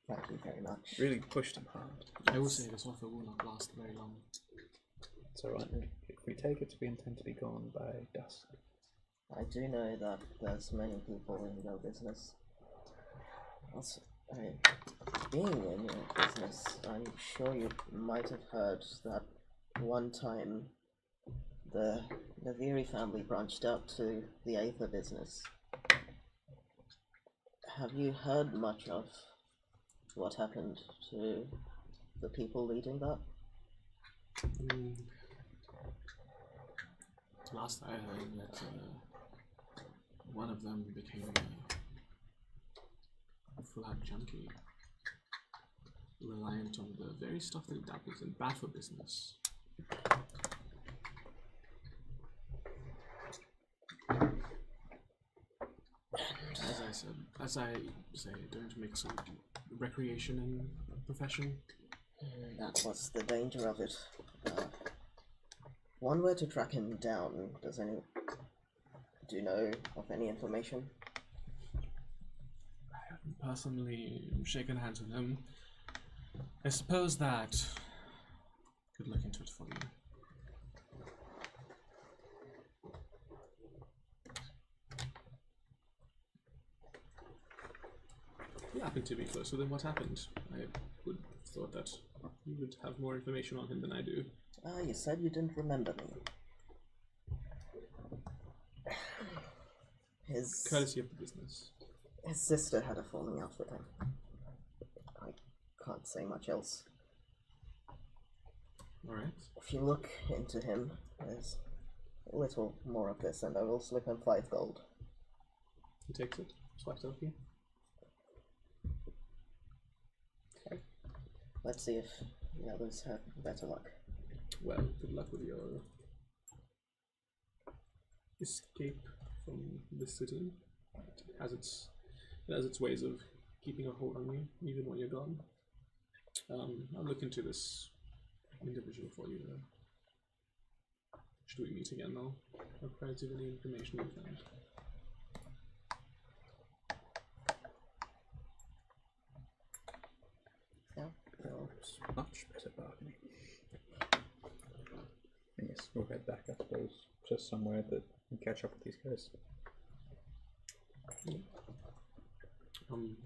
Thank you very much. Really pushed him hard. I will say this offer will not last very long. It's alright. If we take it, we intend to be gone by dusk. I do know that there's many people in your business. Also, being in your business, I'm sure you might have heard that one time the Naviri family branched out to the Aether business. Have you heard much of what happened to the people leading that? Last I heard that one of them became a full-out junkie, reliant on the very stuff that dabbles in bad for business. As I say, don't mix recreation and profession. That was the danger of it. One way to track him down. Do you know of any information? I haven't personally shaken hands with him. I suppose that could look into it for you. He happened to be closer than what happened. I would have thought that you would have more information on him than I do. Ah, you said you didn't remember me. Courtesy of the business. His sister had a falling out with him. I can't say much else. Alright. If you look into him, there's a little more of this, and I will slip him 5 gold. He takes it, swipes it off you. Okay. Let's see if the others have better luck. Well, good luck with your escape from this city. It has its ways of keeping a hold on you, even when you're gone. I'll look into this individual for you. Should we meet again, though? I'll provide you any information you found. Yeah. Well, it's much better bargaining. And yes, we'll head back, I suppose, to somewhere that we can catch up with these guys.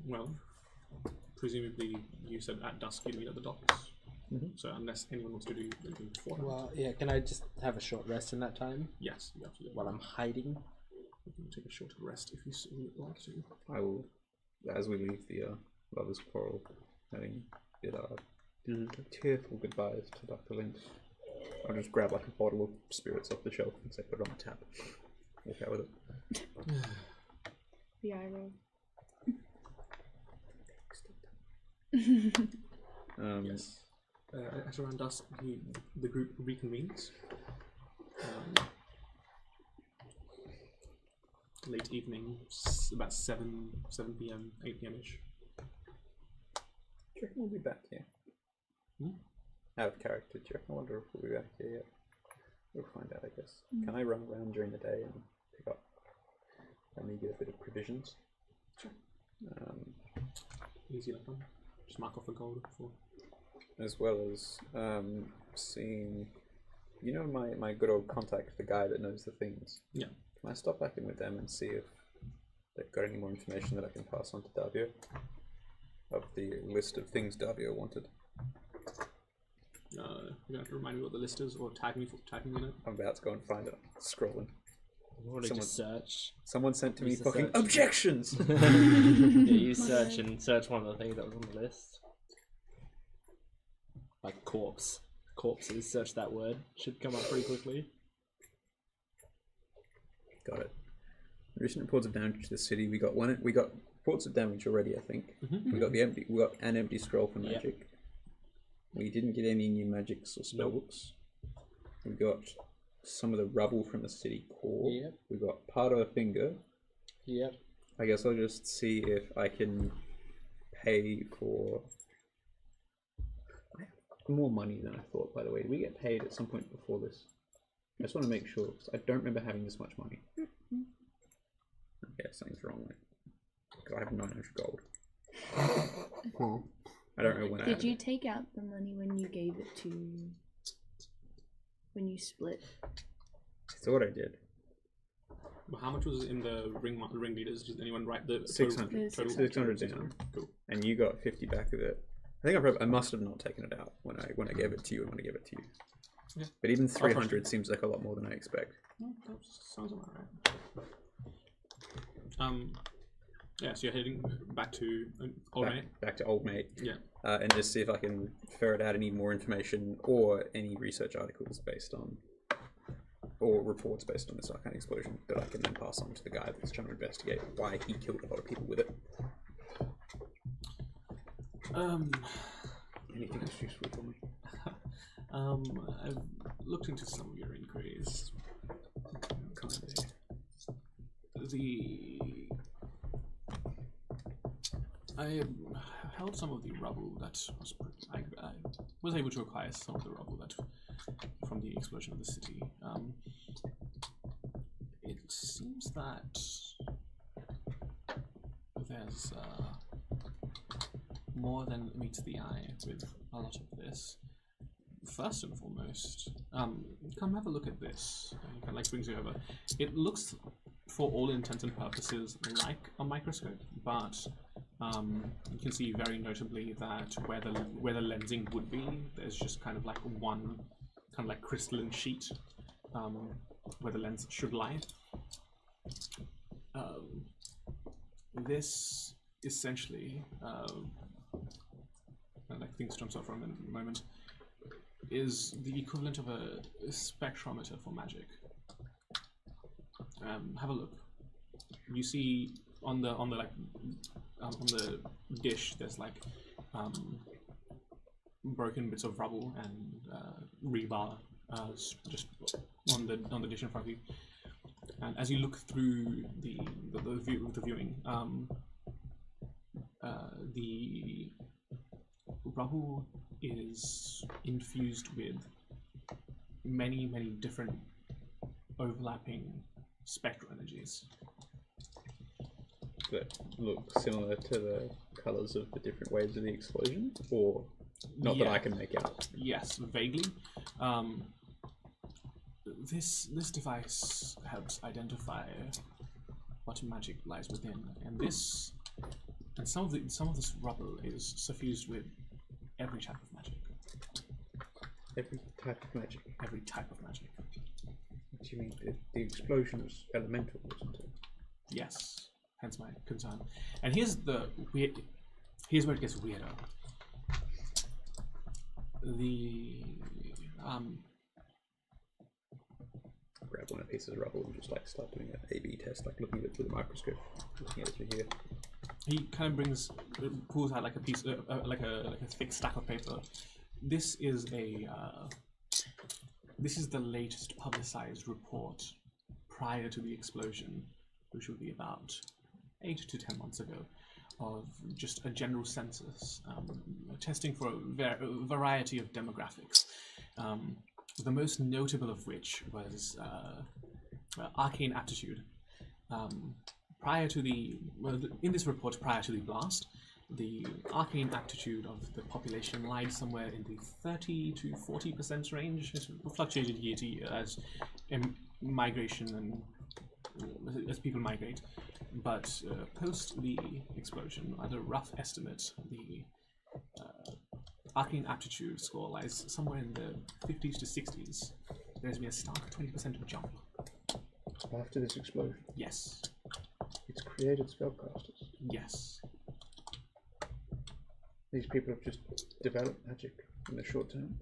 Well, presumably you said at dusk you'd meet at the docks. So unless anyone wants to do anything beforehand. Well, yeah, can I just have a short rest in that time? Yes, you absolutely. While I'm hiding? You can take a short rest if you would like to. I will, as we leave the lovers' quarrel, having bid our tearful goodbyes to Dr. Lynch, I'll just grab like a bottle of spirits off the shelf and say put it on the tap. Walk out with it. The eye roll. Yes. At around dusk, the group reconvenes. Late evening, about 7 p.m., 8 p.m.-ish. Do you reckon we'll be back here? Out of character, do you reckon? I wonder if we'll be back here yet. We'll find out, I guess. Can I run around during the day and pick up maybe get a bit of provisions? Sure. Easy enough. Just mark off a gold for. As well as seeing, you know, my good old contact, the guy that knows the things. Yeah. Can I stop back in with them and see if they've got any more information that I can pass on to Davio of the list of things Davio wanted? You're gonna have to remind me what the list is, or tag me in it. I'm about to go and find it. Scrolling. Someone search. Someone sent to me Use the fucking search. objections. Yeah, you search and search one of the things that was on the list. Like corpses. Search that word. Should come up pretty quickly. Got it. Recent reports of damage to the city. We got reports of damage already. I think we got an empty scroll for magic. Yep. We didn't get any new magics or spellbooks. We got some of the rubble from the city core. Yep. We got part of a finger. Yep. I guess I'll just see if I can pay for more money than I thought. By the way, did we get paid at some point before this? I just want to make sure, because I don't remember having this much money. Okay, something's wrong with it. Because I have 900 gold. I don't know when Did you take out the money when you gave it to... when you split? I thought I did. Well, how much was in the ringleaders? Does anyone write the 600. total? 600 down. Cool. And you got 50 back of it. I think I must have not taken it out when I gave it to you and when I gave it to you. Yeah. But even 300 seems like a lot more than I expect. No, that sounds about right. Yeah, so you're heading back to Old Mate? Back to Old Mate. Yeah. And just see if I can ferret out any more information or any research articles based on, or reports based on this arcane explosion that I can then pass on to the guy that's trying to investigate why he killed a lot of people with it. Anything else useful for me? I've looked into some of your inquiries. I held some of the rubble that was. I was able to acquire some of the rubble that from the explosion of the city. It seems that there's more than meets the eye with a lot of this. First and foremost, come have a look at this. He kind of like brings you over. It looks, for all intents and purposes, like a microscope, but You can see very notably that where the lensing would be, there's just kind of like one kind of like crystalline sheet where the lens should lie. This essentially, like things to himself for a moment, is the equivalent of a spectrometer for magic. Have a look. You see on the dish there's like broken bits of rubble and rebar just on the dish in front of you. And as you look through the viewing, the rubble is infused with many different overlapping spectral energies that look similar to the colours of the different waves of the explosion, or not that I can make out? Yes, vaguely. This device helps identify what magic lies within, and some of this rubble is suffused with every type of magic. Every type of magic? Every type of magic. What do you mean? The explosion was elemental, wasn't it? Yes, hence my concern. And here's where it gets weirder. Grab one of the pieces of rubble and just like start doing an A/B test, like looking at it through the microscope, looking at it through here. He kind of pulls out like a piece, like a thick stack of paper. This is the latest publicized report prior to the explosion, which would be about 8 to 10 months ago, of just a general census, testing for a variety of demographics. The most notable of which was arcane aptitude. Prior to in this report, prior to the blast, the arcane aptitude of the population lied somewhere in the 30 to 40% range. It fluctuated year to year as migration and as people migrate. But post the explosion, at a rough estimate, the arcane aptitude score lies somewhere in the 50s to 60s. There's been a stark 20% jump. After this explosion? Yes. It's created spellcasters? Yes. These people have just developed magic in the short term?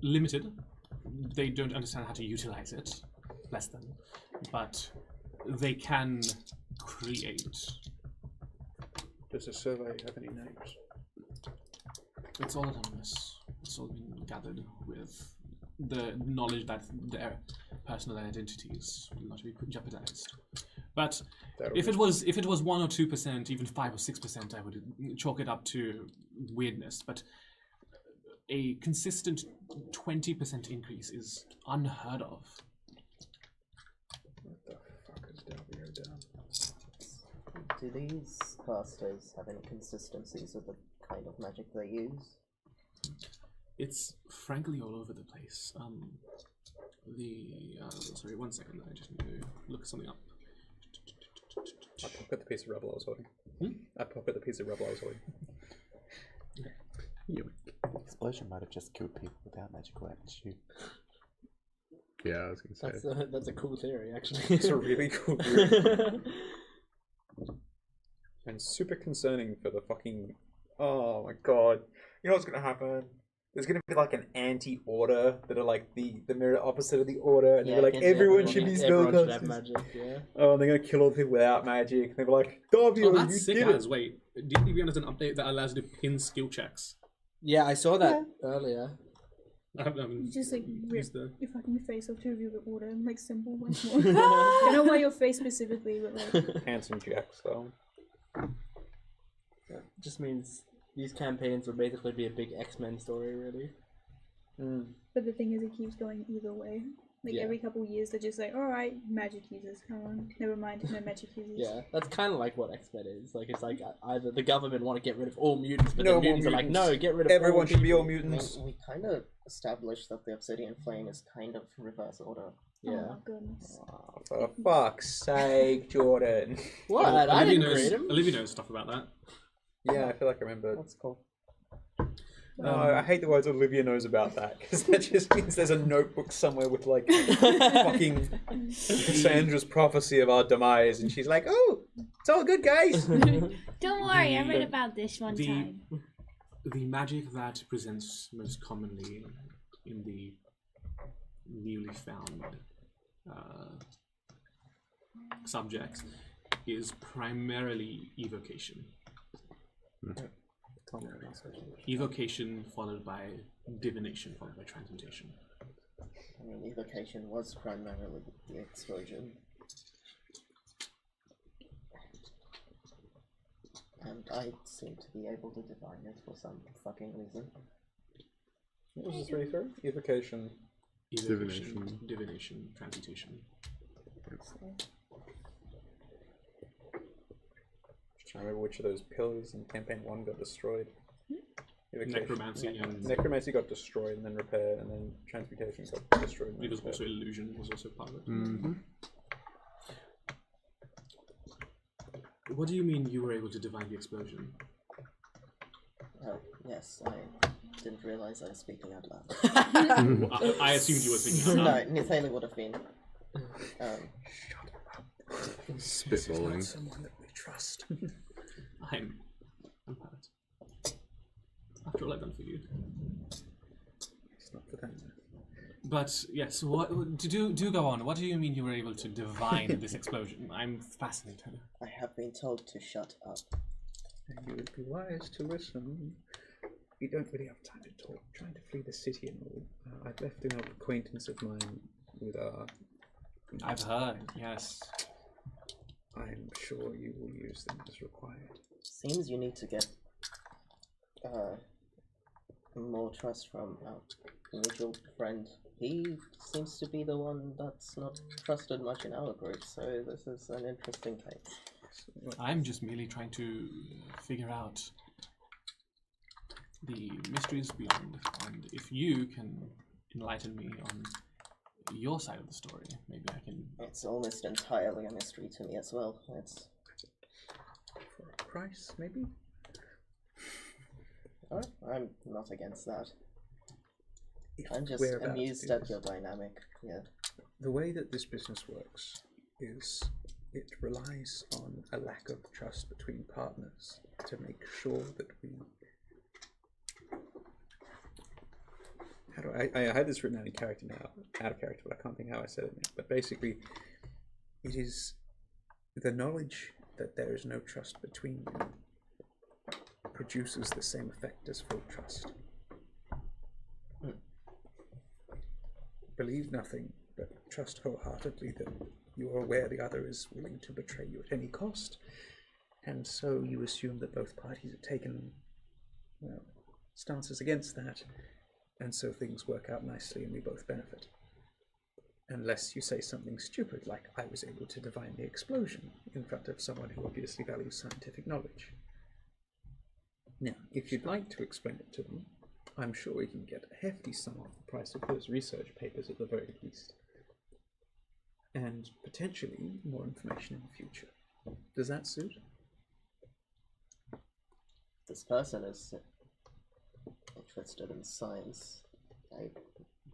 Limited. They don't understand how to utilize it. Bless them. But they can create. Does the survey have any names? It's all anonymous. It's all been gathered with the knowledge that their personal identities will not be jeopardized. But if it was 1 or 2%, even 5 or 6%, I would chalk it up to weirdness. But a consistent 20% increase is unheard of. What the fuck is Dalvio done? Do these casters have any consistencies with the kind of magic they use? It's frankly all over the place. Sorry, 1 second. I just need to look something up. I pocket the piece of rubble I was holding. I pocket the piece of rubble I was holding. The explosion might have just killed people without magical aptitude. Yeah, I was going to say. That's a cool theory, actually. It's a really cool theory. And super concerning for the fucking... Oh my god. You know what's going to happen? There's going to be like an anti-order that are like the mirror opposite of the order, and they're like, everyone should be spellcasters. Magic, yeah. Oh, and they're going to kill all the people without magic. And they're like, W, oh, that's you sick did as. it. Wait, D&D Beyond has an update that allows you to pin skill checks. Yeah, I saw that earlier. You just like rip the... your fucking face off to review the order and like symbol once more. I don't know why your face specifically, but like Handsome Jack, so. Yeah, just means these campaigns will basically be a big X-Men story, really. But the thing is, it keeps going either way. Like every couple of years, they're just like, all right, magic users, come on, never mind, no magic users. Yeah, that's kind of like what X-Men is. Like, it's like either the government want to get rid of all mutants, but No the more mutants are like, mutants. no, get rid of Everyone all should be all people. mutants. We kind of established that the Obsidian Flame is kind of reverse order. Yeah. Oh my goodness. Oh, for fuck's sake, Jordan. What? I didn't knows, create him. Olivia knows stuff about that. Yeah, I feel like I remember. That's cool. No, I hate the words Olivia knows about that because that just means there's a notebook somewhere with like fucking Cassandra's prophecy of our demise, and she's like, "Oh, it's all good, guys." Don't worry, I read about this one time. The magic that presents most commonly in the newly found subjects is primarily evocation. Evocation followed by divination followed by transmutation. I mean, evocation was primarily the explosion. And I seem to be able to divine it for some fucking reason. What was the 3 through? Evocation. Divination, transmutation. I remember which of those pillars in campaign 1 got destroyed. Necromancy and Necromancy got destroyed, and then repair, and then transmutation got destroyed. It was also illusion was also part of it. Mm-hmm. What do you mean you were able to divine the explosion? Oh, yes, I didn't realize I was speaking out loud. I assumed you were speaking out loud. No, Nathalie would have been. Spitballing. Someone that we trust. I'm hurt. After all I've done for you. It's not for them. But yes, what do go on. What do you mean you were able to divine this explosion? I'm fascinated. I have been told to shut up. And you would be wise to listen. We don't really have time to talk. I'm trying to flee the city and all. I've left an old acquaintance of mine with our... I've heard, yes. I'm sure you will use them as required. Seems you need to get more trust from our mutual friend. He seems to be the one that's not trusted much in our group, so this is an interesting case. I'm just merely trying to figure out the mysteries beyond, and if you can enlighten me on your side of the story, maybe I can... It's almost entirely a mystery to me as well. It's... For a price, maybe? Alright, I'm not against that. If I'm just we're about to amused do at this. your dynamic, yeah. The way that this business works is it relies on a lack of trust between partners to make sure that we... How do I had this written out in character now, out of character, but I can't think how I said it now. But basically, it is the knowledge that there is no trust between you produces the same effect as full trust. Believe nothing, but trust wholeheartedly that you are aware the other is willing to betray you at any cost, and so you assume that both parties have taken, well, stances against that, and so things work out nicely and we both benefit. Unless you say something stupid like, I was able to divine the explosion, in front of someone who obviously values scientific knowledge. Now, if you'd like to explain it to them, I'm sure we can get a hefty sum off the price of those research papers at the very least. And potentially more information in the future. Does that suit? This person is interested in science. It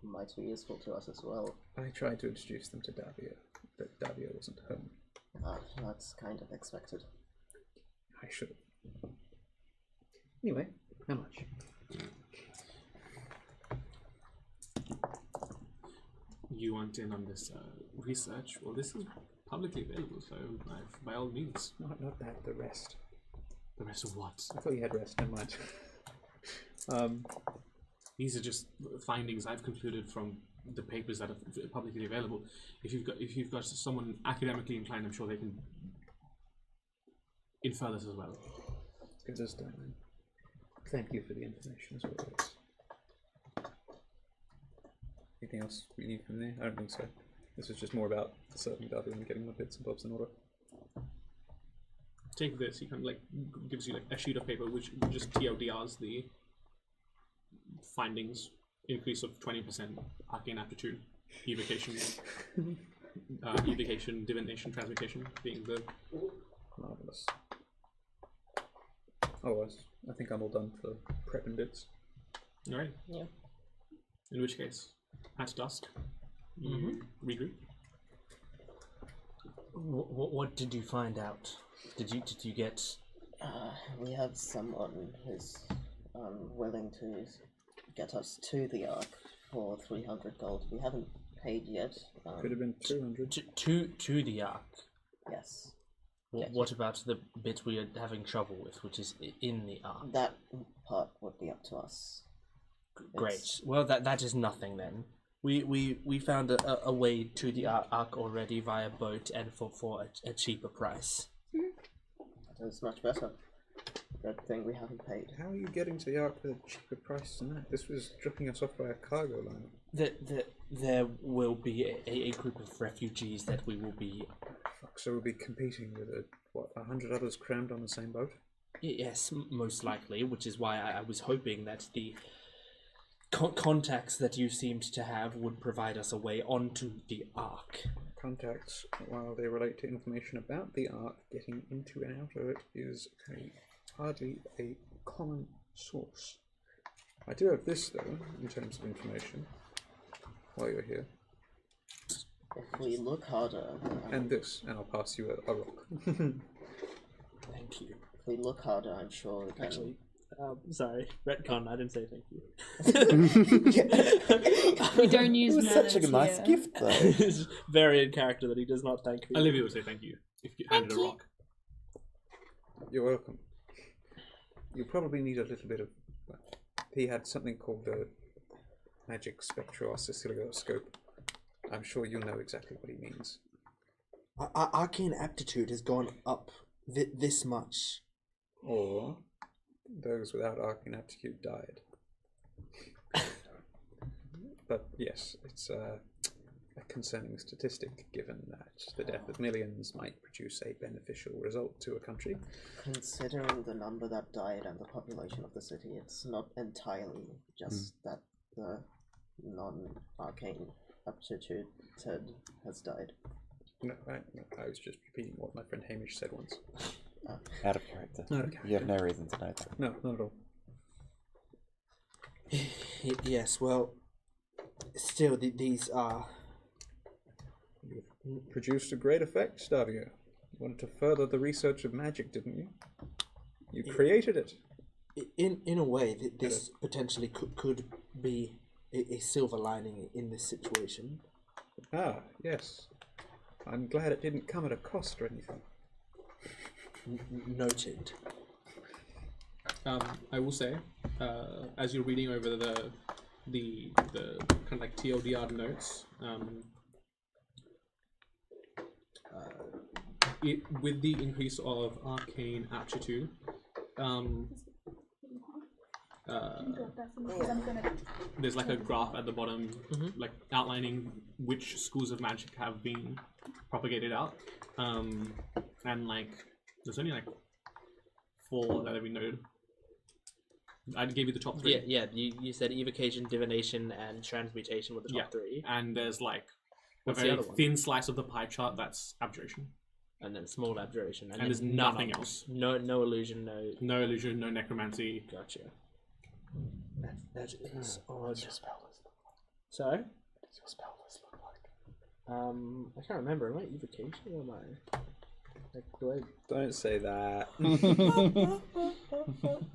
might be useful to us as well. I tried to introduce them to Davio, but Davio wasn't home. Ah, that's kind of expected. I should have. Anyway, how much? You want in on this research? Well, this is publicly available, so by all means. Not that, the rest. The rest of what? I thought you had rest, never mind. These are just findings I've concluded from the papers that are publicly available. If you've got someone academically inclined, I'm sure they can infer this as well. Good as done, then. Thank you for the information as always. Anything else we need from there? I don't think so. This was just more about serving Davio and getting the bits and bobs in order. Take this. He kind of like gives you like a sheet of paper which just TLDRs the findings. Increase of 20% arcane aptitude evocation, divination, transmutation being the. Marvelous. Otherwise, I think I'm all done for prep and bits. All right. Yeah. In which case, at dusk, you regroup. What did you find out? Did you get? We have someone who's willing to get us to the Ark for 300 gold. We haven't paid yet. Could have been 200. To the Ark. Yes. What about the bit we are having trouble with, which is in the Ark? That part would be up to us. Great. Well, that is nothing then. We found a way to the Ark already via boat and for a cheaper price. That is much better. Good thing we haven't paid. How are you getting to the Ark with a cheaper price than that? This was dropping us off by a cargo line. There will be a group of refugees that we will be. Fuck, so we'll be competing with 100 others crammed on the same boat? Yes, most likely, which is why I was hoping that the contacts that you seemed to have would provide us a way onto the Ark. Contacts, while they relate to information about the Ark, getting into and out of it is hardly a common source. I do have this, though, in terms of information, while you're here. If we look harder... And this, and I'll pass you a rock. Thank you. If we look harder, I'm sure we can... Actually, sorry, retcon, I didn't say thank you. We don't use It was such a nice here. gift, though. It's very in character that he does not thank me. Olivia would say thank you if you handed a rock. You're welcome. You probably need a little bit of... He had something called the magic spectro-oscilloscope. I'm sure you'll know exactly what he means. Arcane aptitude has gone up this much. Or those without arcane aptitude died. But yes, it's a concerning statistic, given that the death of millions might produce a beneficial result to a country. Considering the number that died and the population of the city, it's not entirely just that the non-arcane aptitude has died. No, I was just repeating what my friend Hamish said once. Out of character. Out of character. You have no reason to know that. No, not at all. Yes, well, still, these are... You produced a great effect, Stavio. You wanted to further the research of magic, didn't you? You created it. In a way, this potentially could be a silver lining in this situation. Ah, yes. I'm glad it didn't come at a cost or anything. Noted. I will say, as you're reading over the kind of like TLDR notes, with the increase of arcane aptitude, there's like a graph at the bottom, like outlining which schools of magic have been propagated out, and like there's only like 4 that have been noted. I gave you the top 3. Yeah. You said evocation, divination, and transmutation were the top 3. And there's like What's a the very other one? thin slice of the pie chart that's abjuration. And then small abjuration. And there's nothing else. No illusion, no... No illusion, no necromancy. Gotcha. That is odd. Sorry? What does your spell list look like? I can't remember. Am I evocation or am I... Like, do I... Don't say that. I don't know. We'll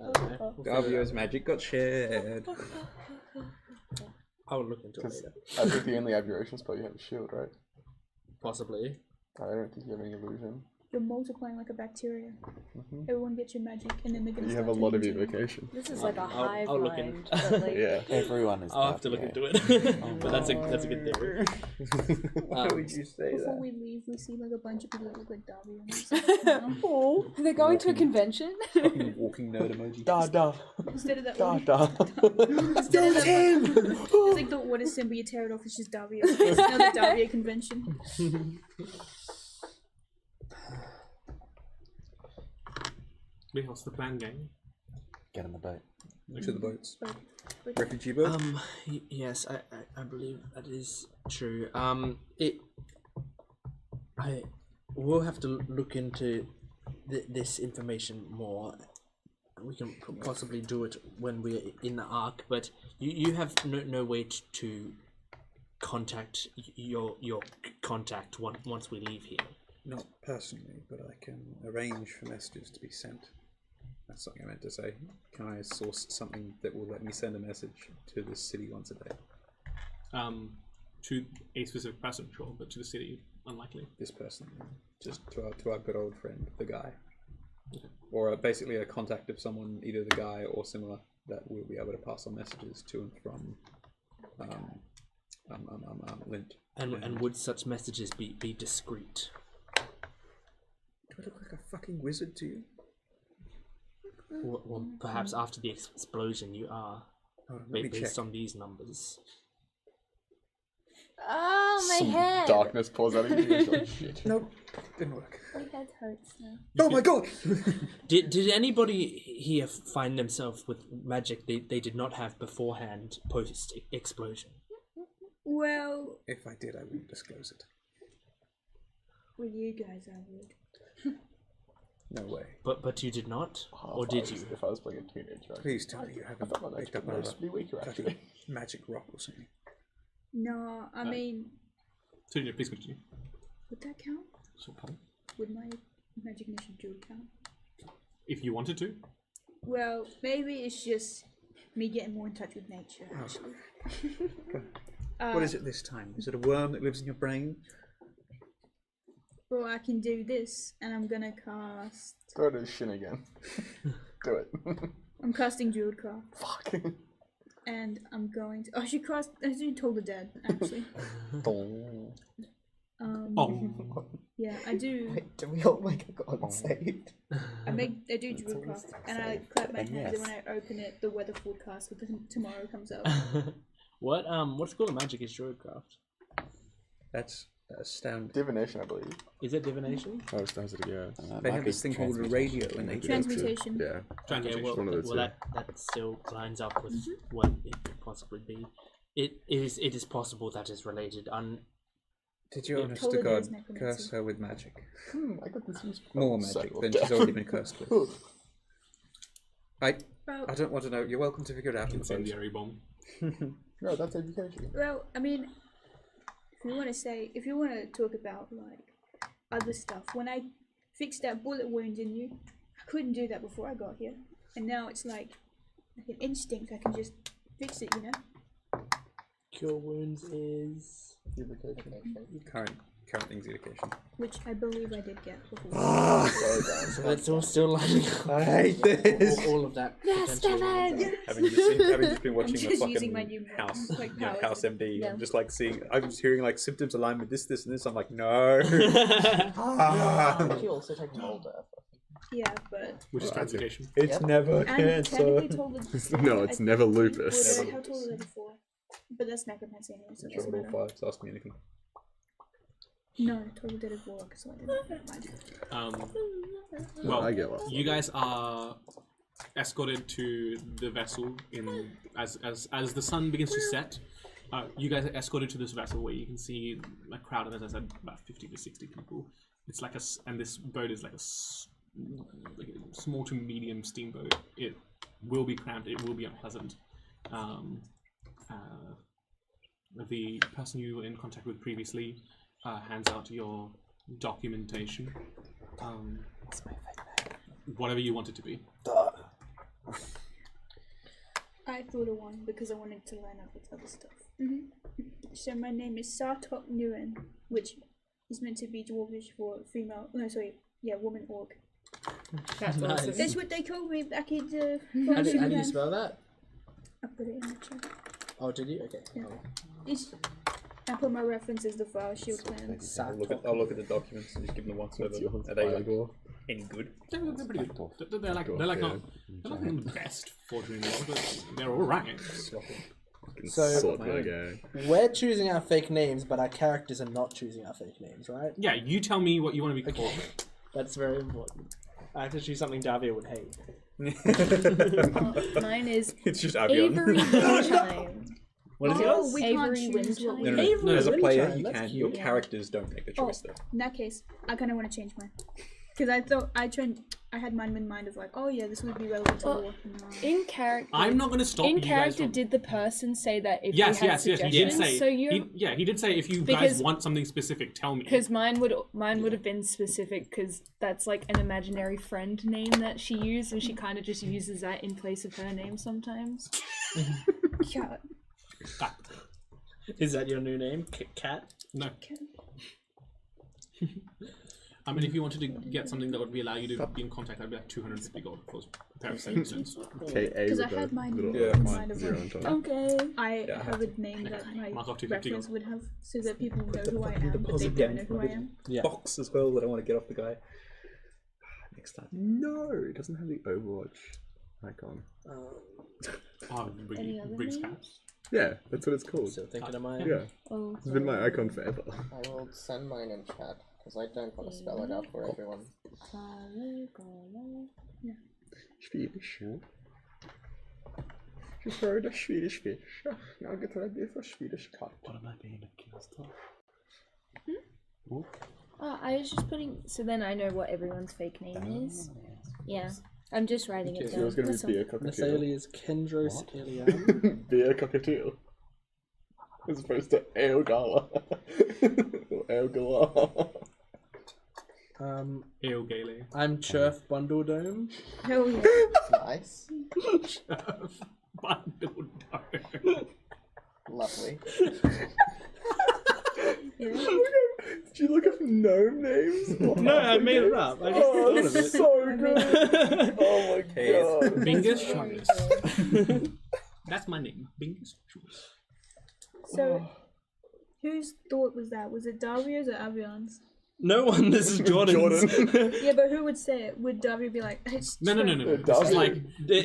figure it Davio's out. magic got shared. I'll look into it later. I think the only abjuration spell you have is shield, right? Possibly. I don't think you have any illusion. You're multiplying like a bacteria. Everyone gets your magic, and then they're gonna You start have a lot of turning into- evocation. This is like a hive I'll look mind. in. But like, Yeah. Everyone is. I'll have to look yeah. into it. But that's a good theory. Why would you say Before that? we leave, we see like a bunch of people that look like Davio. And it's like, oh, they're going to a convention. Fucking walking nerd emoji. Da. instead of that, Instead of that, it's like the order symbol. You tear it off. It's just Davio. It's now the Davio convention. Wait, what's the plan, gang? Get on the boat. To the boats. But Refugee boats? Yes, I believe that is true. I will have to look into this information more. We can possibly do it when we're in the Ark, but you have no way to contact your contact once we leave here. Not personally, but I can arrange for messages to be sent. That's something I meant to say. Can I source something that will let me send a message to this city once a day? To a specific person, sure, but to the city, unlikely. This person, just to our good old friend, the guy. Okay. Or basically a contact of someone, either the guy or similar, that will be able to pass on messages to and from Lint. And would such messages be discreet? Do I look like a fucking wizard to you? Well, perhaps after the explosion you are, based on these numbers. Oh, my Some head! darkness pours out of you. Shit. Nope, didn't work. My head hurts now. Oh my god! Did anybody here find themselves with magic they did not have beforehand post explosion? well, If I did, I wouldn't disclose it. with you guys, I would. No way. But you did not, or did you? If I was playing a teenager, Please tell me you haven't thought my picked up magic was weaker, actually. magic rock or something. No, I mean, So, yeah, please continue. would that count? So, pardon? Would my imagination jewel count? If you wanted to. Well, maybe it's just me getting more in touch with nature, actually. What is it this time? Is it a worm that lives in your brain? Well, I can do this, and I'm gonna cast. Throw it in shin again. Do it. I'm casting Druidcraft, Fuck. and I'm going to. Oh, I should cast. I should Toll the Dead, actually. Yeah, I do. Wait, do we all make a con save? I do Druidcraft, and I clap my hands, and when I open it, the weather forecast for tomorrow comes up. What school of magic is Druidcraft? That's astounding. Divination, I believe. Is it divination? Oh, it has it, yeah. They have this thing called a radio, and they Transmutation. Yeah. Okay, well, One of the two. that still lines up with what it could possibly be. It is possible that is related. Did you, honest Told to her there's God, necromancy. curse her with magic? I got this More magic than she's already been cursed with. I don't want to know. You're welcome to figure it out. Incendiary bomb. No, that's education. Well, I mean, if you want to talk about like other stuff, when I fixed that bullet wound in you, I couldn't do that before I got here, and now it's like an instinct. I can just fix it, you know. Cure wounds is Current thing's education. Which I believe I did get before. so that's all still lining up. I hate this. All of that. Yes, potentially lines up. Having just been watching just the using my fucking new house, like you know, powers. House MD, Yeah. I'm just like I'm just hearing like symptoms align with this, and this. I'm like, no. She also take mold death. Yeah, but Which is transmutation. It's never and cancer. technically told the No, it's never lupus. How tall was I before? But that's necromancy anyway, so it doesn't Level matter. 5, so ask me anything. No, total dead is warlock, so I didn't. Never mind. Well, I get lost. you guys are escorted to the vessel as the sun begins to set. You guys are escorted to this vessel where you can see a crowd of, as I said, about 50 to 60 people. It's like and this boat is like a small to medium steamboat. It will be cramped. It will be unpleasant. The person you were in contact with previously hands out your documentation. Whatever you want it to be. I thought of one because I wanted to line up with other stuff. So my name is Sartok Nguyen, which is meant to be dwarvish for female. No, sorry, yeah, woman orc. Nice. That's what they called me back in the. How do you spell that? I put it in the chat. Oh, did you? Okay. Yeah. I put my references, the file shield plan. I'll look at the documents and just give them the once over. Are they like any good? They're pretty good. They're like not the best forgery in the world, but they're all right. So we're choosing our fake names, but our characters are not choosing our fake names, right? Yeah, you tell me what you want to be called. That's very important. I have to choose something Davia would hate. Mine is It's just Avion. Avery Windchime. What is Oh, yours? we can't Avery choose what Windchime. we No, no, Avery no. As a player, Windchime, you that's can. cute. Your Yeah. characters don't make the choice, though. In that case, I kind of want to change mine. Because I had mine in mind of like, oh yeah, this would be relevant to Well, war. In character, I'm not going to stop in you guys character, from... did the person say that if Yes, you had yes, yes. He did suggestions? say. So you, he did say if you Because- guys want something specific, tell me. because mine would have been specific because that's like an imaginary friend name that she used, and she kind of just uses that in place of her name sometimes. Yeah. Is that your new name? Cat? No. I mean, if you wanted to get something that would allow you to be in contact, I'd be like 250 gold for a pair of sentences. KA Because I with had a mine little Yeah, in mine. mind of zero like, on top. Okay. I Yeah, I have a name that my Mark off 250 reference gold. would have, so that people know the who I fucking am, but they deposit don't again. know who I am. Yeah. Box as well that I want to get off the guy. Next time. No, it doesn't have the Overwatch icon. Oh, Any other Briggs names? Caps. Yeah, that's what it's called. Still thinking of mine? Yeah, Oh, it's been my icon forever. I will send mine in chat because I don't want to spell it out for everyone. Swedish. You've heard of Swedish fish. Now get ready for Swedish cat. What am I being accused of? Oh, I was just putting. So then I know what everyone's fake name is. Yeah, I'm just writing it So down. yours gonna That's be all. beer cockatiel. Nasali is Kendros Iliam. Beer cockatiel. As opposed to ale gala. Or ale gala. Ale Gale. I'm Churf Bundledome. Oh yeah. Nice. Bundledome. Lovely. Did you look up gnome names? No, I made it up. I just Oh, thought of that's it. so good. Oh my god. Bingus Chungus. That's my name. Bingus Chungus. So, whose thought was that? Was it Dario's or Avion's? No one. This is Jordan's. Yeah, but who would say it? Would Dario be like, hey, No. This Dario. is like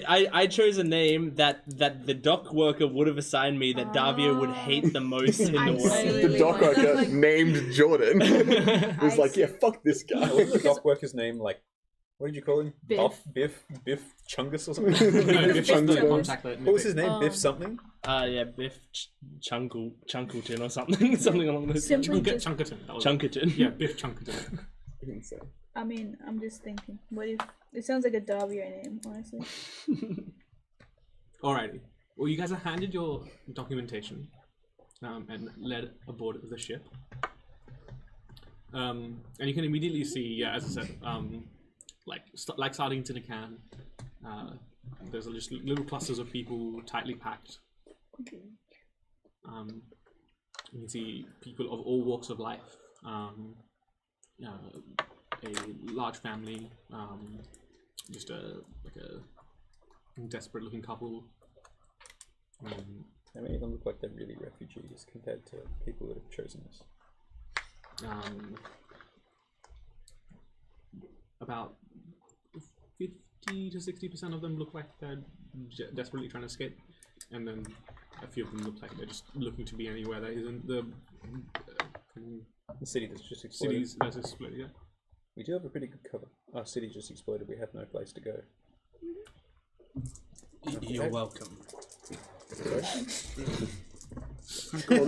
I chose a name that the dock worker would have assigned me that Davia would hate the most in the I world. see. The dock worker Like- named Jordan was I like, see. yeah, fuck this guy. Wasn't the dock worker's name like, what did you call him? Biff. Biff Chungus or something? no, Biff is the Chungus. contact that. What was his name? Biff something? Yeah, Biff Chunkleton or something, something along those lines. Simply just, Chunkerton. That was Chunkerton. Yeah, Biff Chunkerton. I mean, I'm just thinking, what if, it sounds like a Dario name, honestly. Alrighty. Well, you guys are handed your documentation and led aboard the ship. And you can immediately see, yeah, as I said, like sardines in a can. There's just little clusters of people tightly packed. You can see people of all walks of life. A large family, just a desperate-looking couple. How many of them look like they're really refugees compared to people that have chosen us? About 50 to 60% of them look like they're desperately trying to escape, and then a few of them look like they're just looking to be anywhere that isn't the The city that's just exploded. cities that's exploded. Yeah. We do have a pretty good cover. Our city just exploded. We have no place to go. You're welcome.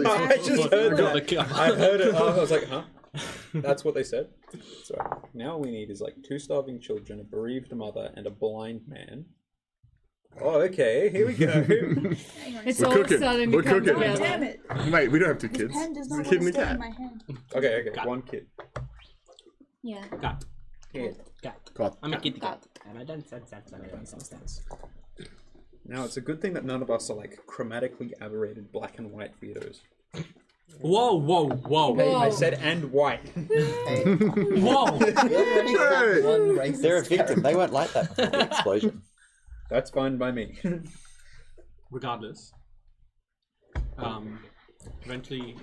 I just heard Got that. the cover. I heard it. I was like, huh? That's what they said. So now we need is like 2 starving children, a bereaved mother, and a blind man. Oh, okay. Here we go. It's We're all cooking. starting to We're come cooking. Oh, together. damn it! Wait, we don't have 2 This kids. pen does It's not a kid want and a to stay in cat. my hand. Okay. Got it. 1 kid. Yeah. Got. Cat. I'm a kitty cat. And I don't sense. Now it's a good thing that none of us are like chromatically aberrated black and white weirdos. Whoa! Hey, I said and white. Hey, Whoa! we already have one racist They're a victim. character. They won't like that before the explosion. That's fine by me. Regardless, eventually,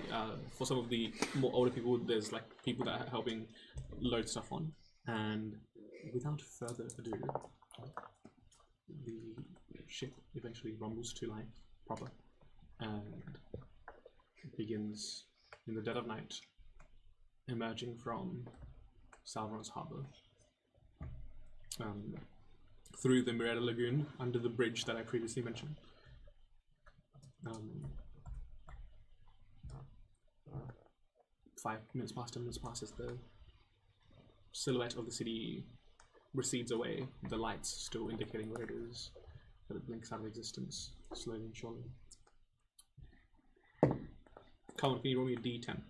for some of the more older people, there's like people that are helping load stuff on, and without further ado, the ship eventually rumbles to life proper, and begins in the dead of night, emerging from Salveron's harbor. through the Mirada Lagoon under the bridge that I previously mentioned. 5 minutes past, 10 minutes past as the silhouette of the city recedes away, the lights still indicating where it is, but it blinks out of existence, slowly and surely. Colin, can you roll me a d10?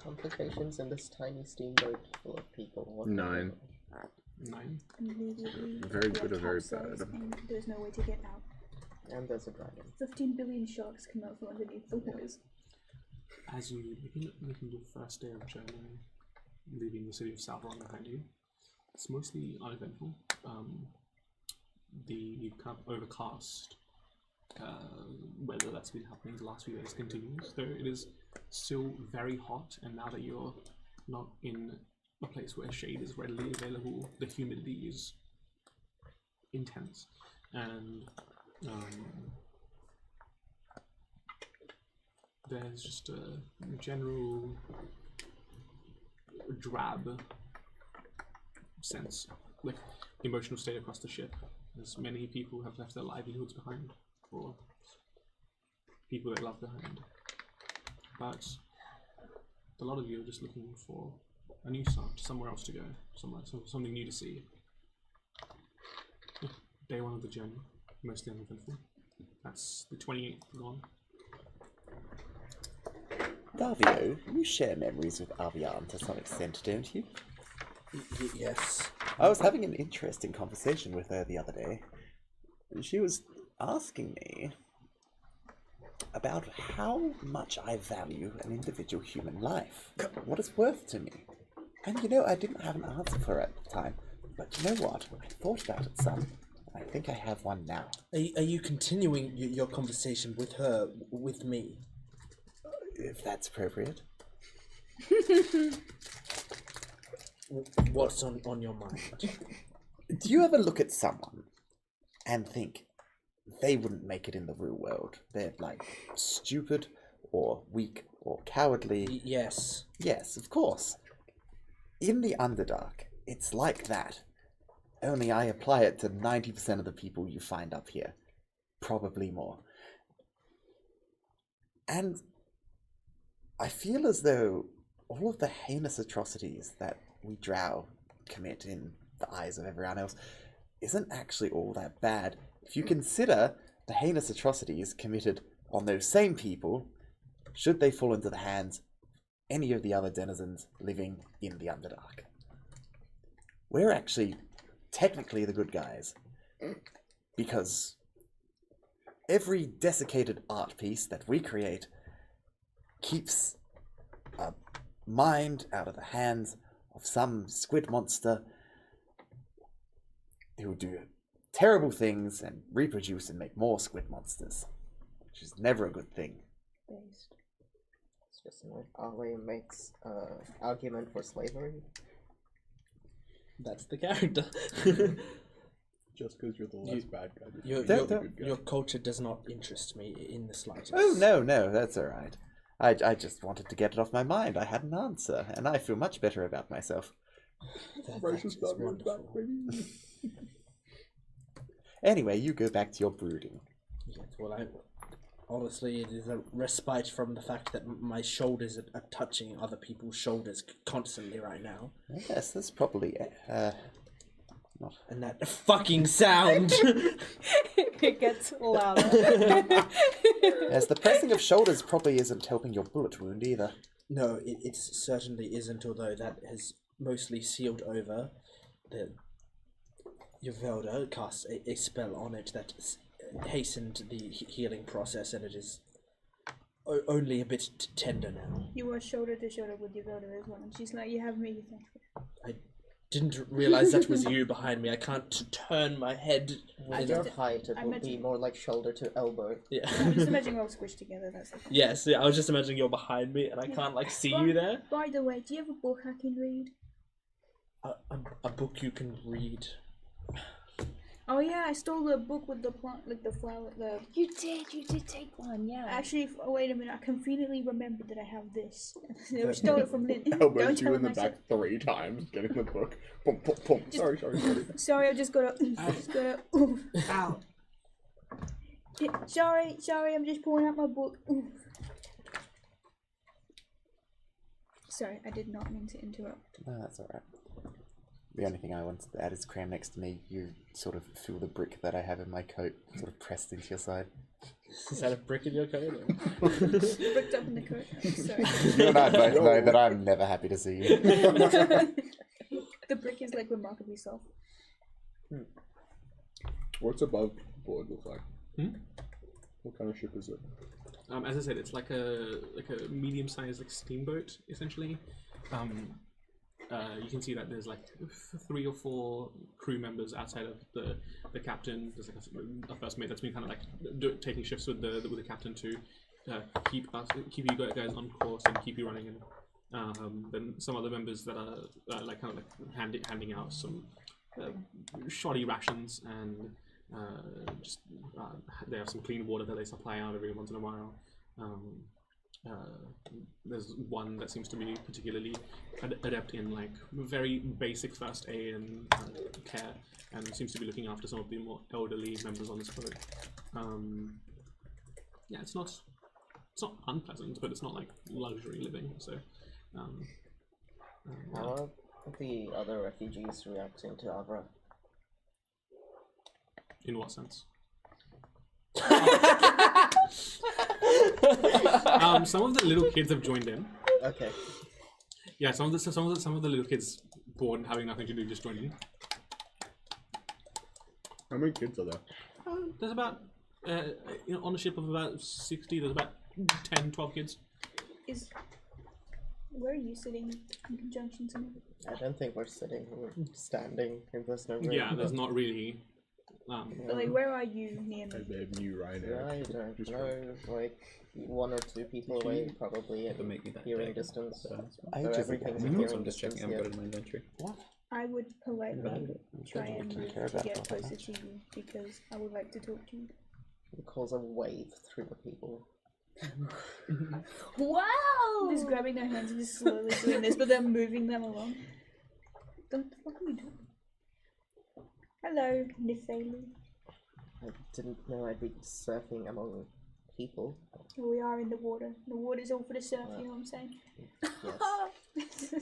Complications in this tiny steamboat full of people. What 9. 9. Very good or very bad? And there's no way to get out. And there's a dragon. 15 billion sharks come out from underneath the waters. As you begin making your first day of journey, leaving the city of Salvaron behind you, it's mostly uneventful. The kind of overcast weather that's been happening the last few days continues, though it is still very hot, and now that you're not in a place where shade is readily available, the humidity is intense, and there's just a general drab sense, like emotional state across the ship, as many people have left their livelihoods behind, or people they love behind. But a lot of you are just looking for a new start, somewhere else to go, something new to see. Yeah, day 1 of the journey, mostly uneventful. That's the 28th gone. Davio, you share memories with Avian to some extent, don't you? Yes. I was having an interesting conversation with her the other day. She was asking me about how much I value an individual human life, what it's worth to me. And you know, I didn't have an answer for her at the time, but you know what? I thought about it some. I think I have one now. Are you continuing your conversation with her, with me? If that's appropriate. What's on your mind? Do you ever look at someone and think they wouldn't make it in the real world? They're like stupid or weak or cowardly. Yes. Yes, of course. In the Underdark, it's like that. Only I apply it to 90% of the people you find up here. Probably more. And I feel as though all of the heinous atrocities that we drow commit in the eyes of everyone else isn't actually all that bad if you consider the heinous atrocities committed on those same people should they fall into the hands of any of the other denizens living in the Underdark. We're actually technically the good guys, because every desiccated art piece that we create keeps a mind out of the hands of some squid monster who do terrible things and reproduce and make more squid monsters, which is never a good thing. It's just like Ali makes argument for slavery. That's the character. Just because you're the less bad guy. Your culture does not interest me in the slightest. Oh, no, that's all right. I just wanted to get it off my mind. I had an answer, and I feel much better about myself. That is wonderful. Anyway, you go back to your brooding. Yes, well, honestly, it is a respite from the fact that my shoulders are touching other people's shoulders constantly right now. Yes, that's probably not. And that fucking sound! It gets louder. Yes, the pressing of shoulders probably isn't helping your bullet wound either. No, it certainly isn't, although that has mostly sealed over. Yvelda cast a spell on it that hastened the healing process, and it is only a bit tender now. You were shoulder to shoulder with Yvelda as well, and she's like, "You have me, you thank me." I didn't realize that was you behind me. I can't turn my head. At your height, it will be more like shoulder to elbow. Yeah. I'm just imagining we're all squished together. That's the Yes, yeah, I was just imagining you're behind me and I can't like see you there. By the way, do you have a book I can read? A book you can read. I Oh yeah, I stole the book with the plant, like the flower. You did take one, yeah. Actually, wait a minute. I conveniently remembered that I have this. I stole it from Lynn. Elbows Don't you tell in the him I back 3 times, getting the book. Pum, pum, pum. Sorry. Sorry, I just got to. Ow. Yeah, sorry, I'm just pulling out my book. Oof. Sorry, I did not mean to interrupt. No, that's alright. The only thing I wanted to add is cram next to me. You sort of feel the brick that I have in my coat sort of pressed into your side. Is that a brick in your coat? Bricked up in the coat. Sorry. You and I both know that I'm never happy to see you. The brick is like remarkably soft. What's above board look like? What kind of ship is it? As I said, it's like a medium-sized like steamboat essentially. You can see that there's like 3 or 4 crew members outside of the captain. There's like a first mate that's been kind of like taking shifts with the captain to keep you guys on course and keep you running. And then some other members that are like kind of like handing out some shoddy rations and they have some clean water that they supply out every once in a while. There's one that seems to be particularly adept in like very basic first aid and care, and seems to be looking after some of the more elderly members on this boat. Yeah, it's not unpleasant, but it's not like luxury living. So, How are the other refugees reacting to Avra? In what sense? Some of the little kids have joined in. Okay. Yeah, some of the little kids bored and having nothing to do just joined in. How many kids are there? There's about on a ship of about 60. There's about 10, 12 kids. Where are you sitting in conjunction to me? I don't think we're sitting. We're standing. There's no room. Yeah, there's not really. Like, where are you near me? They have new Ryanair. I don't know. Like 1 or 2 people away, probably at hearing distance. Everything's in hearing I'm just checking. I've got it in my inventory. I would politely try and move to get closer to you because I would like to talk to you. It calls a wave through the people. Wow! Just grabbing their hands and just slowly doing this, but then moving them along. What are we doing? Hello, Nifelu. I didn't know I'd be surfing among people. We are in the water. The water's all for the surf, you know what I'm saying? Yes.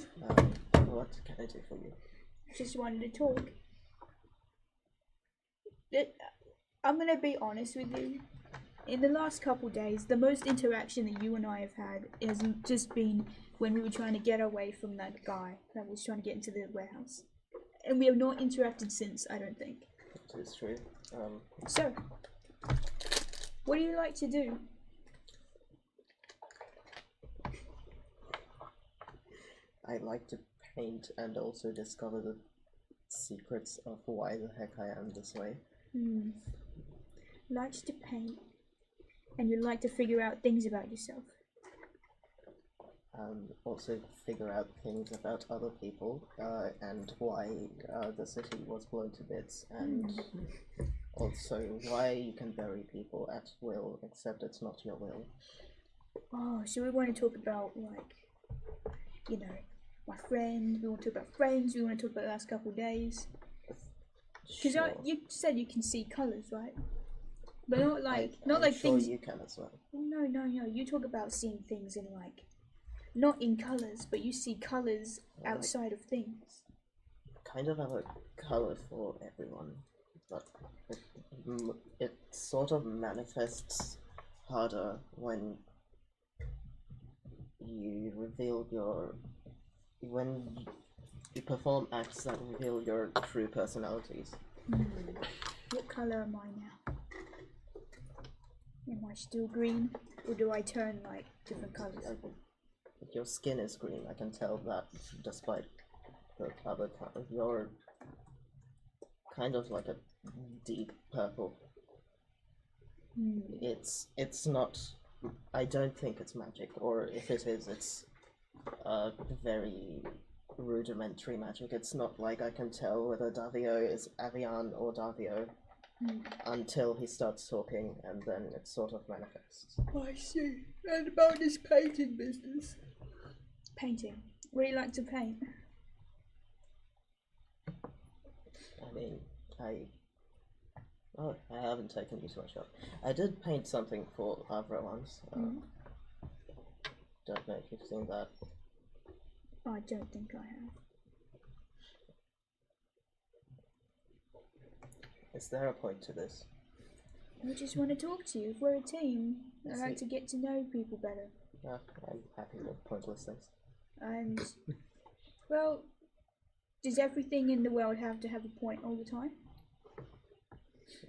What can I do for you? Just wanted to talk. I'm gonna be honest with you. In the last couple days, the most interaction that you and I have had has just been when we were trying to get away from that guy that was trying to get into the warehouse. And we have not interacted since, I don't think. It is true. So, what do you like to do? I like to paint and also discover the secrets of why the heck I am this way. Likes to paint, and you like to figure out things about yourself. Also figure out things about other people and why the city was blown to bits, and also why you can bury people at will, except it's not your will. Oh, so we want to talk about, like, you know, my friend, we want to talk about friends, we want to talk about the last couple of days. Because Sure. you said you can see colours, right? But not like, I'm like sure things... you can as well. No, you talk about seeing things in, like, not in colours, but you see colours outside of things. Kind of have a color for everyone, but it sort of manifests harder when you you perform acts that reveal your true personalities. What colour am I now? Am I still green, or do I turn, like, different colours? Your skin is green, I can tell that, despite the other color. You're kind of like a deep purple. It's not... I don't think it's magic, or if it is, it's very rudimentary magic. It's not like I can tell whether Davio is Avian or Davio. until he starts talking, and then it sort of manifests. I see. And about this painting business. Painting. What do you like to paint? I mean, I haven't taken you to a shop. I did paint something for Avra once. Don't know if you've seen that. I don't think I have. Is there a point to this? I just want to talk to you. If we're a team, I I like see. to get to know people better. I'm happy with pointless things. And, well, does everything in the world have to have a point all the time?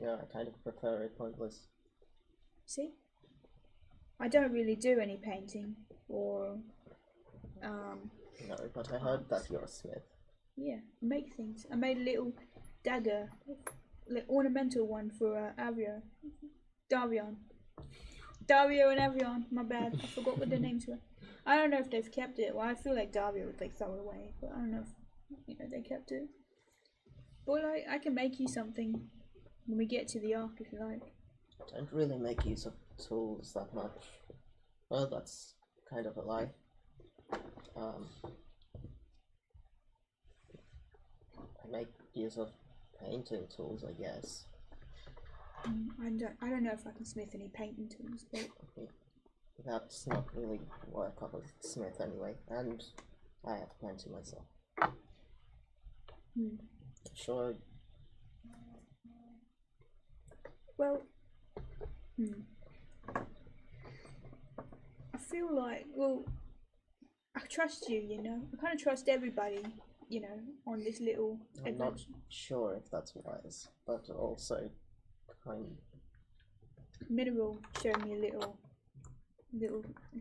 Yeah, I kind of prefer it pointless. See? I don't really do any painting or, No, but I heard that you're a smith. yeah, I make things. I made a little dagger, ornamental one for Dario and Avion, my bad. I forgot what their names were. I don't know if they've kept it. Well, I feel like Dario would like throw it away, but I don't know if they kept it. But I can make you something when we get to the Ark if you like. Don't really make use of tools that much. Well, that's kind of a lie. I make use of painting tools, I guess. I don't know if I can smith any painting tools, but That's not really work of a smith anyway, and I have plenty myself. Sure. well, I feel like, well, I trust you, you know. I kind of trust everybody, you know, on this little I'm not adventure. sure if that's wise, but also kind. Mineral showed me a little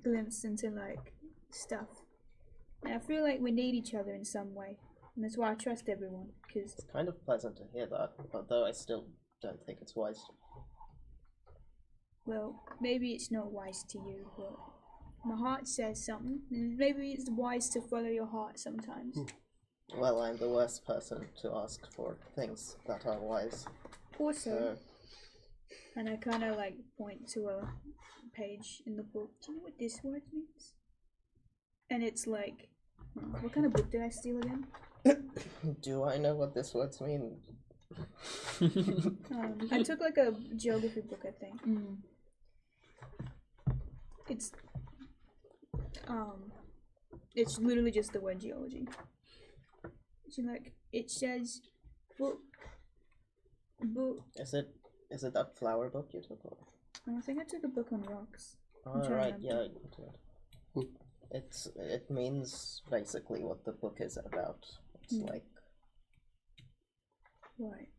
glimpse into like stuff, and I feel like we need each other in some way, and that's why I trust everyone. Because It's kind of pleasant to hear that, although I still don't think it's wise. well, maybe it's not wise to you, but my heart says something, and maybe it's wise to follow your heart sometimes. Well, I'm the worst person to ask for things that are wise. Also, So, and I kind of like point to a page in the book. Do you know what this word means? And it's like, what kind of book did I steal again? do I know what this words mean? I took like a geography book, I think. It's literally just the word geology. So like it says book. Is it that flower book you took? Or? I think I took a book on rocks. Oh, trying to right, remember. yeah, you did. It means basically what the book is about. It's like Right.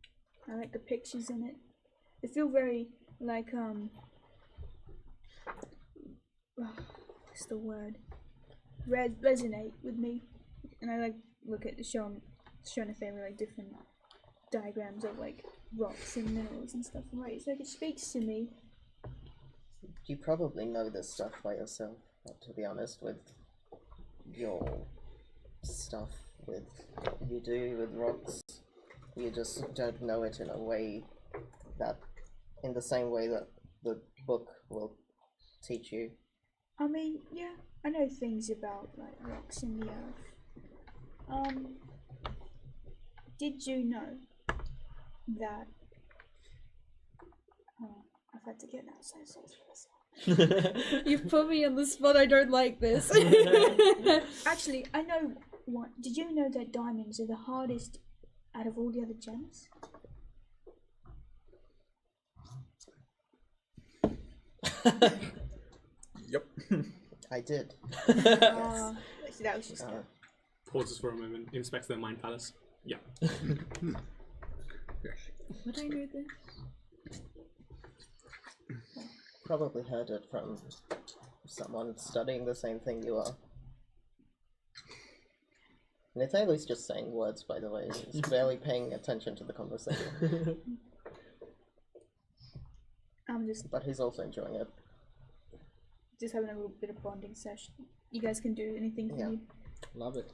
I like the pictures in it. They feel very like what's the word? Resonate with me. And I like look at showing a family like different diagrams of like rocks and minerals and stuff. Right, it's like it speaks to me. you probably know this stuff by yourself. To be honest, with your stuff, with what you do with rocks, you just don't know it in a way that, in the same way that the book will teach you. I mean, yeah, I know things about like rocks in the earth. Did you know that? Oh, I've had to get an outside source for this. You've put me on the spot. I don't like this. Actually, I know one. Did you know that diamonds are the hardest out of all the other gems? Yep. I did. So that was just. Pauses for a moment, inspects their mind palace. Yeah. Would I know this? Probably heard it from someone studying the same thing you are. Nathaniel's just saying words, by the way. He's barely paying attention to the conversation. I'm just But he's also enjoying it. having a little bit of bonding session. You guys can do anything Yeah. for me. Love it.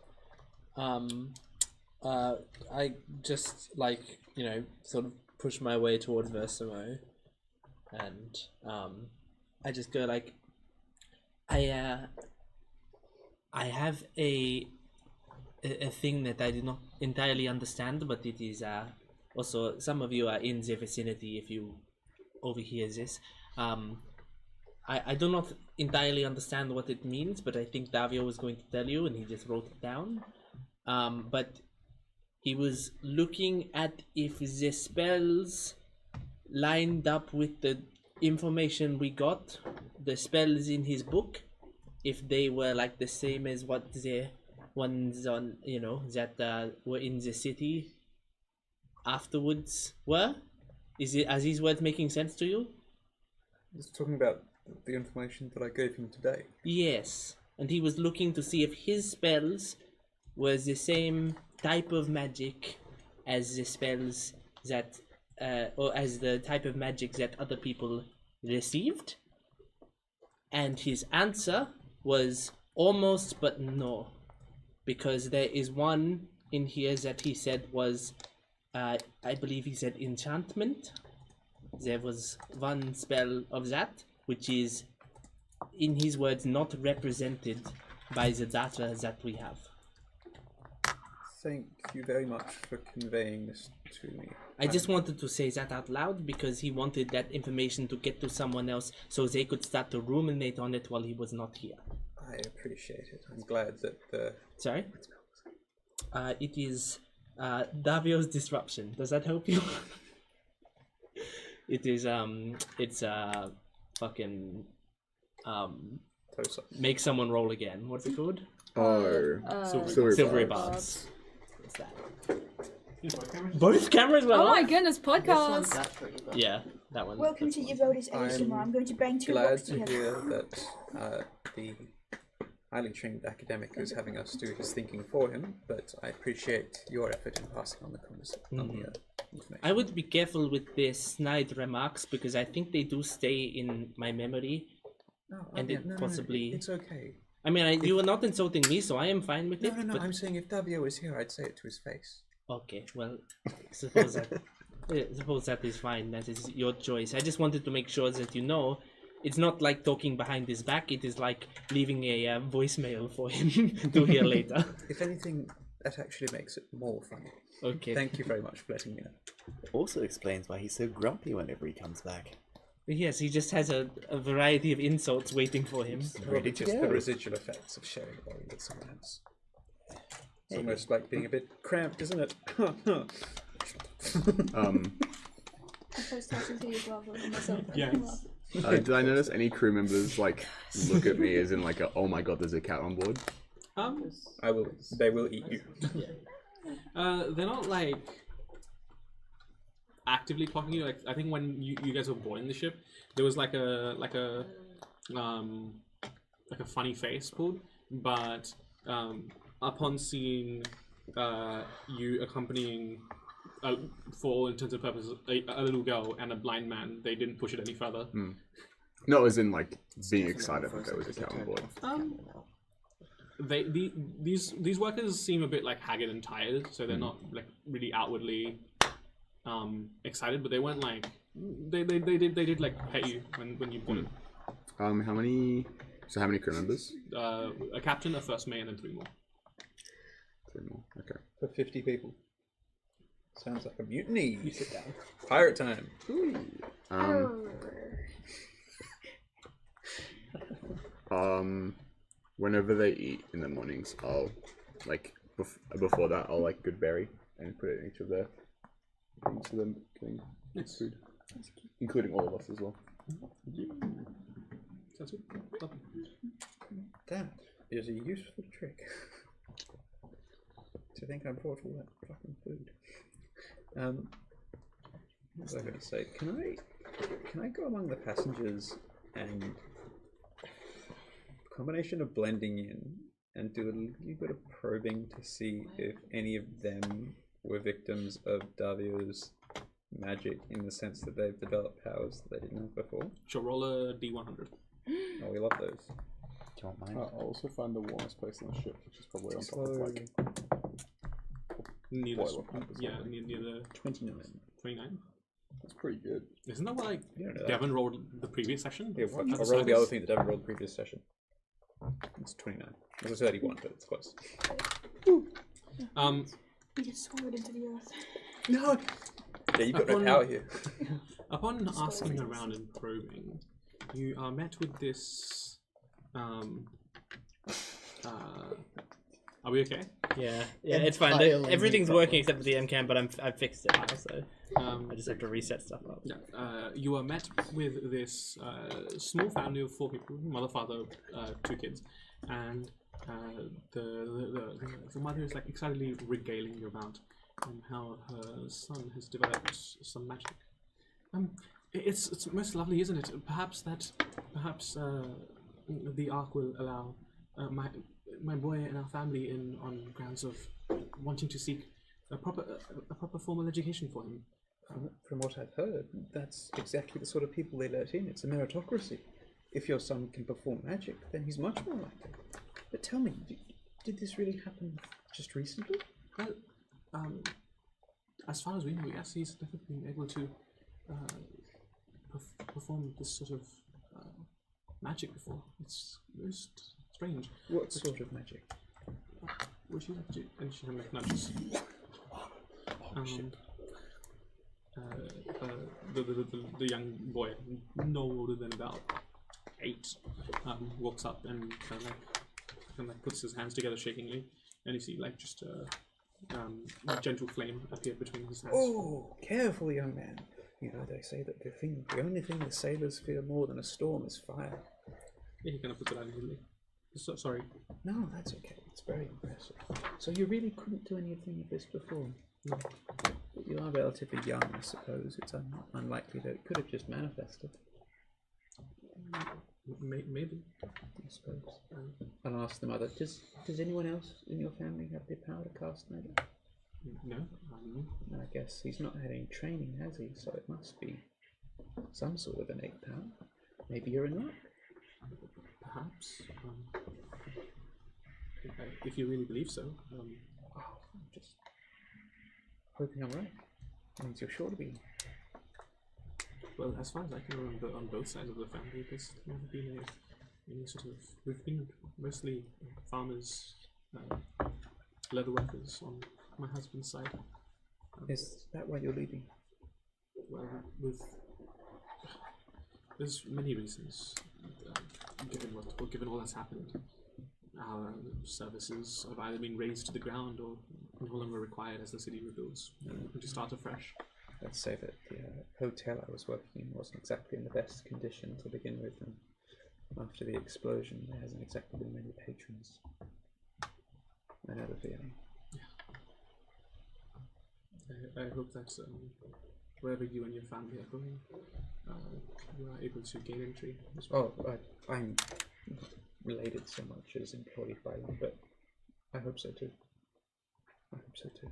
I just like, you know, sort of push my way toward Versimo, and I just go like, I have a thing that I did not entirely understand, but it is also some of you are in the vicinity if you overhear this. I do not entirely understand what it means, but I think Davio was going to tell you, and he just wrote it down. But he was looking at if the spells lined up with the information we got, the spells in his book, if they were like the same as what the ones on, you know, that were in the city afterwards were. Are these words making sense to you? He's talking about the information that I gave him today. Yes, and he was looking to see if his spells were the same type of magic as the spells that, or as the type of magic that other people received. And his answer was almost, but no, because there is one in here that he said was, I believe he said enchantment. There was one spell of that, which is, in his words, not represented by the data that we have. Thank you very much for conveying this to me. I just wanted to say that out loud because he wanted that information to get to someone else so they could start to ruminate on it while he was not here. I appreciate it. I'm glad that the... Sorry? It is Davio's disruption. Does that help you? It is, it's fucking, make someone roll again. What's it called? Silvery barbs. What's that? Both cameras were Oh off? my goodness, podcast! Yeah, that one. Welcome to your voters ASMR. I'm going to bang two glad rocks to together. hear that the highly trained academic is having us do his thinking for him, but I appreciate your effort in passing on the conversation. Information. I would be careful with the snide remarks because I think they do stay in my memory, and possibly. It's okay. I mean, you were not insulting me, so I am fine with it. No. But... I'm saying if Davio was here, I'd say it to his face. Okay, well, suppose that is fine. That is your choice. I just wanted to make sure that you know, it's not like talking behind his back. It is like leaving a voicemail for him to hear later. If anything, that actually makes it more funny. Okay. Thank you very much for letting me know. Also explains why he's so grumpy whenever he comes back. Yes, he just has a variety of insults waiting for him. Probably just the residual effects of sharing a body with someone else. It's almost like being a bit cramped, isn't it? Yes. Did I notice any crew members like look at me as in like a, oh my god, there's a cat on board? They will eat you. They're not like actively clocking you. Like I think when you guys were boarding the ship, there was like a funny face pulled, but upon seeing you accompanying, for all intents and purposes, a little girl and a blind man, they didn't push it any further. No, as in like being excited that there was a cat on board. These workers seem a bit like haggard and tired, so they're not like really outwardly excited, but they weren't like they did like pet you when you boarded. How many crew members? A captain, a first mate, and then 3 more. 3 more. Okay. For 50 people. Sounds like a mutiny. You sit down. Pirate time. Whenever they eat in the mornings, I'll like before that I'll like goodberry and put it in each of them getting food, including all of us as well. Sounds good. That is a useful trick. To think I brought all that fucking food. What was I going to say? Can I go among the passengers and a combination of blending in and do a little bit of probing to see if any of them were victims of Davio's magic in the sense that they've developed powers that they didn't have before? Sure, roll a D100. Oh, we love those. Do you want mine? I'll also find the warmest place on the ship, which is probably on top of like Near boiler pump as well. near the 29. 29. That's pretty good. Isn't that what like You don't know that. Devon rolled the previous session? Yeah, watch. At I'll the roll the circus? other thing that Devon rolled the previous session. It's 29. It was a 31, but it's close. We just swallowed into the earth. No! Yeah, you've got no power here. Upon asking around and probing, you are met with this. Are we okay? Yeah, it's fine. Entirely Everything's new working except for the MCAM, but I've fixed it now, so I just have to reset stuff up. Yeah, you are met with this small family of 4 people: mother, father, 2 kids, and the mother is like excitedly regaling you about how her son has developed some magic. It's most lovely, isn't it? Perhaps the Ark will allow my boy and our family in on grounds of wanting to seek a proper formal education for him. From what I've heard, that's exactly the sort of people they let in. It's a meritocracy. If your son can perform magic, then he's much more likely. But tell me, did this really happen just recently? Well, as far as we know, yes, he's definitely been able to perform this sort of magic before. It's most strange. What sort of magic? Would you like to? And she kind of nudges. The young boy, no older than about 8, walks up and kind of like puts his hands together shakingly, and you see like just a gentle flame appear between his hands. Oh, careful, young man. You know, they say that the only thing the sailors fear more than a storm is fire. Yeah, he kind of puts it out easily. So, sorry. No, that's okay. It's very impressive. So you really couldn't do anything of this before? No. But you are relatively young, I suppose. It's unlikely that it could have just manifested. Maybe. I suppose. I'll ask the mother. Does anyone else in your family have the power to cast magic? No. I guess he's not had any training, has he? So it must be some sort of innate power. Maybe you're in luck. Perhaps. If you really believe so. I'm just hoping I'm right. That means you're sure to be. Well, as far as I can remember, on both sides of the family, there's never been any sort of. We've been mostly farmers, leather workers on my husband's side. Is that why you're leaving? Well, there's many reasons. Given all that's happened, our services have either been razed to the ground or no longer required as the city rebuilds. We're looking to start afresh. Let's say that the hotel I was working in wasn't exactly in the best condition to begin with, and after the explosion, there hasn't exactly been many patrons. I know the feeling. I hope that wherever you and your family are going, you are able to gain entry as well. Oh, I'm not related so much as employed by them, but I hope so too. I hope so too.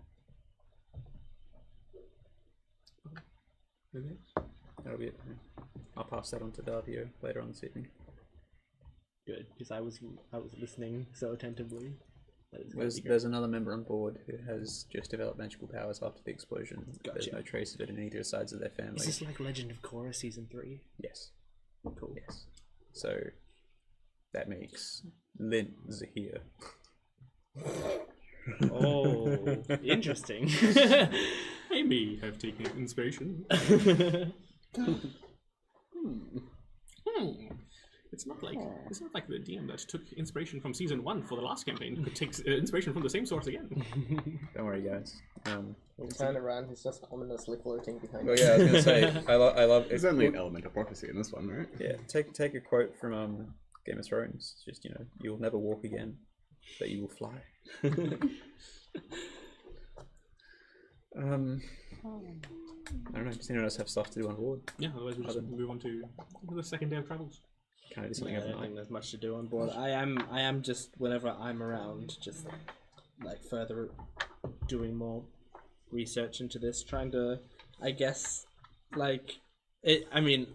Okay. That'll be it. I'll pass that on to Davio later on this evening. Good, because I was listening so attentively. There's another member on board who has just developed magical powers after the explosion. Gotcha. There's no trace of it in either sides of their family. Is this like Legend of Korra season 3? Yes. Cool. Yes. So that makes Lint Zahir. Oh, interesting. I may have taken inspiration. It's not like the DM that took inspiration from season 1 for the last campaign could take inspiration from the same source again. Don't worry, guys. We turn around, he's just ominously floating behind Oh us. yeah, I was gonna say I love. There's only an element of prophecy in this one, right? Yeah, take a quote from Game of Thrones. It's just, you'll never walk again, but you will fly. I don't know. Does anyone else have stuff to do on board? Yeah, otherwise we'll just move on to the second day of travels. Can I do something I don't overnight? think there's much to do on board. I am just whenever I'm around, just like further doing more research into this, trying to, I guess, like it. I mean,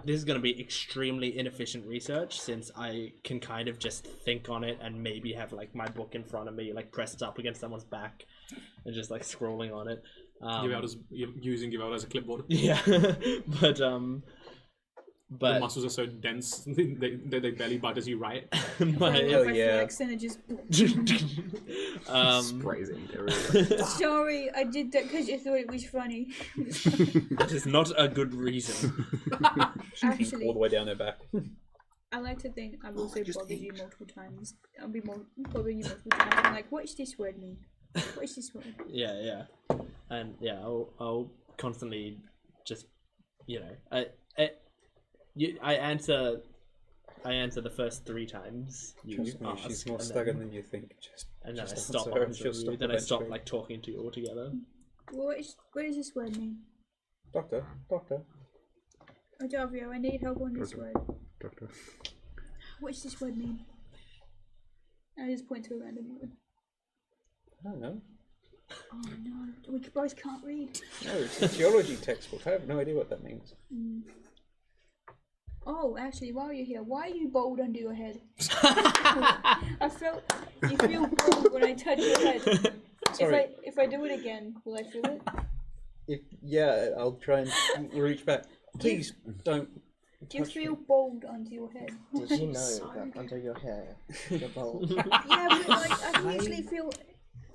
this is going to be extremely inefficient research since I can kind of just think on it and maybe have like my book in front of me, like pressed up against someone's back, and just like scrolling on it. Using Givalda as a clipboard. Yeah, but The muscles are so dense they barely bite as you write. Hell yeah! And just sprays it everywhere. Sorry, I did that because you thought it was funny. That is not a good reason. Actually, all the way down their back. I like to think I've also bothered you multiple times. I'll be bothering you multiple times. I'm like, what does this word mean? What is this word? Yeah, and yeah, I'll constantly just, I answer the first 3 times you Trust me, ask, she's more and stubborn then, than you think. and then I just stop answer her and answering she'll you. stop Then I stop eventually. like talking to you altogether. What does this word mean? Doctor. Adavio, I need help on this word. Doctor. What does this word mean? I just point to a random word. I don't know. Oh no, we both can't read. No, it's a geology textbook. I have no idea what that means. Oh, actually, while you're here, why are you bald under your head? I felt you feel bald when I touch your head. Sorry. If I do it again, will I feel it? I'll try and reach back. Please don't. Do you feel bald under your head? Did you know that under your hair, you're bald? Yeah, but like I usually feel.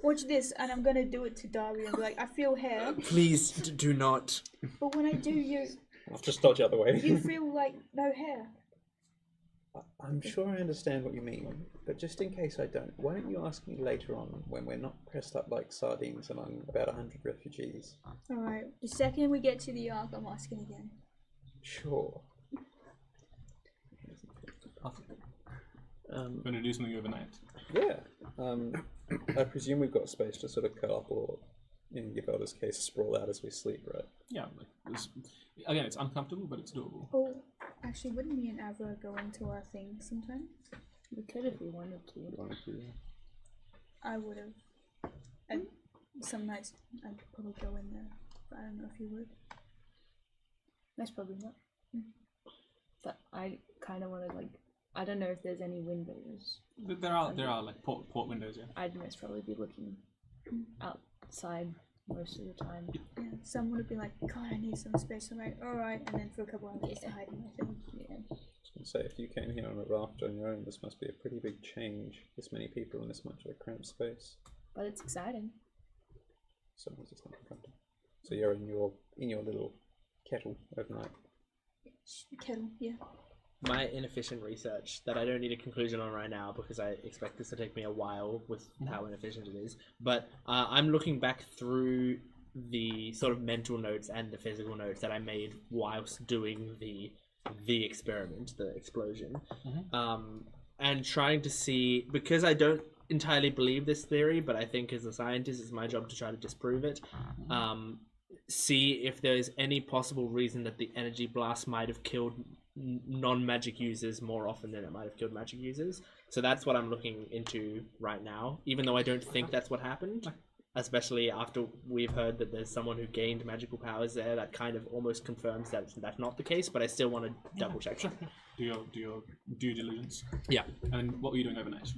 Watch this, and I'm gonna do it to Daria and be like, I feel hair. Please do not. But when I do, I'll just dodge out the way. you feel like no hair. I'm sure I understand what you mean, but just in case I don't, why don't you ask me later on when we're not pressed up like sardines among about 100 refugees? Alright, the second we get to the Ark, I'm asking again. Sure. Going to do something overnight. Yeah. I presume we've got space to sort of curl up or, in Givalda's case, sprawl out as we sleep, right? Yeah, again, it's uncomfortable, but it's doable. Oh, actually, wouldn't me and Avra go into our thing sometime? We could if we wanted to. I would have. And some nights I'd probably go in there, but I don't know if you would. That's probably not. But I kind of want to I don't know if there's any windows. There are like port windows, yeah. I'd most probably be looking outside most of the time. Yeah, someone would be like, God, I need some space. I'm like, alright, and then for a couple of hours I hide in my thing. Yeah. I was going to say, if you came here on a raft on your own, this must be a pretty big change. This many people in this much of a cramped space. But it's exciting. Sometimes it's not uncomfortable. So you're in your little kettle overnight. Kettle, yeah. My inefficient research that I don't need a conclusion on right now because I expect this to take me a while with how inefficient it is. But I'm looking back through the sort of mental notes and the physical notes that I made whilst doing the experiment, the explosion, and trying to see, because I don't entirely believe this theory, but I think as a scientist it's my job to try to disprove it. See if there's any possible reason that the energy blast might have killed non-magic users more often than it might have killed magic users. So that's what I'm looking into right now, even though I don't think that's what happened, especially after we've heard that there's someone who gained magical powers there. That kind of almost confirms that that's not the case, but I still want to double check. Do your due diligence. Yeah. And what were you doing overnight?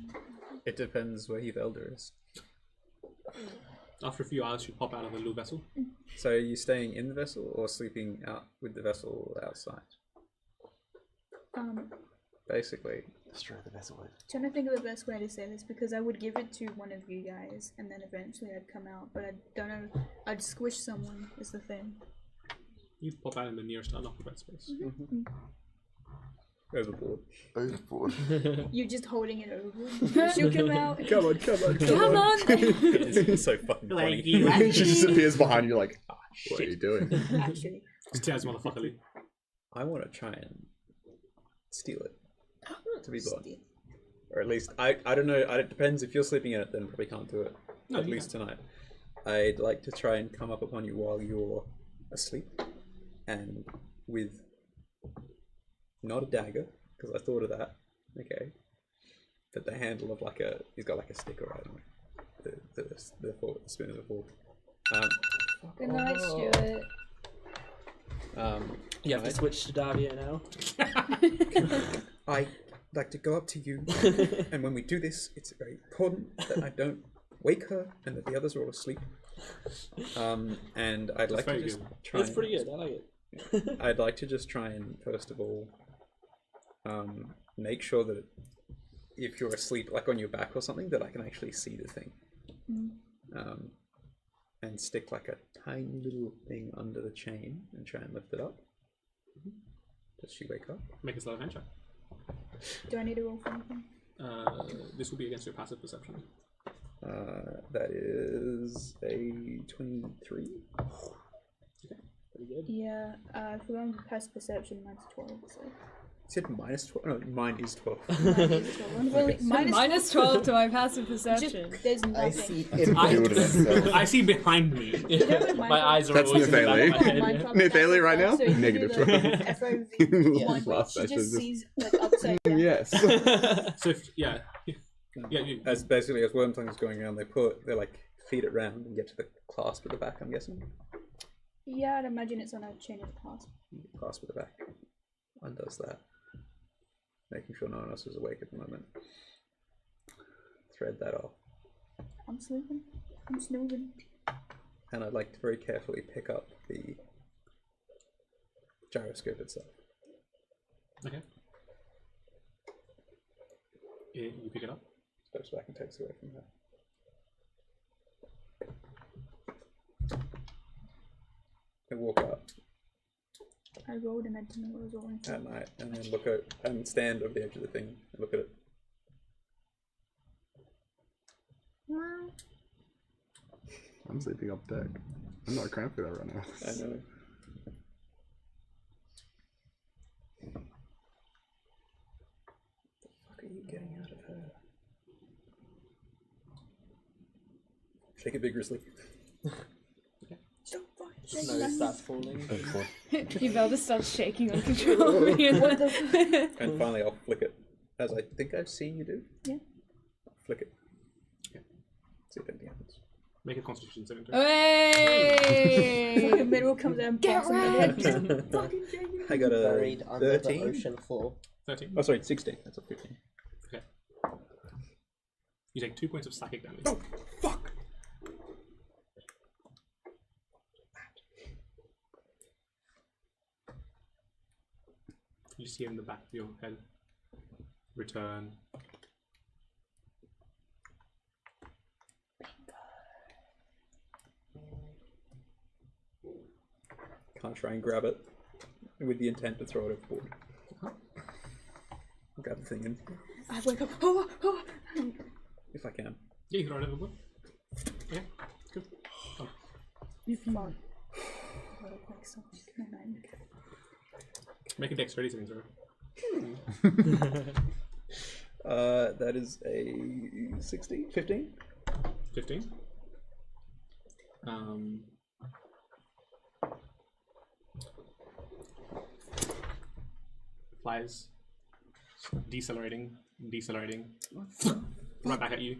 It depends where Yvelda is. After a few hours, you pop out of the little vessel. So are you staying in the vessel or sleeping out with the vessel outside? Basically. Destroy the vessel. Trying to think of the best way to say this, because I would give it to one of you guys and then eventually I'd come out, but I don't know. I'd squish someone is the thing. You pop out in the nearest unoccupied space. Overboard. You're just holding it overboard. She'll come out. Come on. Come on! It's so fucking funny. She just appears behind you like, what are you doing? Actually. Just motherfuckerly. I want to try and steal it. To be blunt. Or at least, I don't know, it depends. If you're sleeping in it, then probably can't do it. No, at least tonight. I'd like to try and come up upon you while you're asleep. And with, not a dagger, because I thought of that. Okay. But the handle of he's got like a sticker right on it. The spoon of the fork. Good night, Stuart. You have to switch to Davia now. I like to go up to you, and when we do this, it's very important that I don't wake her and that the others are all asleep. And I'd like to very just good. try. That's pretty good. I like it. I'd like to just try and first of all make sure that if you're asleep, like on your back or something, that I can actually see the thing. And stick like a tiny little thing under the chain and try and lift it up. Does she wake up? Make a slow adventure. Do I need to roll for anything? This will be against your passive perception. That is a 23. Pretty good. Yeah, if we're going with past perception, mine's 12, so. You said minus 12? No, mine is 12. Mine is 12. I'm really, Minus 12 to my passive perception. There's I nothing. see him building itself. I see behind me. My eyes are That's always in the back of my Nefeli. head. Nefeli right now? So if you do Negative the 12. FOV Yeah, one, last she session just just- sees like upside down. Yes. So if, yeah, you, As Wormtongue is going around, they like feed it round and get to the clasp at the back, I'm guessing. Yeah, I'd imagine it's on a chain of clasp. Clasp at the back. Undoes that. Making sure no one else is awake at the moment. Thread that off. I'm sleeping. I'm snoozing. And I'd like to very carefully pick up the gyroscope itself. okay. You pick it up. Steps back and takes it away from her. I walk up I rolled and I didn't know what I was rolling for. at night and then look at and stand over the edge of the thing and look at it. I'm sleeping up deck. I'm not cramped for that right now. I know. What the fuck are you getting out of her? Shake it vigorously. Stop fucking Snow shaking starts falling. Imelda starts shaking uncontrollably. And finally I'll flick it. As I think I've seen you do. Yeah. I'll flick it. Okay. See if anything happens. Make a constitution saving throw. Hey! Fucking middle comes out and Get bumps him in the head. wrecked! Just fucking shaking. I got a Buried under the 13. ocean floor. 13. Oh, sorry, 16. That's a 15. Okay. You take 2 points of psychic damage. Oh, fuck! You see in the back of your head. Return. Can't try and grab it with the intent to throw it overboard. Grab the thing in I wake up. Oh, oh. if I can. Yeah, you throw it overboard. Okay, good. Done. You fun. Make a dexterity saving throw. That is a 16? 15? 15. Flies. Decelerating. Right back at you.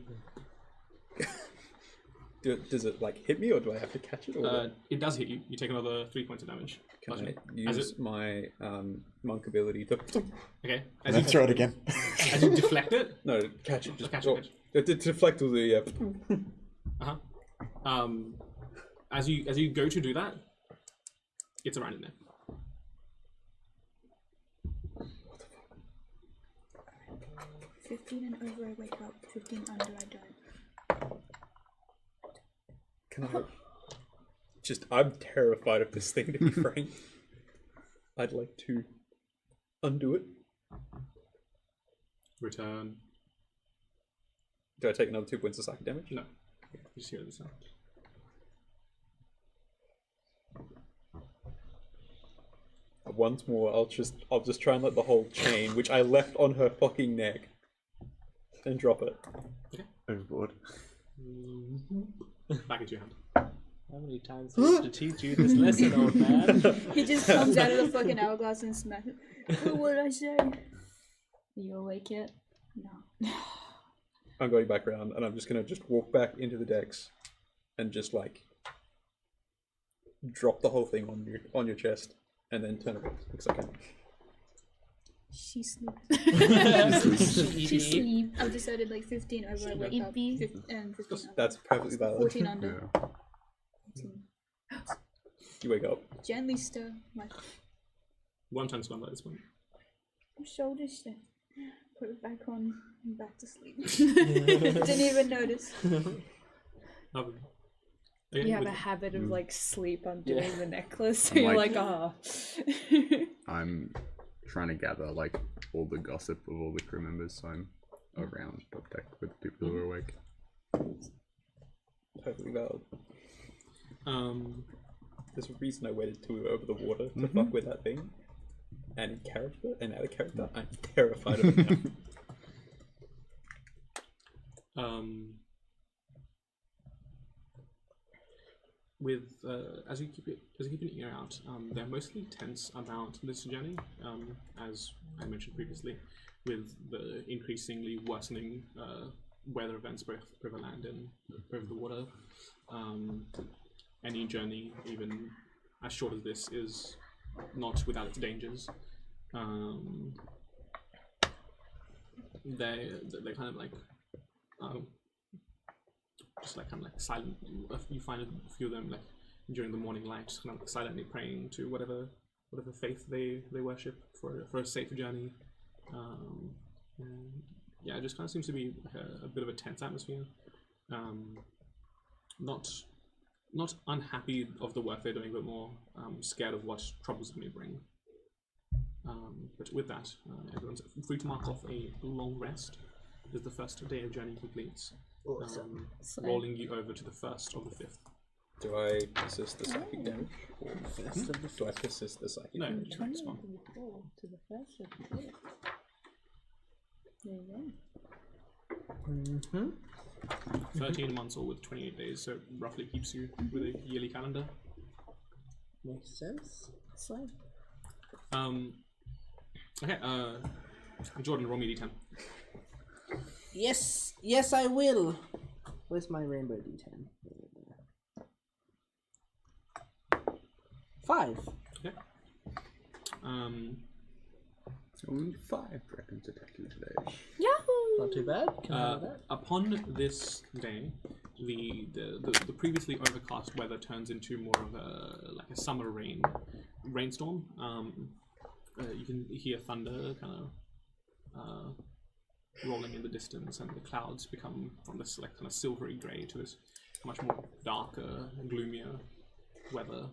Does it like hit me, or do I have to catch it? Or It does hit you. You take another 3 points of damage. can I bludgeoning. As use my monk ability to Okay. And then throw it again. As you deflect it. no catch it? Just Catch it, catch To deflect all the As you go to do that, it's around in there. – 15 and over, I wake up. 15 under, I don't. Can I? I'm terrified of this thing, to be frank. I'd like to undo it. Return. Do I take another 2 points of psychic damage? No. You just hear the sound. Once more, I'll just try and let the whole chain, which I left on her fucking neck, and drop it. Overboard. Back into your hand. How many times do I have to teach you this lesson, old man? He just comes out of the fucking hourglass and smacks it. What did I say? Are you awake yet? No. I'm going back around, and I'm just gonna walk back into the decks, and just like drop the whole thing on your chest, and then turn around because I can. She sleeps. She sleep. I've decided like 15 over, I wake up. Sleepy. And 15 under. That's perfectly valid. 14 under. Yeah. You wake up. Gently stir my One time's gone by this point. shoulders. Put it back on and back to sleep. Didn't even notice. Lovely. You Okay, have with- a habit of like sleep undoing Yeah. the necklace, so I'm you're like- like, ah. I'm trying to gather like all the gossip of all the crew members, so I'm around top deck with the people who are awake. Perfectly valid. There's a reason I waited till we were over the water to fuck with that thing. And in character and out of character, I'm terrified of it now. With as you keep an ear out, they're mostly tense about this journey, as I mentioned previously, with the increasingly worsening weather events both over land and over the water. Any journey, even as short as this, is not without its dangers. They're kind of like just like kind of like silent. You find a few of them like during the morning light, just kind of like silently praying to whatever faith they worship for a safe journey. And yeah, it just kind of seems to be like a bit of a tense atmosphere. Not unhappy of the work they're doing, but more scared of what troubles it may bring. But with that, everyone's free to mark off a long rest as the first day of journey completes. Rolling you over to the first of the fifth. Do I persist the psychic damage? Or do I persist the psychic No, damage? it's fine. To the first of the year. There you go. 13 months or with 28 days, so roughly keeps you with a yearly calendar. Makes sense. So, Okay, Jordan, roll me d10. yes, I will. Where's my rainbow D10? 5. Okay. Only 5 dragons attack you today. Not too bad. Can I have that? Upon this day, the previously overcast weather turns into more of a summer rainstorm. You can hear thunder kind of rolling in the distance, and the clouds become from this like kind of silvery grey to this much more darker, gloomier weather.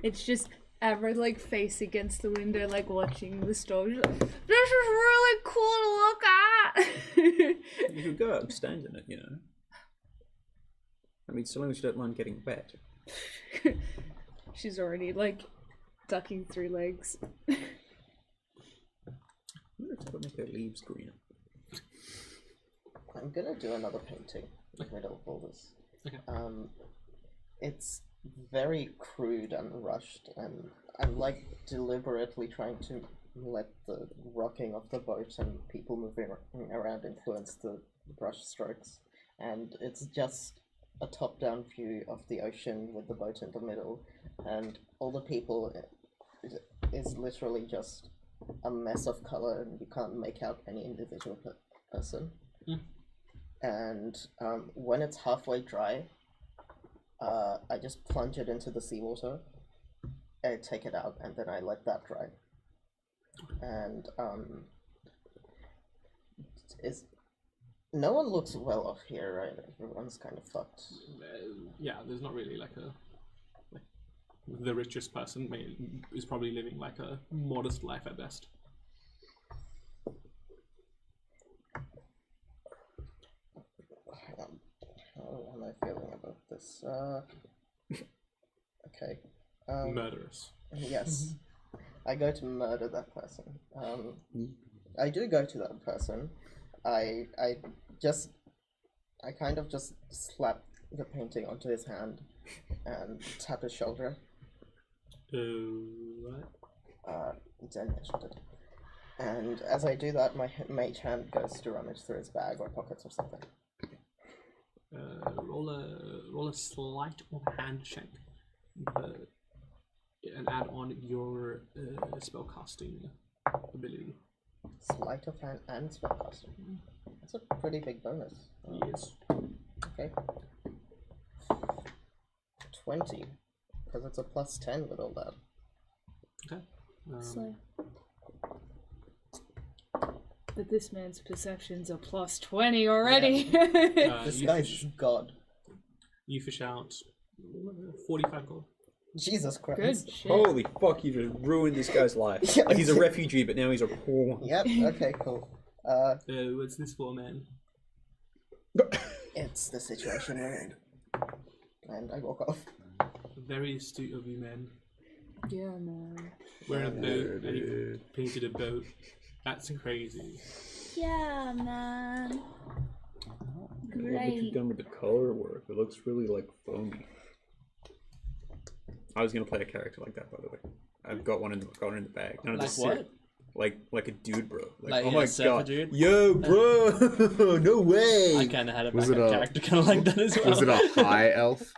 It's just Abra like face against the window, like watching the storm. She's like, this is really cool to look at. You could go out and stand in it, you know. I mean, so long as you don't mind getting wet. She's already like ducking through legs. I wonder if that would make her leaves greener. I'm gonna do another painting in the middle of all this. Okay. It's very crude and rushed, and I'm like deliberately trying to let the rocking of the boat and people moving around influence the brush strokes. And it's just a top-down view of the ocean with the boat in the middle, and all the people is literally just a mess of color, and you can't make out any individual person. And when it's halfway dry, I just plunge it into the seawater, I take it out, and then I let that dry. And no one looks well off here, right? Everyone's kind of fucked. Yeah, there's not really like the richest person is probably living like a modest life at best. How am I feeling about this? Okay. Murderous. Yes. I go to murder that person. I do go to that person. I kind of just slap the painting onto his hand and tap his shoulder. Right. Den mentioned it. And as I do that, my mage hand goes to rummage through his bag or pockets or something. Roll a sleight of hand check, and add on your spellcasting ability. Sleight of hand and spellcasting. That's a pretty big bonus. Yes. Okay. 20, because it's a plus 10 with all that. Okay. So. But this man's perception's a plus 20 already. This you guy's fish, god. you fish out 45 gold. Jesus Christ. Good shit. Holy fuck! You just ruined this guy's life. Like he's a refugee, but now he's a poor. Yep. Okay. Cool. What's this for, man? It's the situation we're in. And I walk off. Very astute of you, man. Yeah, man. We're in a boat, and you painted a boat. That's crazy. Yeah, man. What you've Great. done with the color work? It looks really like foamy. I was gonna play a character like that, by the way. I've got one in the bag. None of Like this what? Like a dude, bro. Like oh a my surfer god, dude? yo, bro, no way. I kind of had a Was it backup a- character kind of like that as well. Was it a high elf?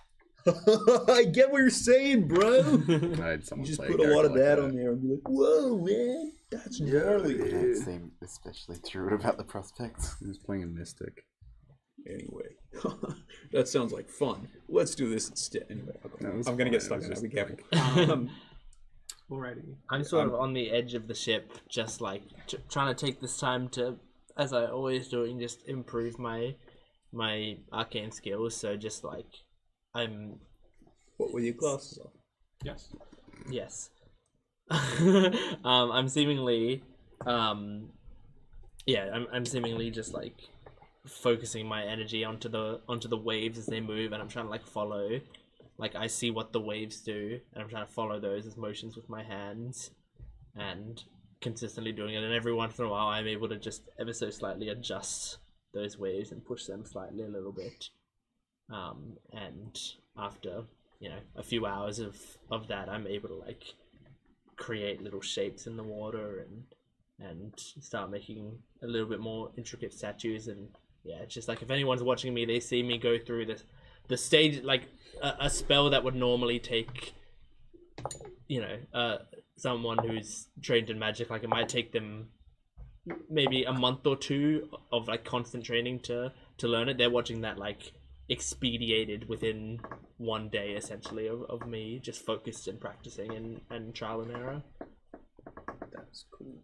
I get what you're saying, bro. I had someone You just play put a lot of character that like on there and be like, whoa, man, that's gnarly. You don't seem especially thrilled about the prospects. He was playing a mystic. Anyway, that sounds like fun. Let's do this instead. Anyway, No, it was I'm gonna get fine. stuck It in was that. Be just careful. Alrighty. I'm sort of on the edge of the ship, just like trying to take this time to, as I always do, and just improve my arcane skills. So just like I'm, What were your glasses off? Yes. yes, I'm seemingly, yeah, I'm seemingly just like focusing my energy onto the waves as they move, and I'm trying to like follow. Like, I see what the waves do, and I'm trying to follow those as motions with my hands, and consistently doing it. And every once in a while, I'm able to just ever so slightly adjust those waves and push them slightly a little bit. And after, a few hours of that, I'm able to, like, create little shapes in the water and start making a little bit more intricate statues. And, yeah, it's just like, if anyone's watching me, they see me go through the stage, like a spell that would normally take, someone who's trained in magic, like it might take them maybe a month or two of like constant training to learn it. They're watching that like expedited within one day, essentially, of me just focused and practicing and trial and error. That's cool.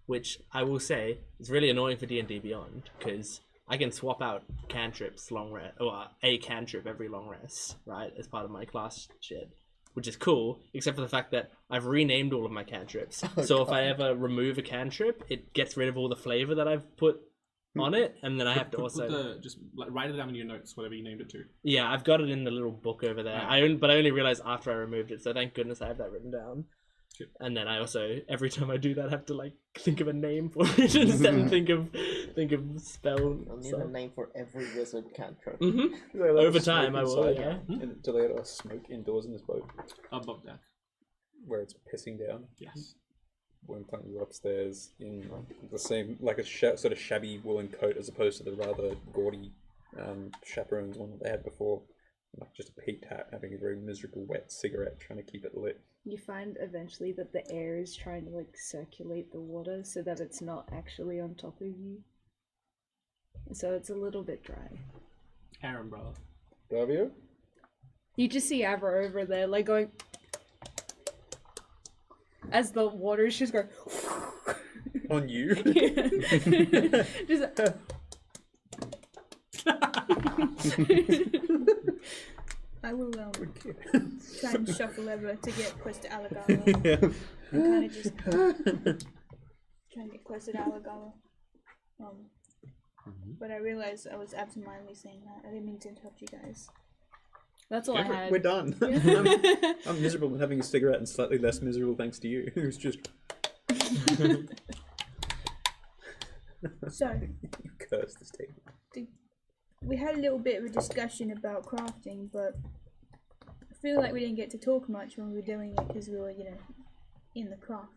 Which I will say is really annoying for D&D Beyond, because I can swap out cantrips long rest, or a cantrip every long rest, right, as part of my class shit, which is cool, except for the fact that I've renamed all of my cantrips. So if I ever remove a cantrip, it gets rid of all the flavor that I've put on it, and then I have to also just like write it down in your notes, whatever you named it to. Yeah, I've got it in the little book over there. But I only realized after I removed it, so thank goodness I have that written down. Sure. And then I also, every time I do that, have to like think of a name for it instead and think of spell. You'll need a name for every wizard cantrip. Mm-hmm. Over time, I will. Yeah. And do they let us smoke indoors in this boat? Above deck. Where it's pissing down? Yes. One time we were upstairs in the same, like a sort of shabby woolen coat as opposed to the rather gaudy chaperones one that they had before. Like just a peaked hat, having a very miserable wet cigarette, trying to keep it lit. You find eventually that the air is trying to like circulate the water so that it's not actually on top of you. So it's a little bit dry. Aaron, brother. Davio? You just see Avra over there like going as the water is just going on you. Just I will try and shuffle over to get close to Alagala. And kind of just try and get close to Alagala. But I realized I was absentmindedly saying that. I didn't mean to interrupt you guys. That's all I had. We're done. I'm miserable and having a cigarette and slightly less miserable thanks to you. Who's just So you cursed this table. we had a little bit of a discussion about crafting, but I feel like we didn't get to talk much when we were doing it because we were, in the craft.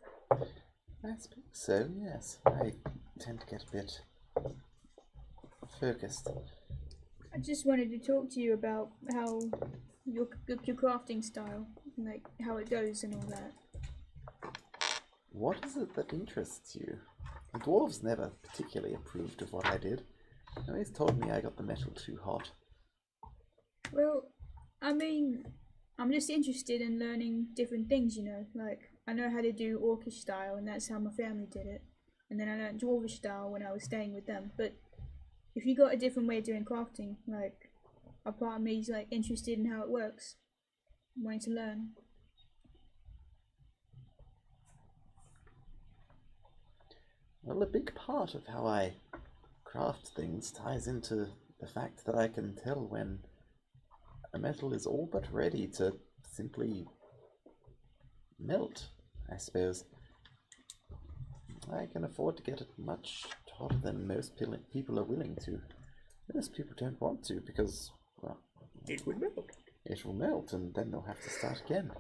So, yes, I tend to get a bit focused. I just wanted to talk to you about how your crafting style, like how it goes and all that. What is it that interests you? The dwarves never particularly approved of what I did. They always told me I got the metal too hot. Well, I mean, I'm just interested in learning different things, you know. Like, I know how to do orcish style, and that's how my family did it. And then I learned dwarvish style when I was staying with them. But if you got a different way of doing crafting, like, a part of me is like interested in how it works, wanting to learn. Well, a big part of how I craft things ties into the fact that I can tell when a metal is all but ready to simply melt, I suppose. I can afford to get it much hotter than most people are willing to. Most people don't want to because, well, It would melt. it will melt and then they'll have to start again.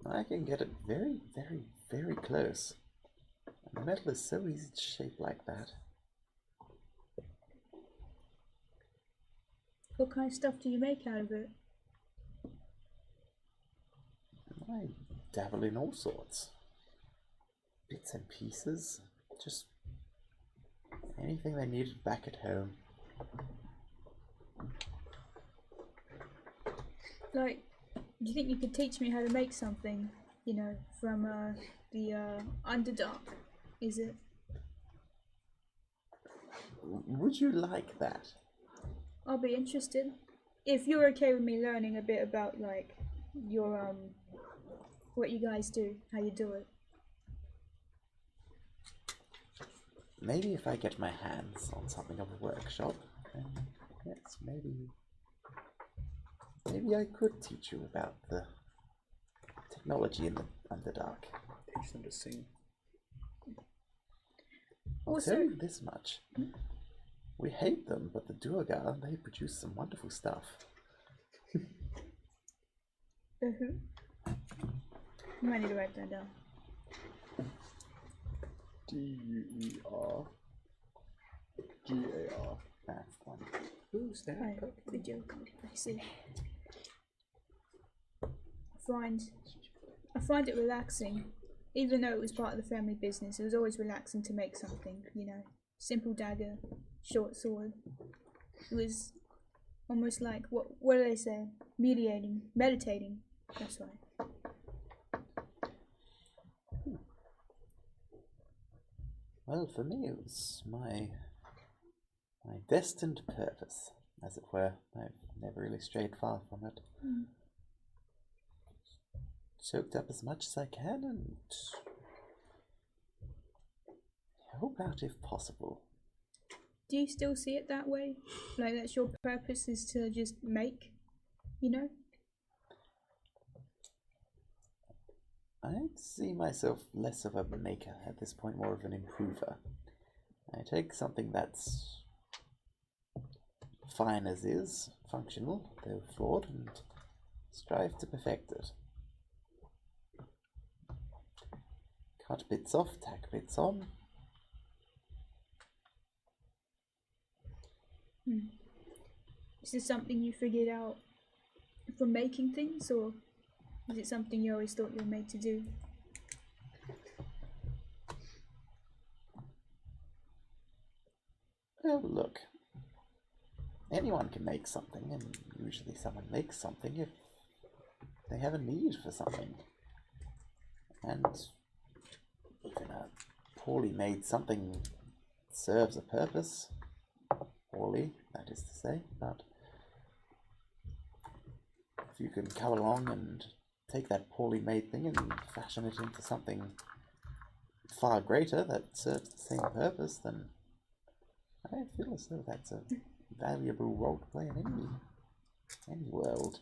I can get it very, very, very close. And metal is so easy to shape like that. What kind of stuff do you make out of it? I dabble in all sorts. Bits and pieces. Just anything they needed back at home. Like, do you think you could teach me how to make something, you know, from the Underdark? Is it? Would you like that? I'll be interested. If you're okay with me learning a bit about, like, your, what you guys do, how you do it. Maybe if I get my hands on something of a workshop, then yes, maybe I could teach you about the technology in the Underdark. Teach them to sing. I'll Also- tell you this much. We hate them, but the Duergar, they produce some wonderful stuff. You might need to write that down. Duergar. That's one. Who's that? Right, good joke. I see. I find it relaxing. Even though it was part of the family business, it was always relaxing to make something, you know. Simple dagger, short sword. It was almost like, what do they say? Meditating. That's right. Well, for me, it was my destined purpose, as it were. I've never really strayed far from it. Soaked up as much as I can and help out if possible. Do you still see it that way? Like that's your purpose is to just make, you know? I see myself less of a maker at this point, more of an improver. I take something that's fine as is, functional, though flawed, and strive to perfect it. Cut bits off, tack bits on. Is this something you figured out from making things, or is it something you always thought you were made to do? Well, look. Anyone can make something, and usually someone makes something if they have a need for something. And even a poorly made something serves a purpose. Poorly, that is to say, but if you can come along and take that poorly made thing and fashion it into something far greater that serves the same purpose, then I feel as though that's a valuable role to play in any world.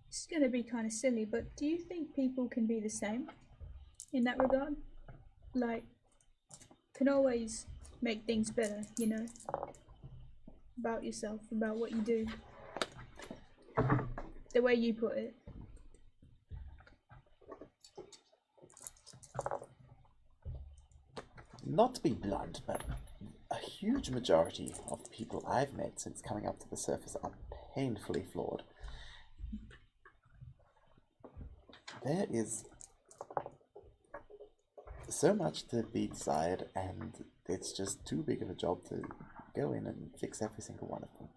This is going to be kind of silly, but do you think people can be the same in that regard? Like, can always make things better, you know? About yourself, about what you do. The way you put it. Not to be blunt, but a huge majority of the people I've met since coming up to the surface are painfully flawed. There is so much to be desired, and it's just too big of a job to go in and fix every single one of them.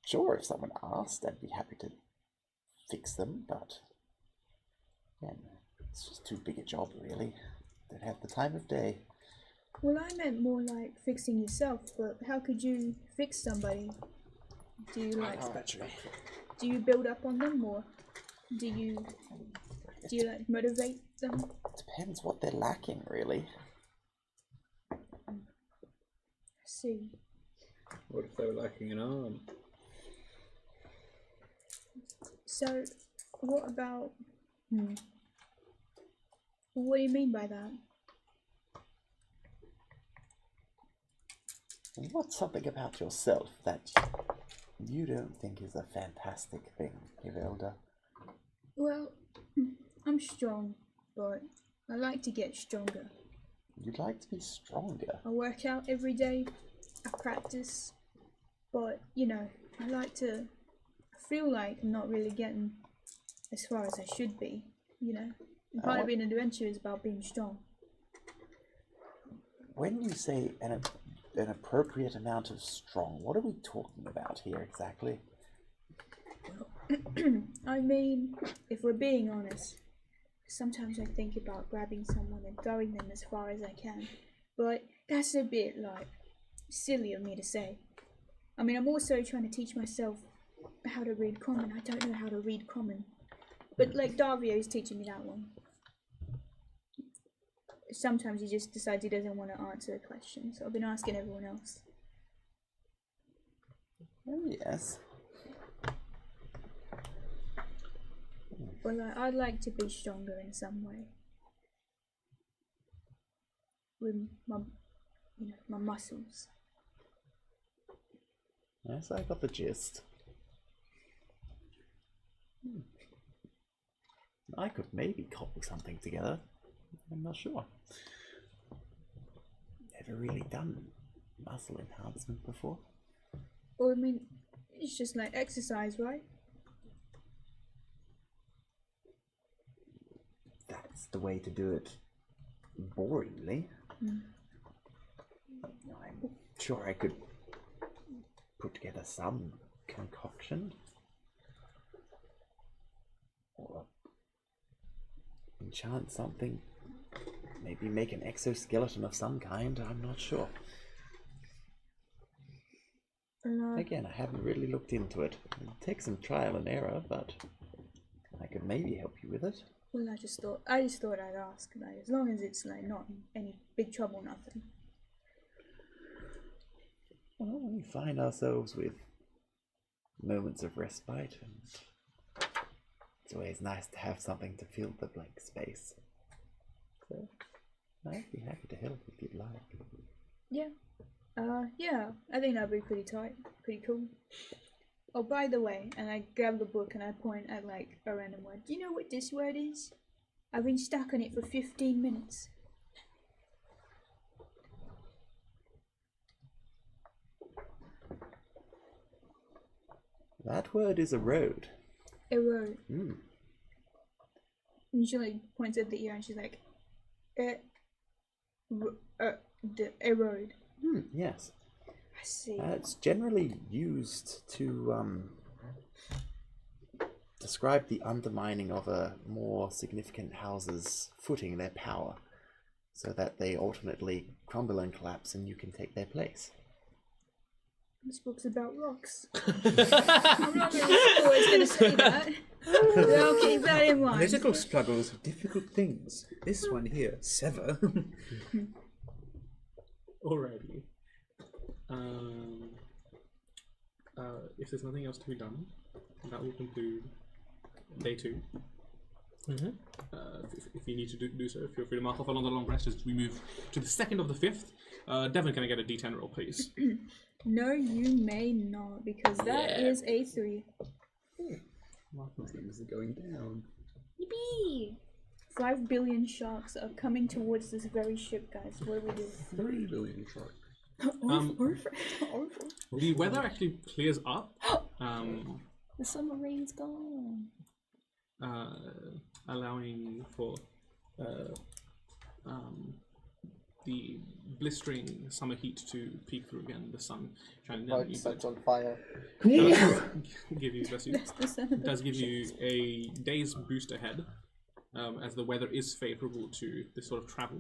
Sure, if someone asked, I'd be happy to fix them, but again, it's just too big a job, really. Don't have the time of day. Well, I meant more like fixing yourself, but how could you fix somebody? Do you like do you build up on them, or do you like motivate them? Depends what they're lacking, really. I see. What if they were lacking an arm? So, what about? What do you mean by that? What's something about yourself that you don't think is a fantastic thing, Ivelda? Well, I'm strong, but I like to get stronger. You'd like to be stronger? I work out every day, I practice, but, you know, I feel like I'm not really getting as far as I should be, you know? And part of being an adventurer is about being strong. When you say an appropriate amount of strong, what are we talking about here exactly? I mean, if we're being honest, sometimes I think about grabbing someone and throwing them as far as I can, but that's a bit, like, silly of me to say. I mean, I'm also trying to teach myself how to read common. I don't know how to read common, but, like, Davio is teaching me that one. Sometimes he just decides he doesn't want to answer a question, so I've been asking everyone else. Oh, yes. But I'd like to be stronger in some way. With my muscles. Yes, I got the gist. I could maybe cobble something together. I'm not sure. Never really done muscle enhancement before. Well, I mean, it's just like exercise, right? That's the way to do it boringly. I'm sure I could put together some concoction. Or enchant something. Maybe make an exoskeleton of some kind, I'm not sure. Again, I haven't really looked into it. It'll take some trial and error, but I could maybe help you with it. Well, I just thought I'd ask, like, as long as it's like not any big trouble, nothing. Well, we find ourselves with moments of respite, and it's always nice to have something to fill the blank space. So, I'd be happy to help if you'd like. Yeah. Yeah, I think that'd be pretty tight. Pretty cool. Oh, by the way, and I grab the book and I point at, like, a random word. Do you know what this word is? I've been stuck on it for 15 minutes. That word is erode. Erode. And she, like, points at the ear and she's like, erode. Yes. I see. It's generally used to describe the undermining of a more significant house's footing, their power, so that they ultimately crumble and collapse and you can take their place. This book's about rocks. I'm not always going to say that. But I'll keep that in mind. Political struggles are difficult things. This one here, sever. Alrighty. If there's nothing else to be done, that will conclude day 2. If you need to do so, feel free to mark off along the long rest as we move to the 2nd of the 5th. Devin, can I get a D10 roll, please? No, you may not, because that is a 3. Things are going down. Yippee! 5 billion sharks are coming towards this very ship, guys. What do we do? 3 billion sharks. The weather actually clears up, The submarine's gone. allowing for the blistering summer heat to peek through again. The sun shining down My on you, set's but on fire. give you, bless you. It does give you a day's boost ahead, as the weather is favourable to this sort of travel.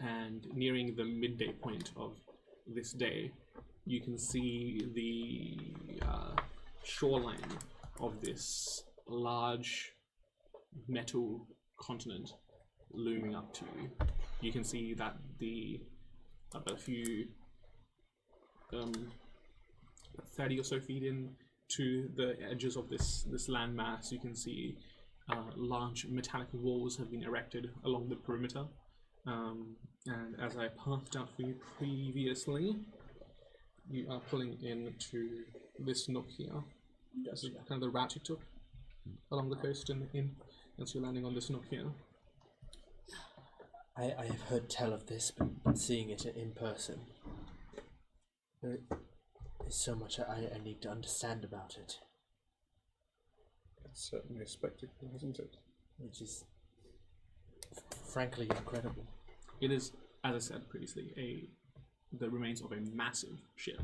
And nearing the midday point of this day, you can see the shoreline of this large metal continent looming up to you. You can see that a few 30 or so feet in to the edges of this landmass, you can see large metallic walls have been erected along the perimeter. And as I pathed out for you previously, you are pulling into this nook here. This is kind of the route you took along the coast and so you're landing on this nook here. I have heard tell of this, but seeing it in person, there is so much I need to understand about it. It's certainly a spectacle, isn't it? Which is frankly incredible. It is, as I said previously, the remains of a massive ship.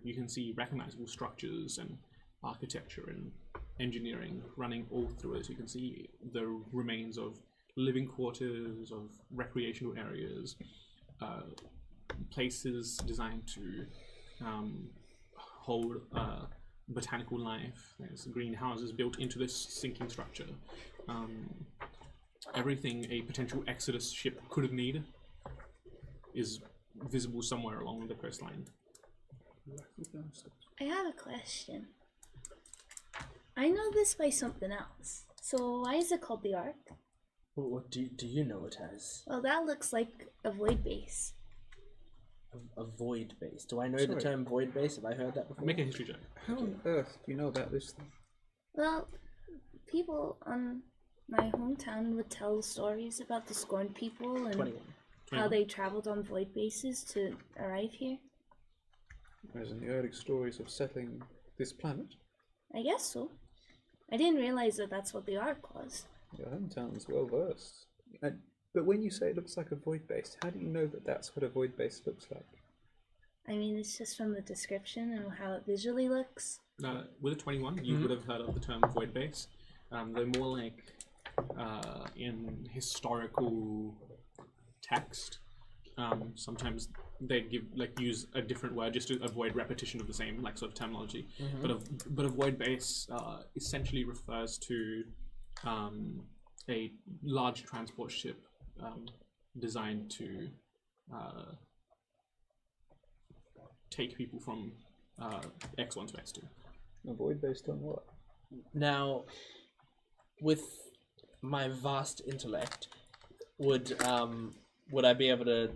You can see recognizable structures and architecture and engineering running all through it. You can see the remains of living quarters, of recreational areas, places designed to hold botanical life. There's greenhouses built into this sinking structure. Everything a potential Exodus ship could have needed is visible somewhere along the coastline. I have a question. I know this by something else. So why is it called the Ark? Well, what do you know it as? Well, that looks like a void base. A void base. Do I know the term void base? Have I heard that before? Make a history check. How on earth do you know about this thing? Well, people on my hometown would tell stories about the Scorned people and 21. how they traveled on void bases to arrive here. As in the early stories of settling this planet? I guess so. I didn't realize that that's what the Ark was. Your hometown's well versed. But when you say it looks like a void base, how do you know that that's what a void base looks like? I mean, it's just from the description and how it visually looks. With a 21, you would have heard of the term void base. They're more like in historical text. Sometimes they use a different word just to avoid repetition of the same sort of terminology. But a void base essentially refers to a large transport ship designed to take people from X1 to X2. A void based on what? Now, with my vast intellect, would I be able to,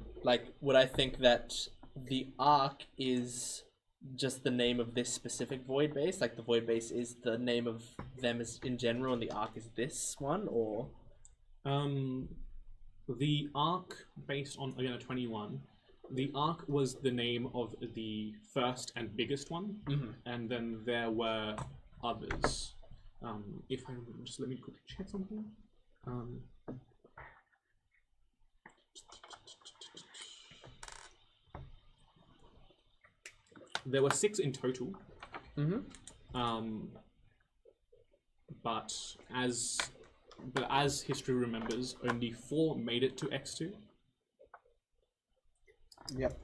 would I think that the Ark is just the name of this specific void base? Like the void base is the name of them as in general, and the Ark is this one, or? The Ark, based on again a 21, the Ark was the name of the first and biggest one, and then there were others. If I remember, just let me quickly check something. There were 6 in total. But as history remembers, only 4 made it to X2. Yep.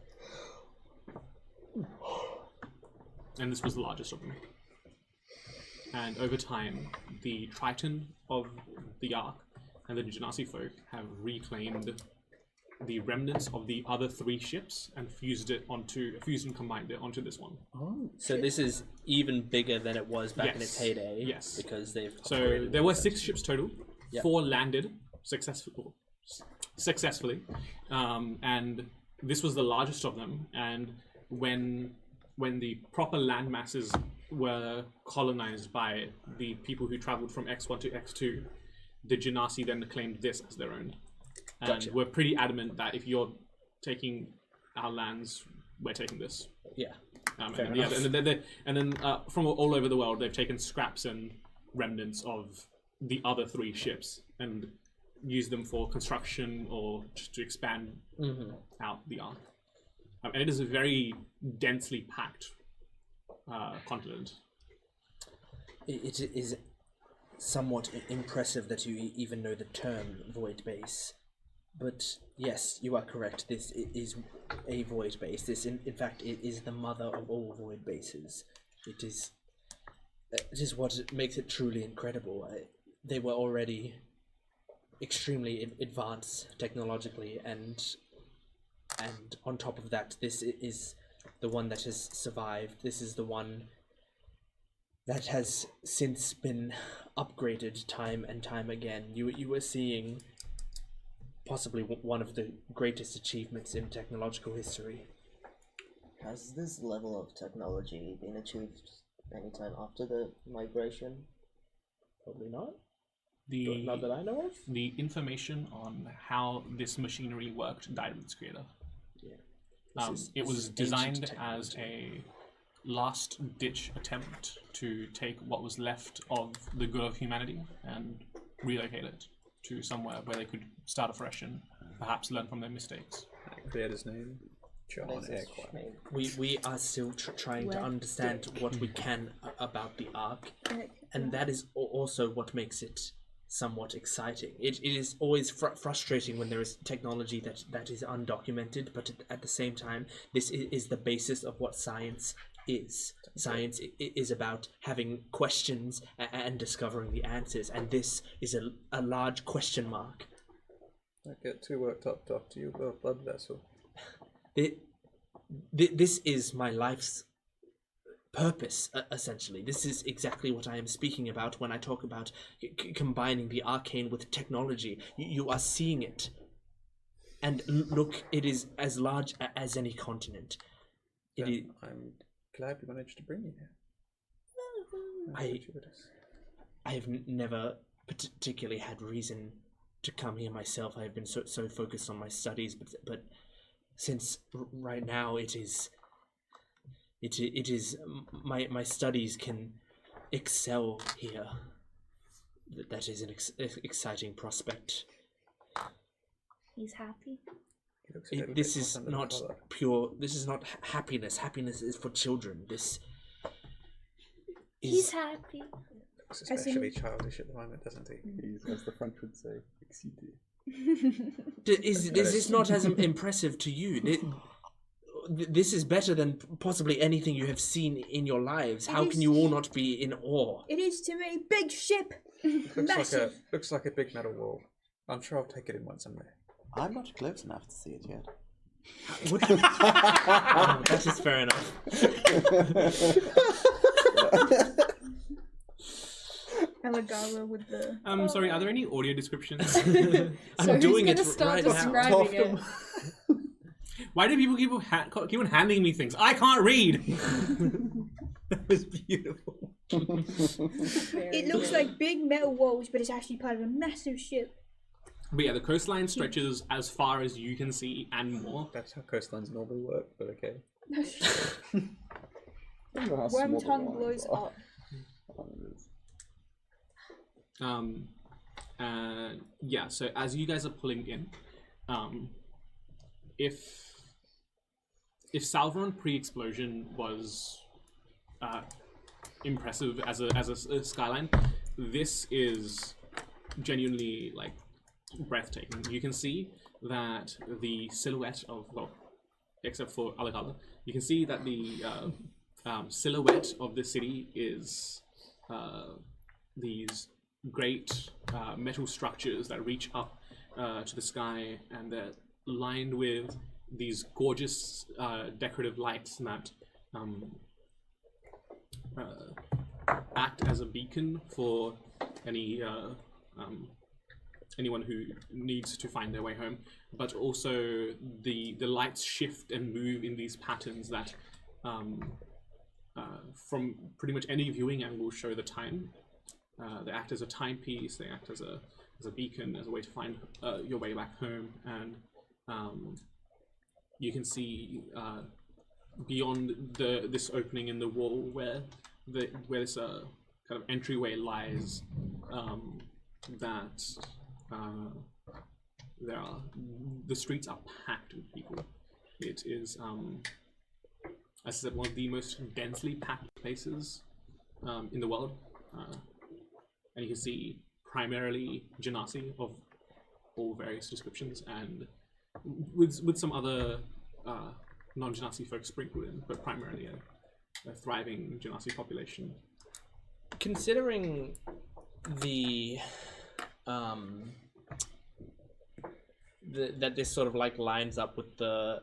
And this was the largest of them. And over time, the Triton of the Ark and the Genasi folk have reclaimed the remnants of the other 3 ships and fused and combined it onto this one. Oh, so this is even bigger than it was back in its heyday. Yes. Because they've. So there were 6 ships total. Yep. 4 landed successfully, and this was the largest of them. And when the proper land masses were colonized by the people who traveled from X1 to X2, the Genasi then claimed this as their own. And Gotcha. we're pretty adamant that if you're taking our lands, we're taking this. Yeah. And then from all over the world, they've taken scraps and remnants of the other 3 ships, and use them for construction or just to expand out the Ark. And it is a very densely packed continent. It is somewhat impressive that you even know the term void base. But yes, you are correct. This is a void base. This, in fact, it is the mother of all void bases. It is what makes it truly incredible. They were already extremely advanced technologically, and on top of that, this is the one that has survived. This is the one that has since been upgraded time and time again. You were seeing possibly one of the greatest achievements in technological history. Has this level of technology been achieved anytime after the migration? Probably not. The Not that I know of. The information on how this machinery worked died with its creator. Yeah. It was ancient designed as technology. a last-ditch attempt to take what was left of the good of humanity and relocate it to somewhere where they could start afresh and perhaps learn from their mistakes. Creator's name, John Makes us Airquire. shame. We are still trying to understand what we can about the Ark, and that is also what makes it somewhat exciting. It is always frustrating when there is technology that is undocumented, but at the same time, this is the basis of what science is. Science is about having questions and discovering the answers, and this is a large question mark. Don't get too worked up, Doctor. You've got a blood vessel. This is my life's purpose, essentially. This is exactly what I am speaking about when I talk about combining the arcane with technology. You are seeing it. And look, it is as large as any continent. I'm glad we managed to bring you here. I have never particularly had reason to come here myself. I have been so focused on my studies, but since right now it is my studies can excel here. That is an exciting prospect. He's happy. This is not pure. This is not happiness. Happiness is for children. This is. He's happy. Looks especially childish at the moment, doesn't he? He's, as the French would say, excité. Is this not as impressive to you? This is better than possibly anything you have seen in your lives. How can you all not be in awe? It is to me. Big ship. Looks like a big metal wall. I'm sure I'll take it in one someday. I'm not close enough to see it yet. Oh, that is fair enough. Elagawa with the. Sorry, are there any audio descriptions? I'm doing it start right now. describing it? Why do people keep on handing me things? I can't read! That was beautiful. It looks like big metal walls, but it's actually part of a massive ship. But yeah, the coastline stretches as far as you can see and more. That's how coastlines normally work, but okay. Wormtongue blows up. Yeah, so as you guys are pulling in, if Salveron pre-explosion was impressive as a skyline, this is genuinely like breathtaking. You can see that the silhouette of, well, except for Alagala, you can see that the silhouette of the city is these great metal structures that reach up to the sky, and they're lined with these gorgeous decorative lights that act as a beacon for anyone who needs to find their way home. But also the lights shift and move in these patterns that from pretty much any viewing angle show the time. They act as a timepiece, they act as a beacon, as a way to find your way back home. And you can see beyond this opening in the wall where this kind of entryway lies, that the streets are packed with people. It is, as I said, one of the most densely packed places in the world. And you can see primarily genasi of all various descriptions, and with some other non-genasi folks sprinkled in, but primarily a thriving genasi population. Considering that this sort of like lines up with the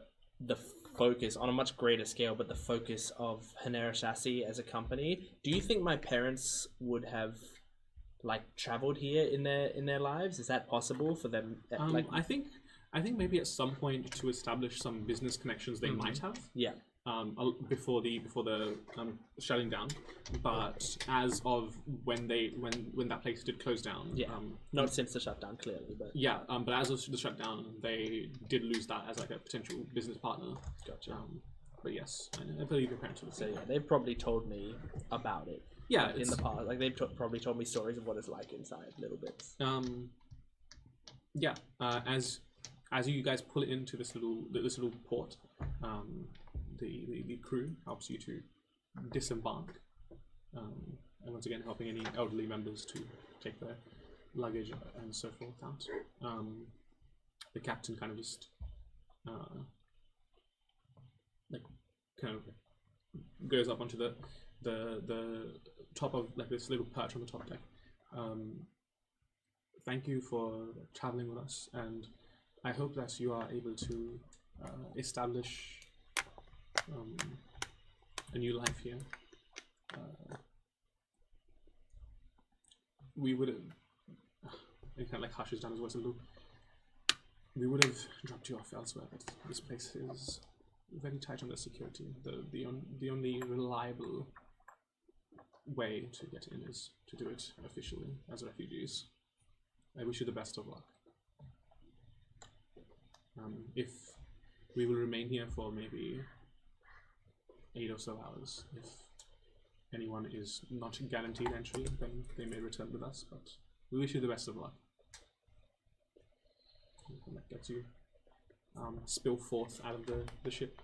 focus on a much greater scale, but the focus of Hanerashasi as a company, do you think my parents would have like traveled here in their lives? Is that possible for them? Like, I think maybe at some point to establish some business connections they might have. Yeah. Before the shutting down, but as of when that place did close down, not since the shutdown clearly, but but as of the shutdown, they did lose that as like a potential business partner. Gotcha. But yes, I believe your parents would say. So yeah, they've probably told me about it. Yeah, in the past, like they've probably told me stories of what it's like inside, little bits. As you guys pull it into this little port, the crew helps you to disembark, and once again helping any elderly members to take their luggage and so forth out. The captain kind of just kind of goes up onto the top of like this little perch on the top deck. Thank you for traveling with us, and I hope that you are able to establish a new life here. We would have, it kind of like hushes down his voice a little. We would have dropped you off elsewhere, but this place is very tight on the security. The only reliable way to get in is to do it officially as refugees. I wish you the best of luck. If we will remain here for maybe 8 or so hours, if anyone is not guaranteed entry, then they may return with us, but we wish you the best of luck. And that gets you spill forth out of the ship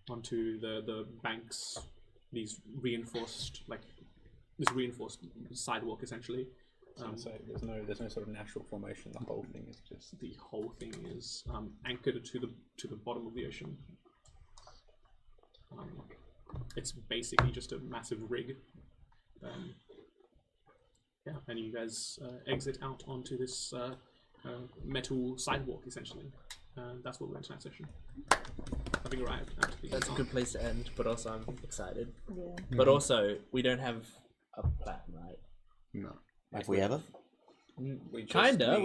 onto the banks, this reinforced sidewalk essentially. There's no sort of natural formation. The whole thing is just anchored to the bottom of the ocean. It's basically just a massive rig. And you guys exit out onto this metal sidewalk essentially. That's what we're in tonight's session. Having arrived at the That's a good place to end, but also I'm excited. Yeah. But also, we don't have a plan, right? No. Have we ever? We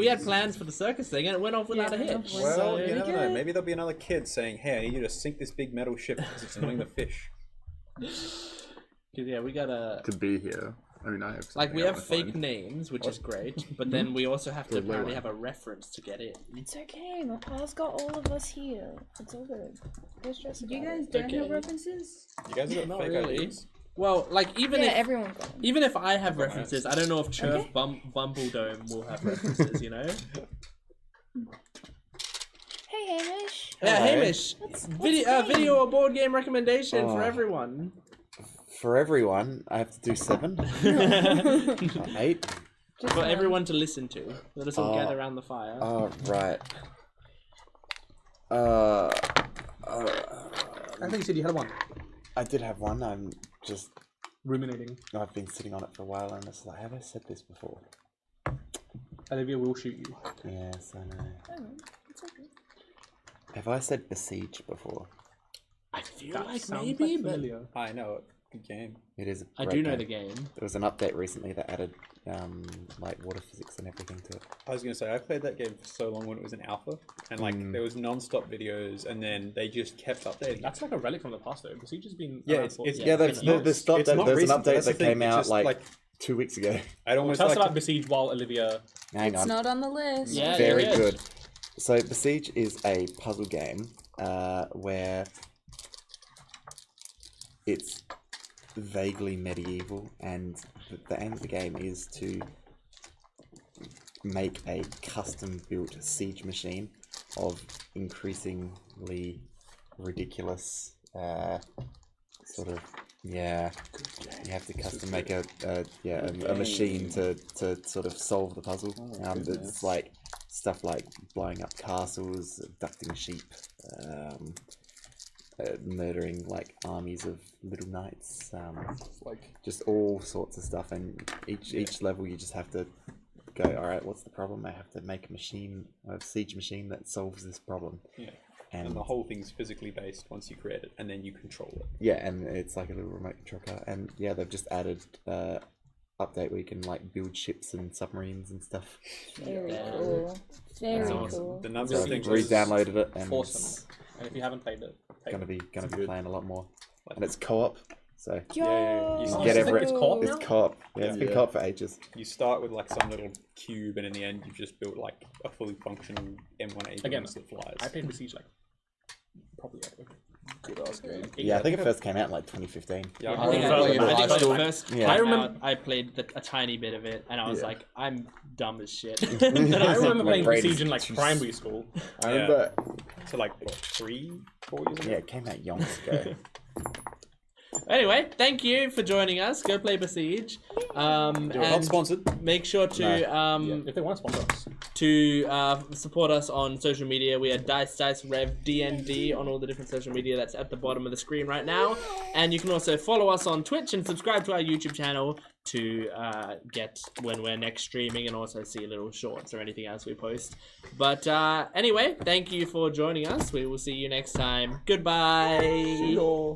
had plans for the circus thing and it went off without a hitch. Well, so you never know. Maybe there'll be another kid saying, "Hey, I need you to sink this big metal ship because it's annoying the fish." Yeah, we gotta to be here. I mean, I have like we I have wanna fake find. names, which is great, but then we also have to apparently have a reference to get in. It's okay. My pa's got all of us here. It's all good. Don't stress You about guys it. don't have references? You guys have got Not fake really. IDs? Well, like even Yeah, if everyone got them. even if I have references, I don't know if Churf Bundledome will have references. You know? Hey, Hamish. Yeah, Hello. Hamish. What's Video or board game recommendation for Oh. everyone. For everyone, I have to do 7. 8. For everyone to listen to. Let us all gather around the fire. Oh, right. I think you said you had one. I did have one. I'm just Ruminating. I've been sitting on it for a while, and it's like, have I said this before? Olivia will shoot you. Yes, I know. Oh, it's okay. Have I said besiege before? I feel That like sounds maybe, quite but familiar. I know it. Good game. It is. A I great do know game. the game. There was an update recently that added like water physics and everything to it. I was gonna say I played that game for so long when it was in alpha, and like there was non-stop videos, and then they just kept updating. That's like a relic from the past though. Besiege has been Yeah, around it's- for- it's- Yeah, there's not- there's stuff it's that not there's recent, an update that's the that thing, came it's out just, like 2 weeks ago. I'd almost Tell us like about Besiege while Olivia. Hang It's on. not on the list. Yeah, Very there it is. good. So Besiege is a puzzle game where it's vaguely medieval, and the aim of the game is to make a custom-built siege machine of increasingly ridiculous sort of you have to custom make a machine to sort of solve the puzzle. It's like stuff like blowing up castles, abducting sheep, murdering like armies of little knights, like just all sorts of stuff. And each level you just have to go, all right, what's the problem? I have to make a siege machine that solves this problem. Yeah. And the whole thing's physically based once you create it, and then you control it. Yeah, and it's like a little remote control car. And yeah, they've just added update where you can like build ships and submarines and stuff. Very cool. Very cool. The number So of I've things re-downloaded it, and awesome. And if you haven't played it, gonna be playing a lot more. And it's co-op, so you can get every. It's co-op. It's co-op. Yeah, it's been co-op for ages. You start with like some little cube, and in the end, you've just built like a fully functional M1 Abrams that flies. I played Siege like probably good ass game. Yeah, I think it first came out in like 2015. Yeah, I remember I played a tiny bit of it, and I was like, I'm dumb as shit. I remember playing Siege in like primary school. I remember. So like what, 3-4 years ago? Yeah, it came out yonks ago. Anyway, thank you for joining us. Go play Besiege. And not sponsored. Make sure to if they want to sponsor us, to support us on social media. We are Dice Rev DND on all the different social media that's at the bottom of the screen right now. And you can also follow us on Twitch and subscribe to our YouTube channel to get when we're next streaming, and also see little shorts or anything else we post. But anyway, thank you for joining us. We will see you next time. Goodbye.